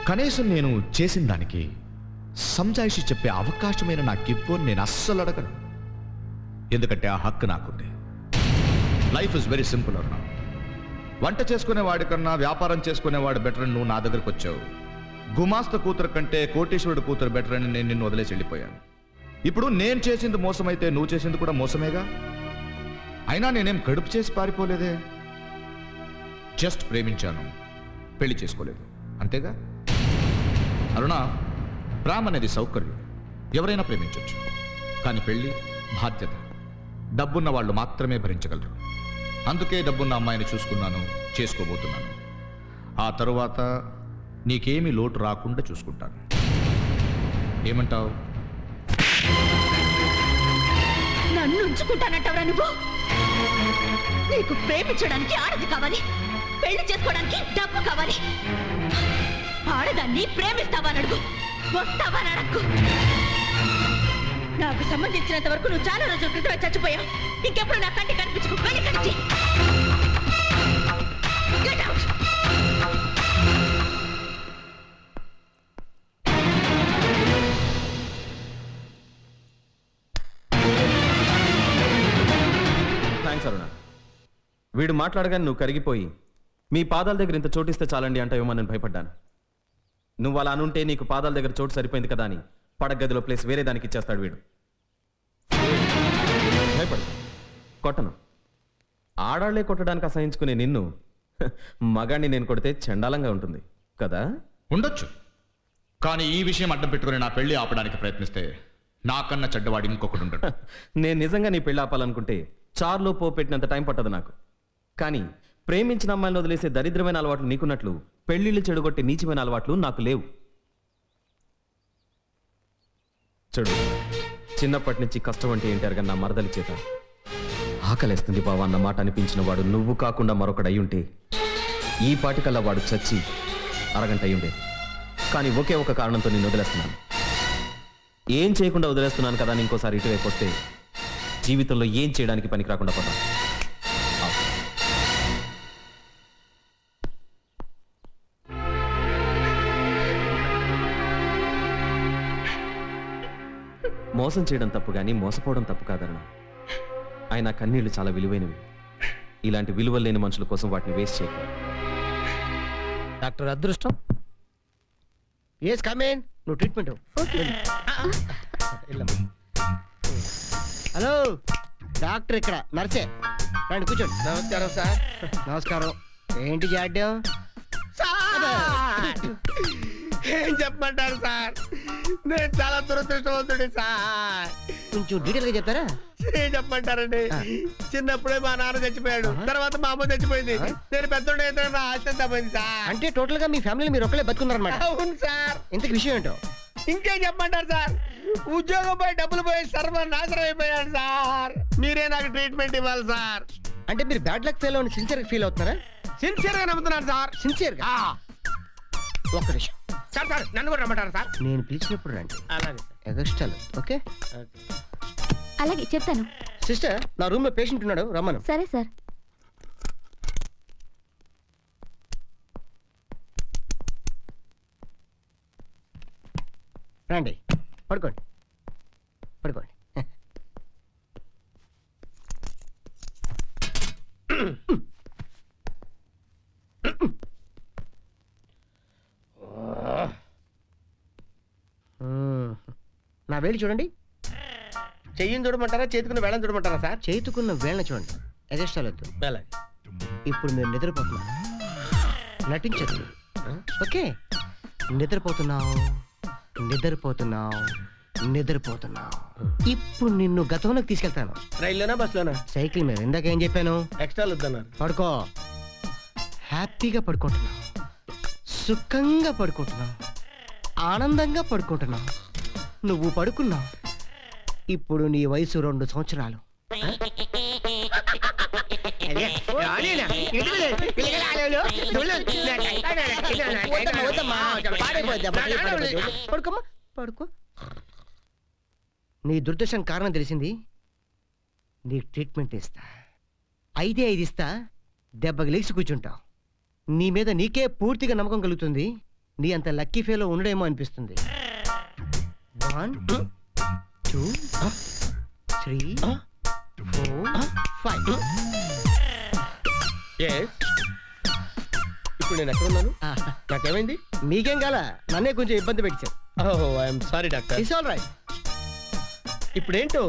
కనీసం నేను చేసిన దానికి సంజాయిషి చెప్పే అవకాశమైన నాకివ్వు నేను అస్సలు అడగను. ఎందుకంటే ఆ హక్కు నాకుంది. లైఫ్ ఇస్ వెరీ సింపుల్ అరుణ. వంట చేసుకునేవాడి కన్నా వ్యాపారం చేసుకునేవాడు బెటర్ అని నువ్వు నా దగ్గరకు వచ్చావు. గుమాస్త కూతురు కంటే కోటీశ్వరుడు కూతురు బెటర్ అని నేను నిన్ను వదిలేసి వెళ్ళిపోయాను. ఇప్పుడు నేను చేసింది మోసమైతే నువ్వు చేసింది కూడా మోసమేగా. అయినా నేనేం కడుపు చేసి పారిపోలేదే. జస్ట్ ప్రేమించాను, పెళ్లి చేసుకోలేదు, అంతేగా. అరుణ, ప్రేమ అనేది సౌకర్యం, ఎవరైనా ప్రేమించవచ్చు. కానీ పెళ్లి బాధ్యత, డబ్బున్న వాళ్ళు మాత్రమే భరించగలరు. అందుకే డబ్బున్న అమ్మాయిని చూసుకున్నాను, చేసుకోబోతున్నాను. ఆ తరువాత నీకేమీ లోటు రాకుండా చూసుకుంటాను. ఏమంటావు? నన్ను ఉంచుకుంటానంటావురా నువ్వు? నీకు ప్రేమించడానికి ఆడది కావాలి, పెళ్లి చేసుకోవడానికి డబ్బు కావాలి. ఆడదాన్ని ప్రేమిస్తావా అడుగు, వస్తావా అడక్కు. నాకు సంబంధించినంత వరకు నువ్వు చాలా రోజుల క్రితమే చచ్చిపోయావు. ఇంకెప్పుడు నా కంటి కనిపించుకో. వెళ్ళి కనిచి గెట్ అవుట్. థ్యాంక్స్ అరుణ. వీడు మాట్లాడగానే నువ్వు కరిగిపోయి మీ పాదాల దగ్గర ఇంత చోటిస్తే చాలండి అంటావేమో నేను భయపడ్డాను. నువ్వు అలా అనుంటే నీకు పాదాల దగ్గర చోటు సరిపోయింది కదా అని పడగదిలో ప్లేస్ వేరే దానికి ఇచ్చేస్తాడు వీడు. భయపడు, కొట్టను. ఆడాళ్లే కొట్టడానికి అసహించుకునే నిన్ను మగాడిని నేను కొడితే చండాలంగా ఉంటుంది కదా? ఉండొచ్చు, కానీ ఈ విషయం అడ్డం పెట్టుకుని నా పెళ్లి ఆపడానికి ప్రయత్నిస్తే నాకన్నా చెడ్డవాడు ఇంకొకటి ఉండడు. నేను నిజంగా నీ పెళ్లి ఆపాలనుకుంటే చార్లో పో పెట్టినంత టైం పట్టదు నాకు. కానీ ప్రేమించిన అమ్మాయిని వదిలేసే దరిద్రమైన అలవాట్లు నీకున్నట్లు పెళ్లిళ్ళు చెడుగొట్టే నీచమైన అలవాట్లు నాకు లేవు. చెడు చిన్నప్పటి నుంచి కష్టం అంటే ఏంటి అరగ నా మరదలి చేత ఆకలేస్తుంది బావా అన్న మాట అనిపించిన వాడు నువ్వు కాకుండా మరొకడు అయ్యుంటే ఈ పాటికల్లా వాడు చచ్చి అరగంట అయ్యుండే. కానీ ఒకే ఒక కారణంతో నేను వదిలేస్తున్నాను. ఏం చేయకుండా వదిలేస్తున్నాను కదా అని ఇంకోసారి ఇటువైపు వస్తే జీవితంలో ఏం చేయడానికి పనికి రాకుండా పోతాం. మోసం చేయడం తప్పు కానీ మోసపోవడం తప్పు కాదన్నా. ఆయన కన్నీళ్లు చాలా విలువైనవి. ఇలాంటి విలువలు లేని మనుషుల కోసం వాటిని వేస్ట్ చేయకు. డాక్టర్ అదృష్టం. Yes come in. నువ్వు ట్రీట్మెంట్. హలో డాక్టర్, ఇక్కడ నర్సే. రండి కూర్చోండి. నమస్కారం సార్. నమస్కారం. ఏంటి జాడ్యం? ఏం చెప్పమంటారు సార్, నేను చాలా దురదృష్టవంతుడి సార్. కొంచెం డీటెయిల్ గా చెప్తారా? ఏం చెప్పమంటారండి, చిన్నప్పుడే మా నాన్న చచ్చిపోయాడు, తర్వాత మా అమ్మ చచ్చిపోయింది, నేను పెద్దోడు అయితే నా ఆస్తి పోయింది సార్. అంటే టోటల్ గా మీ ఫ్యామిలీ మీరు ఒక్కలే బతుకున్నారన్నమాట? అవును సార్. ఇంతకు విషయం ఏంటో? ఇంకేం చెప్పమంటారు సార్, ఉద్యోగం పోయి డబ్బులు పోయి సర్వనాశనం అయిపోయాడు సార్. మీరే నాకు ట్రీట్మెంట్ ఇవ్వాలి సార్. అంటే మీరు బ్యాడ్ లక్ ఫెయిల్ అని సిన్సియర్ గా ఫీల్ అవుతున్నారా? సిన్సియర్ గా నమ్ముతున్నాను సార్. సిన్సియర్ గా? ఒక్క నిమిషం సార్. సార్ నన్ను కూడా రమ్మంటారు సార్? నేను పిలిచినప్పుడు రండి. అలాగే ఎగస్టాల్. ఓకే అలాగే చెప్తాను. సిస్టర్, నా రూమ్ లో పేషెంట్ ఉన్నాడు, రమ్మను. సరే సార్. రండి, పడుకోండి పడుకోండి. నా వేలు చూడండి. చెయ్యిని చూడమంటారా, చేతుకున్న వేళని చూడమంటారా సార్? చేతుకున్న వేళ్ళని చూడండి. ఎగస్టాల్ వద్దు. ఇప్పుడు మీరు నిద్రపోతున్నారు, నటించద్దు. ఓకే, నిద్రపోతున్నావు నిద్రపోతున్నావు నిద్రపోతున్నావు. ఇప్పుడు నిన్ను గతంలోకి తీసుకెళ్తాను. రైల్లోనా బస్సులోనా? సైకిల్ మీద. ఇందాక ఏం చెప్పాను? ఎక్స్ట్రా వద్దన్నారు. పడుకో. హ్యాపీగా పడుకుంటున్నావు, సుఖంగా పడుకుంటున్నావు, ఆనందంగా పడుకుంటున్నావు. నువ్వు పడుకున్నావు. ఇప్పుడు నీ వయసు 2 సంవత్సరాలు. పడుకోమ్మా, పడుకో. నీ దుర్దశం కారణం తెలిసింది. నీ ట్రీట్మెంట్ ఇస్తా. 5 ఇస్తా. దెబ్బకి లేచి కూర్చుంటావు. నీ మీద నీకే పూర్తిగా నమ్మకం కలుగుతుంది. నీ అంత లక్కీ ఫేలో ఉండడేమో అనిపిస్తుంది. 1 2 3 4 5. ఇప్పుడు నేను ఎక్కడ ఉన్నాను? నాకేమైంది? మీకేం కాల, నన్నే కొంచెం ఇబ్బంది పెట్టావు. I'm sorry doctor. It's all right. ఇప్పుడేంటో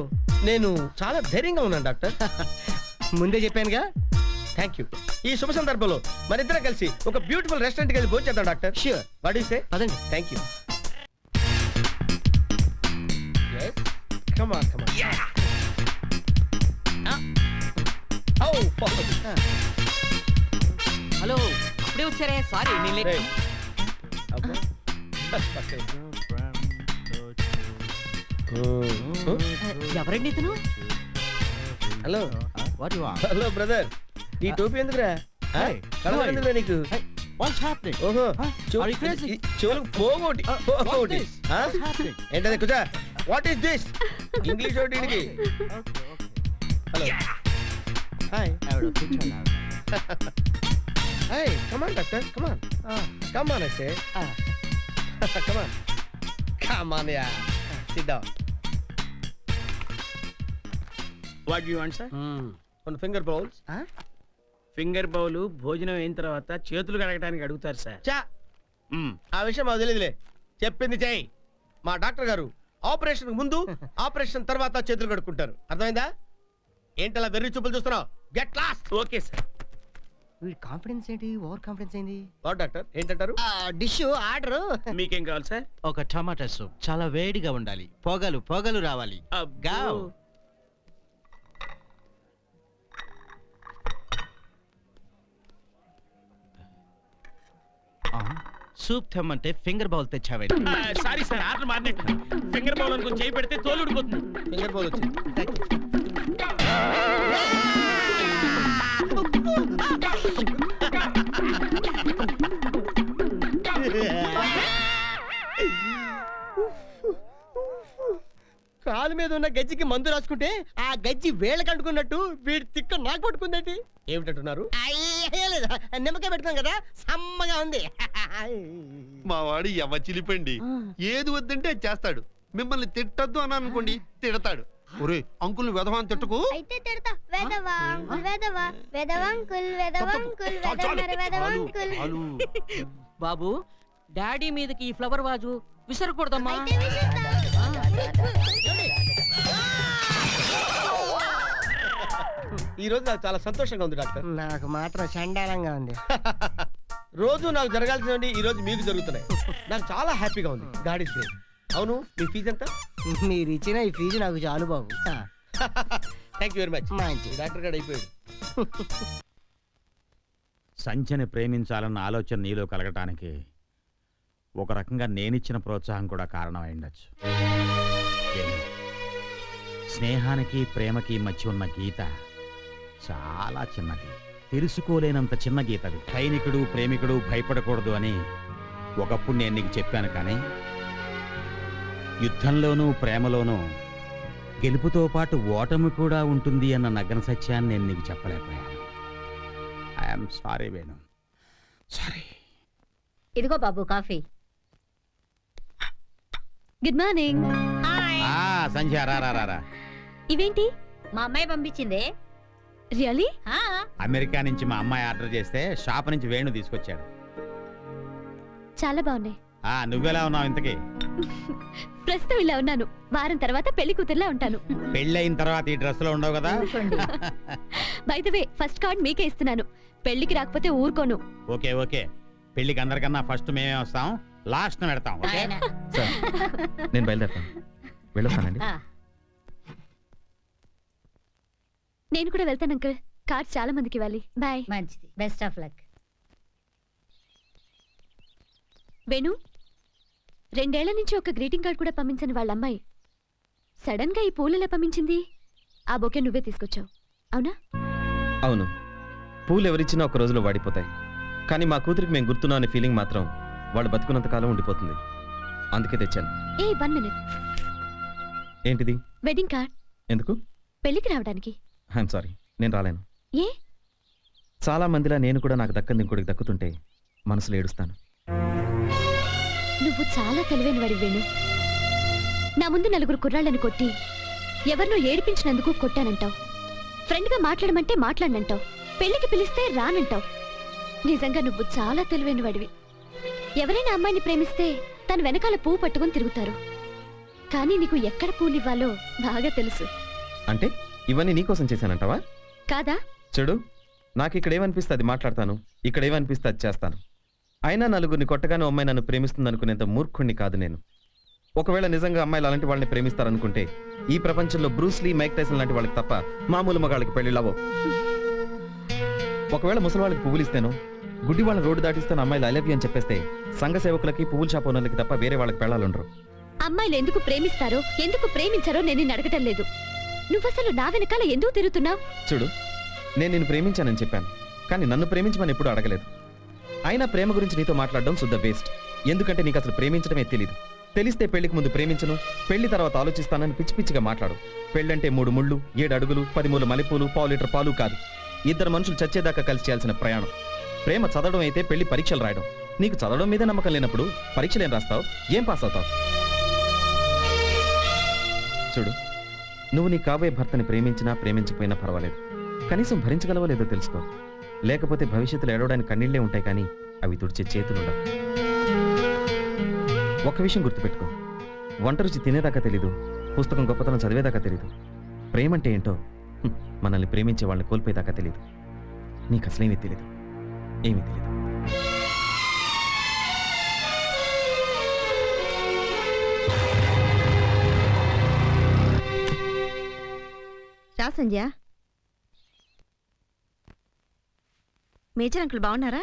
నేను చాలా ధైర్యంగా ఉన్నాను డాక్టర్. ముందే చెప్పానుగా. Thank you. ఈ శుభ సందర్భంలో మరిద్దరం కలిసి ఒక బ్యూటిఫుల్ రెస్టారెంట్కి వెళ్ళి భోజనం చేద్దాం doctor. Sure. What you say? పదండి. Thank you. Come on, come on. Yeah. Hello, అప్పుడే వచ్చారే. సారీ నేను లేట్. ఎవరండి ఇతను? హలో హలో బ్రదర్, ఈ టోపీ ఎందుకురా? కలవరా నీకు? ఓహో చెవులకు పోగొట్టి ఏంటది కుజా? What is this? ఇంగ్లీష్ ఒకటి. Hello hi Hey, come on, doctor. Come on. Come on, I say. Come on. Come on, yeah. Sit down. What you want sir? One finger bowls. Finger bowl భోజనం అయిన తర్వాత చేతులు కడగడానికి అడుగుతారు sir. చా ఆ విషయం మాకు తెలియదులే. చెప్పింది చేయి. మా డాక్టర్ గారు ఆపరేషన్ ముందు ఆపరేషన్ తర్వాత చేతులు కడుక్కుంటారు. అర్థమైందా? ఏంటలా వెర్రి చూపులు చూస్తున్నావు? Get lost. Okay sir. వీడి కాన్ఫిడెన్స్ ఏంటి? ఓవర్ కాన్ఫిడెన్స్ ఏంది? వాట్ డాక్టర్ ఏంటంటారు? Dish order. మీకేం కావాలి సార్? ఒక టమాటా సూప్, చాలా వేడిగా ఉండాలి, పొగలు రావాలి. గావ్. సూప్ తెమ్మంటే ఫింగర్ బౌల్ తెచ్చావేంటి? సారీ సార్, ఆర్డర్ మారినట్టు. ఫింగర్ బౌల్ అనుకుని చేయి పెడితే తోలు ఊడిపోతుంది. ఫింగర్ బౌల్ వచ్చింది. కాలు మీద ఉన్న గజ్జికి మందు రాసుకుంటే ఆ గజ్జి వేళ్ళకి అంటుకున్నట్టు వీడి తిక్క నాకు పట్టుకుందేంటి? ఏమిటంటున్నారు? నిమ్మకాయ పెడతాం కదా, సమ్మగా ఉంది. మా వాడు ఎవ చిలిపండి. ఏది వద్దంటే చేస్తాడు. మిమ్మల్ని తిట్టద్దు అని అనుకోండి, తిడతాడు. ఒరే అంకుల్ వెధవాన్ తిట్టుకు. అయితే తిడతా. వెదవా వెదవా వెదవంకుల్ వెదవంకుల్ వెదవంకుల్. బాబు, డాడీ మీదకి ఈ ఫ్లవర్ వాజు విసరకూడదమ్మా. ఈ రోజు నాకు చాలా సంతోషంగా ఉంది డాక్టర్. నాకు మాత్రం చండాలంగా ఉంది. రోజు నాకు జరగాల్సినవి ఈ రోజు మీకు జరుగుతున్నాయి. నాకు చాలా హ్యాపీగా ఉంది. God is great. అవును, మీ ఫీజు ఎంత? మీరు ఇచ్చిన ఈ ఫీజు నాకు చాలు బాబు. Thank you very much. Doctor గారు అయిపోయాడు. సంధ్యని ప్రేమించాలన్న ఆలోచన నీలో కలగటానికి ఒక రకంగా నేనిచ్చిన ప్రోత్సాహం కూడా కారణం అయిండొచ్చు. స్నేహానికి ప్రేమకి మధ్య ఉన్న గీత చాలా చిన్నది, తెలుసుకోలేనంత చిన్న గీతది. సైనికుడు ప్రేమికుడు భయపడకూడదు అని ఒకప్పుడు నేను నీకు చెప్పాను, కానీ యుద్ధంలోనూ ప్రేమలోనూ గెలుపుతో పాటు ఓటమి కూడా ఉంటుంది అన్న నగ్న సత్యాన్ని నేను నీకు చెప్పలేకపోయాను. I'm sorry Venu, sorry. ఇదిగో బాబు కాఫీ. Good morning. సంధ్య రా. ఇవేంటి? మా అమ్మాయి పంపించిందే. రియలీ? అమెరికా నుంచి మా అమ్మాయి ఆర్డర్ చేస్తే షాప్ నుంచి వేణు తీసుకొచ్చాడు. చాలా బాగున్నాయి. నువ్వెలా ఉన్నావు ఇంతకీ? ప్రస్తుతం ఇలా ఉన్నాను. వారం తర్వాత పెళ్లి కూతురులా ఉంటాను. పెళ్ళైన తర్వాత ఈ డ్రెస్ లో ఉండవు కదా. By the way, first card మీకే ఇస్తున్నాను. పెళ్లికి రాకపోతే ఊరుకోను. ఓకే ఓకే, పెళ్లికి అందరికన్నా ఫస్ట్ మేమే వస్తాం, లాస్ట్ పెడతాం. నేను బయలుదేరుతాను. వెళ్ళొస్తానండి. నేను కూడా వెళ్తాను అంకుల్. కార్డ్స్ చాలా మందికి ఇవ్వాలి. బాయ్. మంచిది, బెస్ట్ ఆఫ్ లక్. వేణు, 2 ఏళ్ల నుంచి ఒక గ్రీటింగ్ కార్డ్ కూడా పంపించని వాళ్ళ అమ్మాయి సడన్ గా ఈ పూలెలా పంపించింది? ఆ బొకే నువ్వే తీసుకొచ్చావు, అవునా? అవును, పూలు ఎవరిచ్చినా ఒక రోజులో వాడిపోతాయి, కానీ మా కూతురికి మేము గుర్తున్నాం అనే ఫీలింగ్ మాత్రం వాళ్ళు బతుకున్నంత కాలం ఉండిపోతుంది. అందుకే తెచ్చాను. 1 మినిట్. ఏంటిది? Wedding card. ఎందుకు? పెళ్లికి రావడానికి. ఐఎమ్ సారీ, నేను రాలేను. ఏ? చాలా మందిలా నేను కూడా నాకు దక్కంది ఇంకోటికి దక్కుతుంటే మనసులో ఏడుస్తాను. నువ్వు చాలా తెలివైన వాడి వేణు. నా ముందు 4 కుర్రాళ్ళని కొట్టి ఎవరినో ఏడిపించినందుకు కొట్టానంటావు. ఫ్రెండ్గా మాట్లాడమంటే మాట్లాడనంటావు. పెళ్లికి పిలిస్తే రానంటావు. నిజంగా నువ్వు చాలా తెలివైన వాడివి. ఎవరైనా అమ్మాయిని ప్రేమిస్తే తన వెనకాల పువ్వు పట్టుకుని తిరుగుతారు, కానీ నీకు ఎక్కడ పూలివ్వాలో బాగా తెలుసు. అంటే ఇవన్నీ నీకోసం చేశానంటావా? కాదా? చెడు, నాకు ఇక్కడ ఏమనిపిస్తే అది మాట్లాడతాను, ఇక్కడ ఏమనిపిస్తే అది చేస్తాను. అయినా నలుగురిని కొట్టగానే అమ్మాయి నన్ను ప్రేమిస్తుంది అనుకునేంత మూర్ఖుణ్ణి కాదు నేను. ఒకవేళ నిజంగా అమ్మాయిలు అలాంటి వాళ్ళని ప్రేమిస్తారనుకుంటే ఈ ప్రపంచంలో బ్రూస్లీ, మైక్ టైసన్ లాంటి వాళ్ళకి తప్ప మామూలు మగాళ్ళకి పెళ్లిళ్ళవో. ఒకవేళ ముసలి వాళ్ళకి పువ్వులు ఇస్తేనో గుడ్డి వాళ్ళ రోడ్డు దాటిస్తున్న అమ్మాయిలు ఐ లవ్ యూ అని చెప్పేస్తే సంఘ సేవకులకి పువ్వుల షాప్ ఓనర్లకి తప్ప వేరే వాళ్ళకి పెళ్ళాలుండరు. అమ్మాయిలు ఎందుకు ప్రేమిస్తారో ఎందుకు ప్రేమించారో నేను నిన్ను అడగటం లేదు. నువ్వసలు నా వెనకాల ఎందుకు తిరుగుతున్నావు? చూడు, నేను నిన్ను ప్రేమించానని చెప్పాను, కానీ నన్ను ప్రేమించమని ఎప్పుడూ అడగలేదు. అయినా ప్రేమ గురించి నీతో మాట్లాడడం శుద్ధ వేస్ట్. ఎందుకంటే నీకు అసలు ప్రేమించడమే తెలీదు. తెలిస్తే పెళ్లికి ముందు ప్రేమించను, పెళ్లి తర్వాత ఆలోచిస్తానని పిచ్చి పిచ్చిగా మాట్లాడు. పెళ్ళంటే 3 ముళ్ళు, 7 అడుగులు, 10 మూల మల్లెపూలు, పావు లీటర్ పాలు కాదు. 2 మనుషులు చచ్చేదాకా కలిసి చేయాల్సిన ప్రయాణం. ప్రేమ చదవడం అయితే పెళ్లి పరీక్షలు రాయడం. నీకు చదవడం మీదే నమ్మకం లేనప్పుడు పరీక్షలు ఏం రాస్తావు? ఏం పాస్ అవుతావు? చూడు, నువ్వు నీ కాబోయే భర్తని ప్రేమించినా ప్రేమించకపోయినా పర్వాలేదు. కనీసం భరించగలవో లేదో తెలుసుకో. లేకపోతే భవిష్యత్తులో ఏడవడానికి కన్నీళ్లే ఉంటాయి, కానీ అవి తుడిచే చేతులుండవు. ఒక్క విషయం గుర్తుపెట్టుకో, వంట రుచి తినేదాకా తెలీదు, పుస్తకం గొప్పతనం చదివేదాకా తెలీదు. ప్రేమంటే ఏంటో మనల్ని ప్రేమించే వాళ్ళని కోల్పోయేదాకా తెలీదు. నీకు అసలేమీ తెలీదు, ఏమీ తెలీదు. రా సంధ్య. మేజర్ అంకుల్ బాగున్నారా?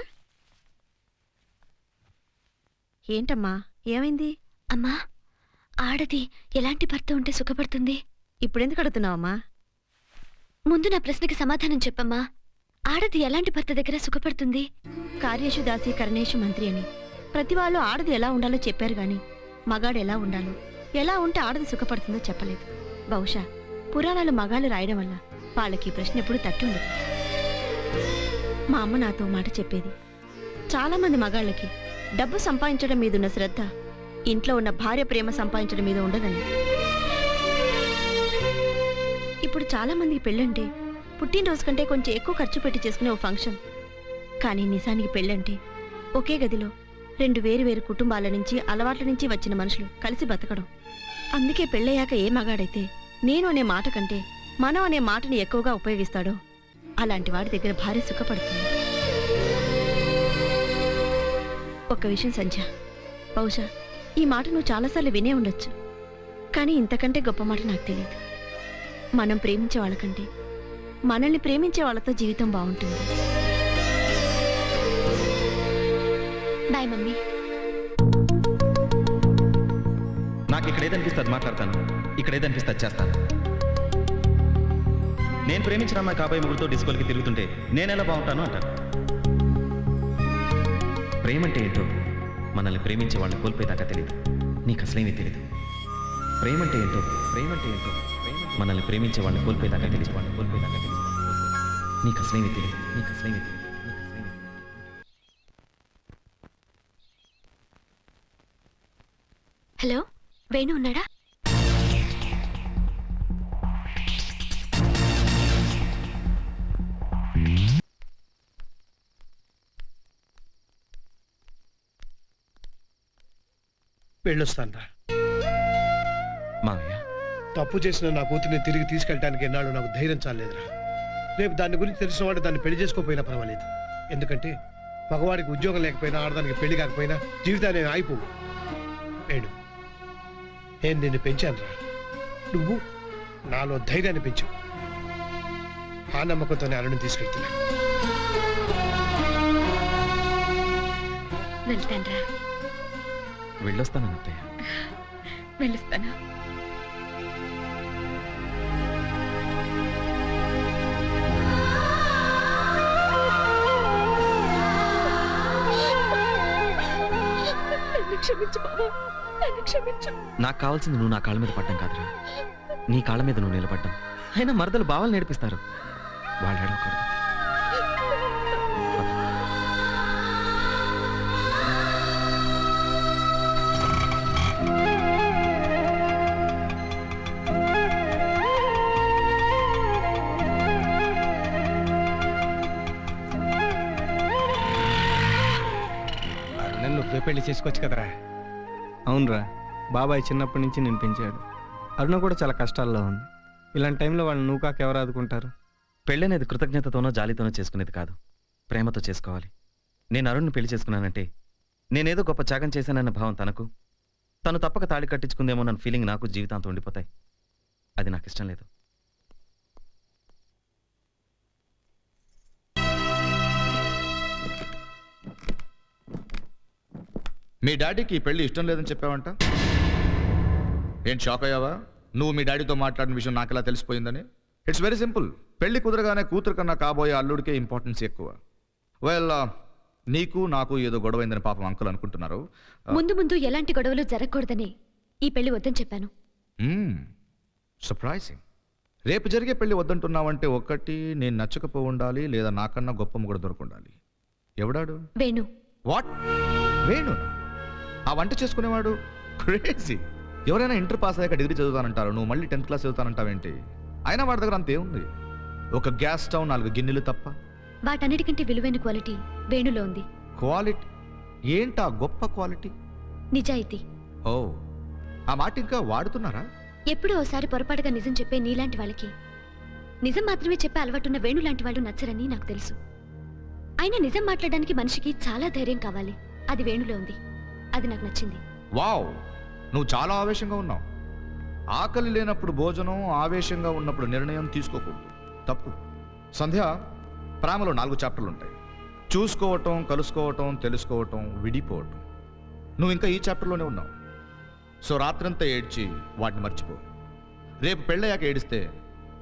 ఏంటమ్మా, ఏమైంది? అమ్మా, ఆడది ఎలాంటి భర్త ఉంటే సుఖపడుతుంది? ఇప్పుడెందుకు అడుగుతున్నావమ్మా? ముందు నా ప్రశ్నకి సమాధానం చెప్పమ్మా. ఆడది ఎలాంటి భర్త దగ్గర సుఖపడుతుంది? కార్యేషు దాసి కరణేషు మంత్రి అని ప్రతి వాళ్ళు ఆడది ఎలా ఉండాలో చెప్పారు గాని మగాడు ఎలా ఉండాలో, ఎలా ఉంటే ఆడది సుఖపడుతుందో చెప్పలేదు. బహుశా పురాణాలు మగాళ్ళు రాయడం వల్ల వాళ్ళకి ప్రశ్న ఎప్పుడు తట్టి ఉండదు. మా అమ్మ నాతో మాట చెప్పేది, చాలా మంది మగాళ్ళకి డబ్బు సంపాదించడం మీదున్న శ్రద్ధ ఇంట్లో ఉన్న భార్య ప్రేమ సంపాదించడం మీద ఉండదని. ఇప్పుడు చాలా మందికి పెళ్ళంటే పుట్టినరోజు కంటే కొంచెం ఎక్కువ ఖర్చు పెట్టి చేసుకునే ఓ ఫంక్షన్. కానీ నిజానికి పెళ్ళంటే ఒకే గదిలో 2 వేరు కుటుంబాల నుంచి, అలవాట్ల నుంచి వచ్చిన మనుషులు కలిసి బతకడం. అందుకే పెళ్ళయ్యాక ఏ మగాడైతే నేను అనే మాట కంటే మనం అనే మాటని ఎక్కువగా ఉపయోగిస్తాడో అలాంటి వాడి దగ్గర భార్య సుఖపడుతుంది. ఒక్క విషయం సంధ్య, బహుశా ఈ మాట నువ్వు చాలాసార్లు వినే ఉండొచ్చు, కానీ ఇంతకంటే గొప్ప మాట నాకు తెలియదు. మనం ప్రేమించే వాళ్ళకంటే మనల్ని ప్రేమించే వాళ్ళతో జీవితం బాగుంటుంది. Bye mummy. నాకు ఇక్కడ ఏదనిపిస్తే అది మాట్లాడతాను, ఇక్కడ ఏదనిపిస్తే అది చేస్తాను. నేను ప్రేమించిన అమ్మాయి కాబోయే ముగ్గురితో డిస్కోలకి తిరుగుతుంటే నేనెలా బాగుంటాను అంటాను. ప్రేమంటే ఏంటో మనల్ని ప్రేమించే వాళ్ళని కోల్పోయేదాకా తెలియదు. నీకు అసలేమీ తెలియదు. ప్రేమంటే ఏంటో మనల్ని ప్రేమించే వాళ్ళని కోల్పోయేదాకా తెలియదు. నీకు అసలేమీ తెలియదు. హలో, వేణు ఉన్నాడా? వెళ్ళొస్తానరా. మావయ్య, తప్పు చేసిన నా కూతుర్ని తిరిగి తీసుకెళ్ళడానికి ఎన్నాళ్ళు నాకు ధైర్యం చాలేదురా. రేపు దాని గురించి తెలిసిన వాడు దాన్ని పెళ్లి చేసుకోకపోయినా పర్వాలేదు. ఎందుకంటే మగవాడికి ఉద్యోగం లేకపోయినా, ఆడదానికి పెళ్లి కాకపోయినా జీవితాన్ని ఆగిపోవు. వేణు, నేను నిన్ను పెంచానురా. నువ్వు నాలో ధైర్యాన్ని పెంచావు. ఆ నమ్మకంతోనే అరుణ్ని తీసుకెళ్తున్నా. వెళ్తాన్రా. వెళ్ళొస్తాను అత్తయ్య. వెళ్ళొస్తాను. నాకు కావాల్సింది నువ్వు నా కాళ్ళ మీద పడ్డం కాదురా, నీ కాళ్ళ మీద నువ్వు నిలబడ్డం. అయినా మరదలు బావలు నేర్పిస్తారు, వాళ్ళు అడగకూడదు. నువ్వే పెళ్లి చేసుకోవచ్చు కదరా. అవునరా, బాబాయ్ చిన్నప్పటి నుంచి నేను పెంచాడు. అరుణ కూడా చాలా కష్టాల్లో ఉంది. ఇలాంటి టైంలో వాళ్ళు నువ్వు కాక ఎవరు ఆదుకుంటారు? పెళ్ళనేది కృతజ్ఞతతోనో జాలితోనో చేసుకునేది కాదు, ప్రేమతో చేసుకోవాలి. నేను అరుణ్ని పెళ్లి చేసుకున్నానంటే నేనేదో గొప్ప త్యాగం చేశానన్న భావం తనకు, తను తప్పక తాళి కట్టించుకుందేమో నన్న ఫీలింగ్ నాకు జీవితాంతం ఉండిపోతాయి. అది నాకు ఇష్టం లేదు. మీ డాడీకి ఈ పెళ్లి ఇష్టం లేదని చెప్పావంట. ఏం షాక్ అయ్యావా? నువ్వు మీ డాడీతో మాట్లాడిన విషయం నాకు ఎలా తెలిసిపోయిందని? It's very simple. పెళ్లి కుదరగానే కూతురు కన్నా కాబోయే అల్లుడికే ఇంపార్టెన్స్ ఎక్కువ. వెల్, నీకు నాకు ఏదో గొడవైందని పాపం అంకుల్ అనుకుంటున్నారు. ముందు ముందు ఎలాంటి గొడవలు జరగకూడదని ఈ పెళ్లి వద్దని చెప్పాను. సర్ప్రైజింగ్. రేపు జరిగే పెళ్లి వద్దంటున్నావంటే ఒకటి, నేను నచ్చకపో ఉండాలి, లేదా నాకన్నా గొప్ప కూడా దొరకుండాలి. ఎవడాడు? వేణు. వాట్? వేణు? ఆ వంట చేసుకునేవాడు? క్రేజీ. ఎవరైనా ఇంటర్ పాస్ అయ్యాక డిగ్రీ చదువుతానంటారు, నువ్వు మళ్ళీ 10th క్లాస్ చదువుతానంటావేంటి? అయినా వాడి దగ్గర అంతేముంది, ఒక గ్యాస్ స్టవ్, 4 గిన్నెలు తప్ప. వాటన్నిటికంటే విలువైన క్వాలిటీ వేణులో ఉంది. క్వాలిటీ ఏంటా గొప్ప క్వాలిటీ? నిజాయితీ. ఓ, ఆ మాట ఇంకా వాడుతున్నారా? ఎప్పుడో ఓసారి పొరపాటుగా నిజం చెప్పే నీలాంటి వాళ్ళకి నిజం మాత్రమే చెప్పే అలవాటున్న వేణు లాంటి వాళ్ళు నచ్చరని నాకు తెలుసు. అయినా నిజం మాట్లాడడానికి మనిషికి చాలా ధైర్యం కావాలి. అది వేణులో ఉంది. అది నాకు నచ్చింది. వావ్, నువ్వు చాలా ఆవేశంగా ఉన్నావు. ఆకలి లేనప్పుడు భోజనం, ఆవేశంగా ఉన్నప్పుడు నిర్ణయం తీసుకోకూడదు, తప్పు. సంధ్య, ప్రేమలో 4 చాప్టర్లు ఉంటాయి. చూసుకోవటం, కలుసుకోవటం, తెలుసుకోవటం, విడిపోవటం. నువ్వు ఇంకా ఈ చాప్టర్లోనే ఉన్నావు. సో రాత్రంతా ఏడ్చి వాటిని మర్చిపో. రేపు పెళ్ళయ్యాక ఏడిస్తే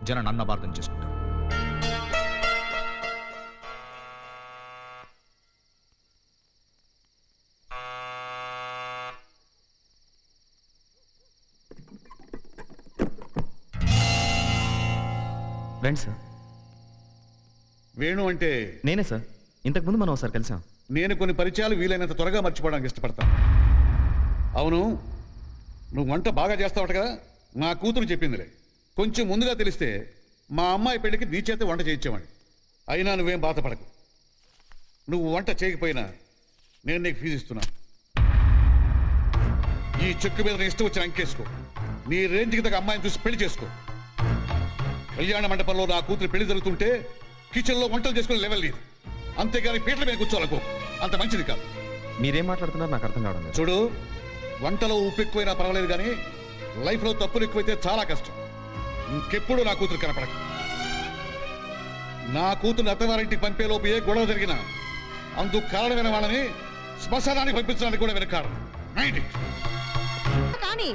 జనం నన్ను అపార్థం చేసుకుంటారు. రండి సార్. వేణు అంటే నేనే సార్. ఇంతకుముందు మనం ఒకసారి కలిసాం. నేను కొన్ని పరిచయాలు వీలైనంత త్వరగా మర్చిపోవడానికి ఇష్టపడతాను. అవును, నువ్వు వంట బాగా చేస్తావట కదా, నా కూతురు చెప్పిందిలే. కొంచెం ముందుగా తెలిస్తే మా అమ్మాయి పెళ్లికి నీ చేత వంట చేయించేవాడిని. అయినా నువ్వేం బాధపడకు. నువ్వు వంట చేయకపోయినా నేను నీకు ఫీజు ఇస్తున్నాను. ఈ చెక్కు మీద నీ ఇష్టం వచ్చిన అంకేసుకో. నీ రేంజ్కి తగ్గ అమ్మాయిని చూసి పెళ్లి చేసుకో. కళ్యాణ మండపంలో నా కూతురు పెళ్లి జరుగుతుంటే కిచెన్లో వంటలు చేసుకునే లెవెల్ లేదు. అంతేగాని పీటల మీద కూర్చోవాలనుకో, అంత మంచిది కాదు. మీరేం మాట్లాడుతున్నారు నాకు అర్థం కావడం లేదు. చూడు, వంటలో ఉప్పు ఎక్కువైనా పర్వాలేదు, కానీ లైఫ్లో తప్పులు ఎక్కువైతే చాలా కష్టం. ఇంకెప్పుడు నా కూతురు కనపడక. నా కూతురు అత్తవారింటికి పంపేలోపు ఏ గొడవ జరిగినా అందుకు కారణమైన వాళ్ళని శ్మశానానికి పంపించడానికి కూడా వెనకాడు. కానీ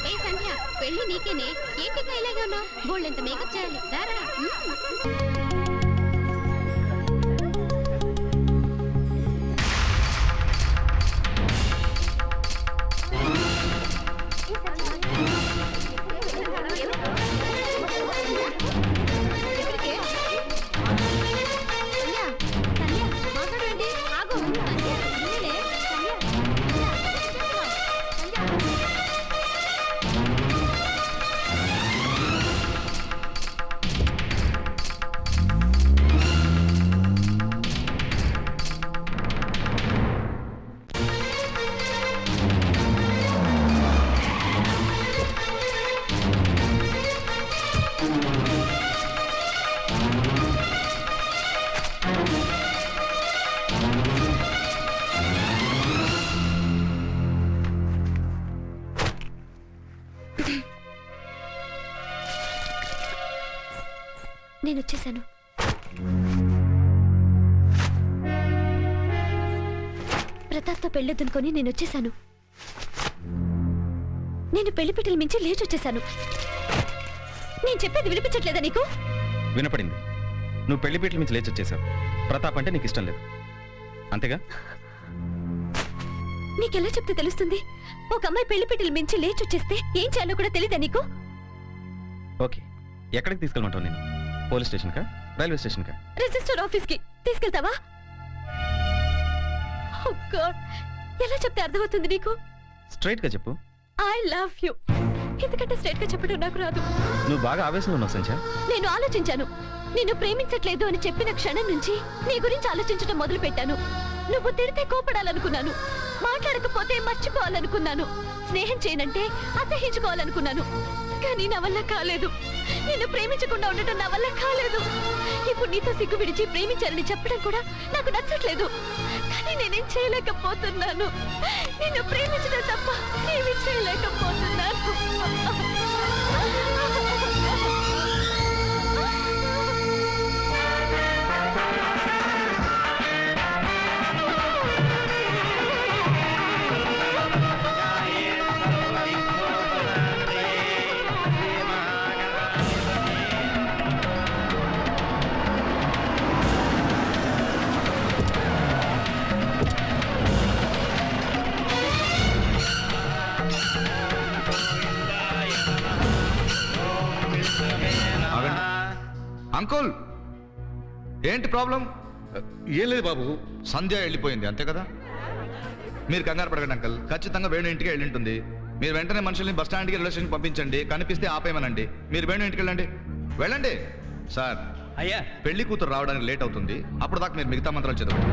ఏ సంధ్య, పెళ్లి నీకేనే. ఏంటి ఇలాగే ఉన్నావు? బోల్డ్ ఎంత మేకప్ చేయాలి. దారా నేను వచ్చేసాను. ప్రతాప్తో పెళ్ళొద్దునుకొని నేను వచ్చేసాను. నేను పెళ్లిపిట్టలు మించి లేచి వచ్చేసాను. నేను చెప్పేది వినిపించట్లేదా నీకు? వినపడింది. నువ్వు పెళ్లిపీటల నుంచి లేచి వచ్చేసావు. ప్రతాప్ అంటే నీకు ఇష్టం లేదు, అంతేగా? నీకెలా చెప్తే తెలుస్తుంది? ఒక అమ్మాయి పెళ్లిపిట్టలు మించి లేచి వచ్చేస్తే ఏం చేయాలో కూడా తెలీదా నీకు? ఓకే, ఎక్కడికి తీసుకెళ్ళమంటావు? నేను పోలీస్ స్టేషన్కా, రైల్వే స్టేషన్కా? రిజిస్టర్ ఆఫీస్కి తీసుకెళ్తావా? Oh God, ఎలా చెప్తే అర్థమవుతుంది నీకు? స్ట్రైట్ గా చెప్పు. I love you. ఎందుకంటే స్ట్రైట్ గా చెప్పడం నాకు రాదు. నువ్వు బాగా ఆవేశంలో ఉన్నావు సంధ్య. నేను ఆలోచించాను. నిన్ను ప్రేమించట్లేదు అని చెప్పిన క్షణం నుంచి నీ గురించి ఆలోచించడం మొదలు పెట్టాను. నువ్వు తిడితే కోపడాలనుకున్నాను, మాట్లాడకపోతే మర్చిపోవాలనుకున్నాను, స్నేహం చేయనంటే అసహించుకోవాలనుకున్నాను. కానీ నా వల్ల కాలేదు. నిన్ను ప్రేమించకుండా ఉండటం నా వల్ల కాలేదు. ఇప్పుడు నీతో సిగ్గు విడిచి ప్రేమించాలని చెప్పడం కూడా నాకు నచ్చట్లేదు. కానీ నేనేం చేయలేకపోతున్నాను. నిన్ను ప్రేమించడం తప్ప ఏమీ చేయలేకపోతున్నాను. అంకుల్ ఏంటి ప్రాబ్లం? ఏం లేదు బాబు. సంధ్య వెళ్ళిపోయింది అంతే కదా? మీరు కంగారు పడకండి అంకుల్, ఖచ్చితంగా వేణు ఇంటికి వెళ్ళింటుంది. మీరు వెంటనే మనుషుల్ని బస్ స్టాండ్కి రైల్వే స్టేషన్ పంపించండి, కనిపిస్తే ఆపేయమనండి. మీరు వేణు ఇంటికి వెళ్ళండి. వెళ్ళండి సార్. అయ్యా, పెళ్లి కూతురు రావడానికి లేట్ అవుతుంది, అప్పుడు దాకా మీరు మిగతా మంత్రాలు చదవండి.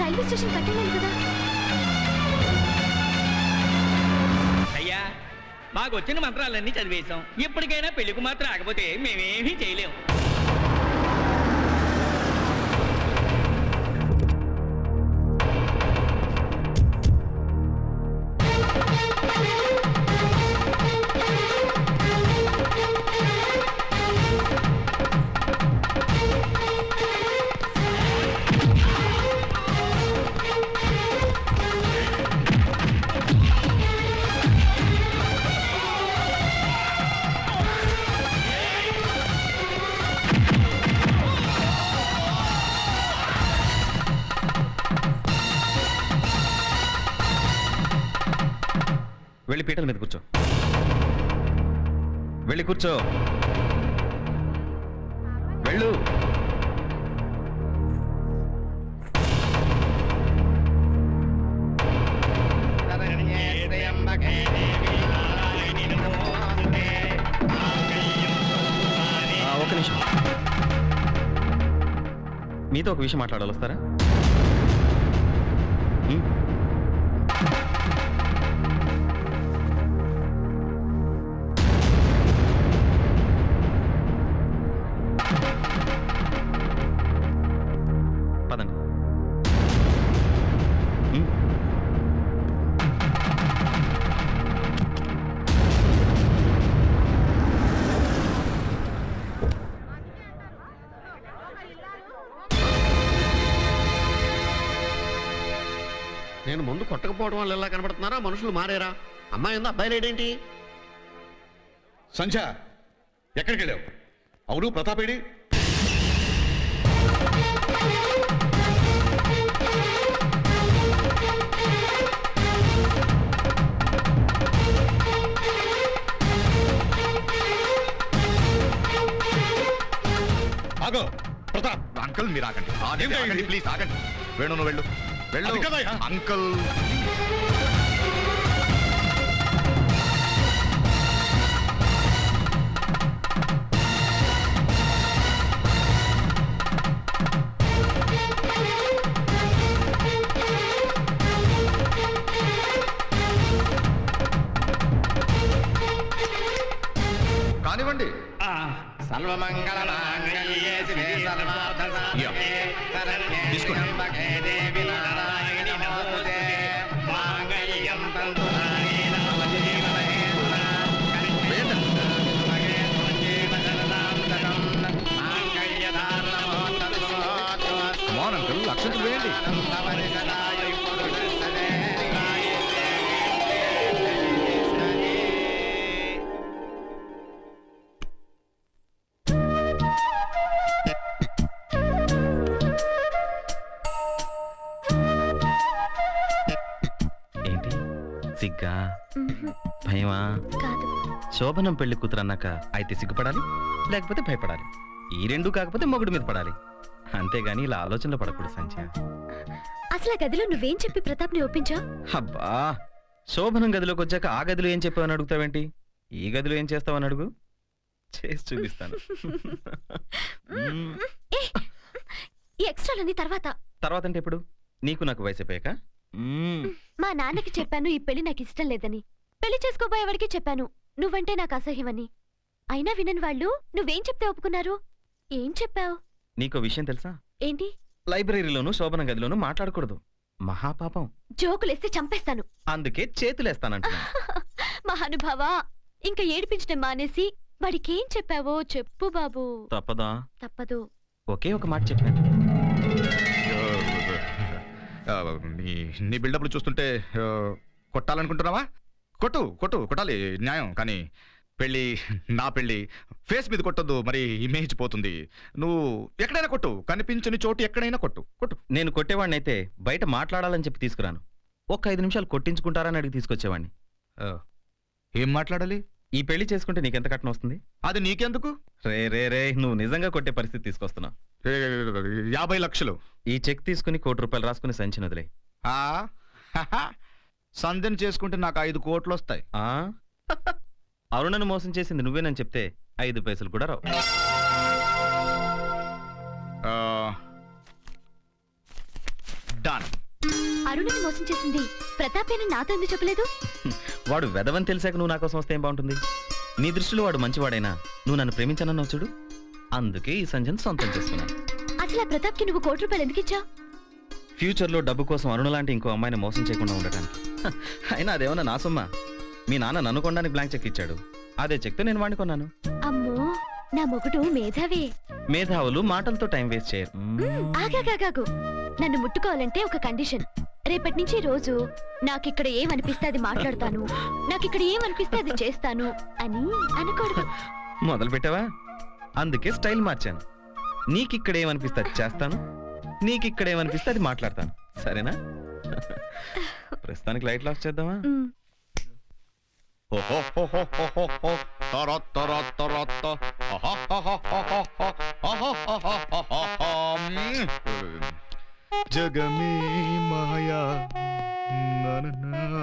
రైల్వే స్టేషన్ కట్టేయాలి కదా. అయ్యా, మాకు వచ్చిన మంత్రాలన్నీ చదివేశాం. ఇప్పటికైనా పెళ్లికి మాత్రం ఆగపోతే మేమేమీ చేయలేం. వెళ్ళి పీటల మీద కూర్చో. వెళ్ళి కూర్చో. వెళ్ళు. ఒక నిమిషం, మీతో ఒక విషయం మాట్లాడాలి, వస్తారా? పదండి. నేను ముందు కొట్టకపోవడం వల్ల ఎలా కనబడుతున్నారా? మనుషులు మారేరా? అమ్మాయి ఉందా, అబ్బాయి లేడేంటి? సంధ్య ఎక్కడికి వెళ్ళావు? అవును, ప్రతాపేడి? ఆగో ప్రతాప్. అంకుల్ మీరు ఆగండి, ఆగండి ప్లీజ్, ఆగండి. వేణు నువ్వు వెళ్ళు, వెళ్ళు అంకుల్. కానివ్వండి. సర్వమంగళ మాంగళ్యే శివే సర్వార్థ సాధకే శరణ్యే త్ర్యంబకే దేవి నారాయణి నమోస్తుతే మాంగళ్యం తంతు నానేన మమ జీవనే సునా కరిష్యే జీవనదాం సకం మాంగళ్యధారణమోత్తమోత్తమ. మోన్ అంకుల్, అక్షంతలు వేయండి. సిగ్గా, భయమా? శోభనం పెళ్లి కూతురు అన్నాక అయితే సిగ్గుపడాలి, లేకపోతే భయపడాలి. ఈ రెండు కాకపోతే మొగుడు మీద పడాలి. అంతేగాని ఇలా ఆలోచనలో పడకూడదు సంధ్య. అసలు ఆ గదిలో నువ్వేం చెప్పి ప్రతాప్ ని ఒప్పించావు? అబ్బా, శోభనం గదిలోకి వచ్చాక ఆ గదిలో ఏం చెప్పావని అడుగుతావేంటి? ఈ గదిలో ఏం చేస్తావని అడుగు, చేసి చూపిస్తాను. ఈ ఎక్స్ట్రాలన్నీ తర్వాత. తర్వాత అంటే ఎప్పుడు? నీకు నాకు వయసు అయిపోయాక? మా నాన్నకి చెప్పాను ఈ పెళ్లి నాకు ఇష్టం లేదని. పెళ్లి చేసుకోబోయేవాడికి చెప్పాను నువ్వంటే నాకు అసహ్యమని. అయినా వినని వాళ్ళు నువ్వేం చెప్తే ఒప్పుకున్నారు? ఏం చెప్పావు? నీకో విషయం తెలుసా? ఏంటి? లైబ్రరీలోను శోభన గదిలోను మాట్లాడకూడదు, మహాపాపం. జోకులేస్తే చంపేస్తాను. అందుకే చేతులేస్తానంటున్నా. మహానుభావా, ఇంకా ఏడిపించడం మానేసి వాడికేం చెప్పావో చెప్పు బాబు. తప్పదా? తప్పదు. ఒకే ఒక మాట చెప్పాను. నీ బిల్డప్లు చూస్తుంటే కొట్టాలనుకుంటున్నావా? కొట్టు కొట్టు, కొట్టాలి, న్యాయం. కానీ పెళ్ళి, నా పెళ్ళి, ఫేస్ మీద కొట్టొద్దు, మరి ఇమేజ్ పోతుంది. నువ్వు ఎక్కడైనా కొట్టు, కనిపించని చోటు ఎక్కడైనా కొట్టు కొట్టు. నేను కొట్టేవాడిని అయితే బయట మాట్లాడాలని చెప్పి తీసుకురాను. ఒక్క 5 నిమిషాలు కొట్టించుకుంటారని అడిగి తీసుకొచ్చేవాడిని. ఏం మాట్లాడాలి? ఈ పెళ్లి చేసుకుంటే నీకెంత కట్నం వస్తుంది? అది నీకెందుకు? రే రే రే నువ్వు నిజంగా కొట్టే పరిస్థితి తీసుకొస్తున్నావు. 50 లక్షలు. ఈ చెక్ తీసుకుని ₹1 కోటి రాసుకుని సంచి వదిలే. సంధ్యను చేసుకుంటే నాకు 5 కోట్లు వస్తాయి. అరుణను మోసం చేసింది నువ్వేనని చెప్తే 5 పైసలు కూడా రావు. డన్. అరుణని మోసం చేసింది ప్రతాపేనని నాతో ఎందుకు చెప్పలేదు? వాడు వెదవని తెలిసాక నువ్వు నా కోసం వస్తే ఏం బాగుంటుంది? నీ దృష్టిలో వాడు మంచివాడైనా నువ్వు నన్ను ప్రేమించానన్నావు చూడు, అందుకే ఈ సంజయ్ సొంతం చేసుకున్నాను. అసలు ఆ ప్రతాప్కి నువ్వు ₹1 ఎందుకు ఇచ్చావు? ఫ్యూచర్లో డబ్బు కోసం అరుణ లాంటి ఇంకో అమ్మాయిని మోసం చేయకుండా ఉండటానికి. అయినా అదేమన్నా నా సొమ్మ? మీ నాన్న నన్ను కొనడానికి బ్లాంక్ చెక్ ఇచ్చాడు, అదే చెక్తో నేను వాడిని కొన్నాను. అమ్మో, నా మొగుడు మేధావి. మేధావులు మాటలతో టైం వేస్ట్ చేయరు. ఆగాగాగాగు, నన్ను ముట్టుకోవాలంటే ఒక కండిషన్. రేపటి నుంచి రోజు నాకిక్కడ ఏమనిపిస్తే అది మాట్లాడతాను, నాకిక్కడ ఏమనిపిస్తే అది చేస్తాను అని అనకూడదు. మొదలు పెట్టావా? అందుకే స్టైల్ మార్చాను. నీకిక్కడ ఏమనిపిస్తే అది చేస్తాను, నీకిక్కడ ఏమనిపిస్తే అది మాట్లాడతాను. సరేనా? ప్రస్తుతానికి లైట్ ఆఫ్ చేద్దామా? జగమే మాయా.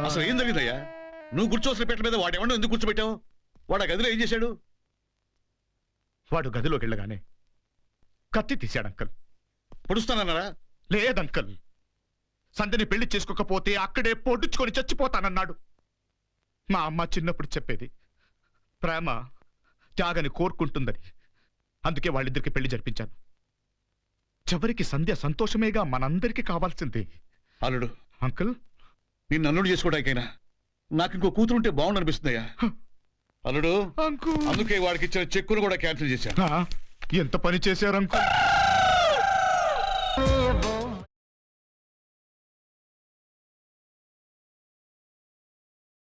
అసలు ఏం జరిగిందయ్యా? నువ్వు కూర్చోవలసిన పెట్ట మీద వాడు ఎవడో ఎందుకు కూర్చోబెట్టావు? వాడు ఆ గదిలో ఏం చేశాడు? వాడు గదిలోకి వెళ్ళగానే కత్తి తీశాడు అంకల్. పొడుస్తానన్నారా? లేదంకల్, సంధ్యని పెళ్లి చేసుకోకపోతే అక్కడే పొడుచుకొని చచ్చిపోతానన్నాడు. మా అమ్మ చిన్నప్పుడు చెప్పేది ప్రేమ త్యాగని కోరుకుంటుందని. అందుకే వాళ్ళిద్దరికి పెళ్లి జరిపించాను. చివరికి సంధ్య సంతోషమేగా మనందరికీ కావాల్సింది. అల్లుడు అంకుల్, నిన్ను అల్లుడు చేసుకోవడానికైనా నాకు ఇంకో కూతురు ఉంటే బాగుండనిపిస్తుందయ్యా. అల్లుడు, అందుకే వాడికి ఇచ్చిన చెక్కును కూడా క్యాన్సిల్ చేశాను. ఎంత పని చేశారు అంకుల్?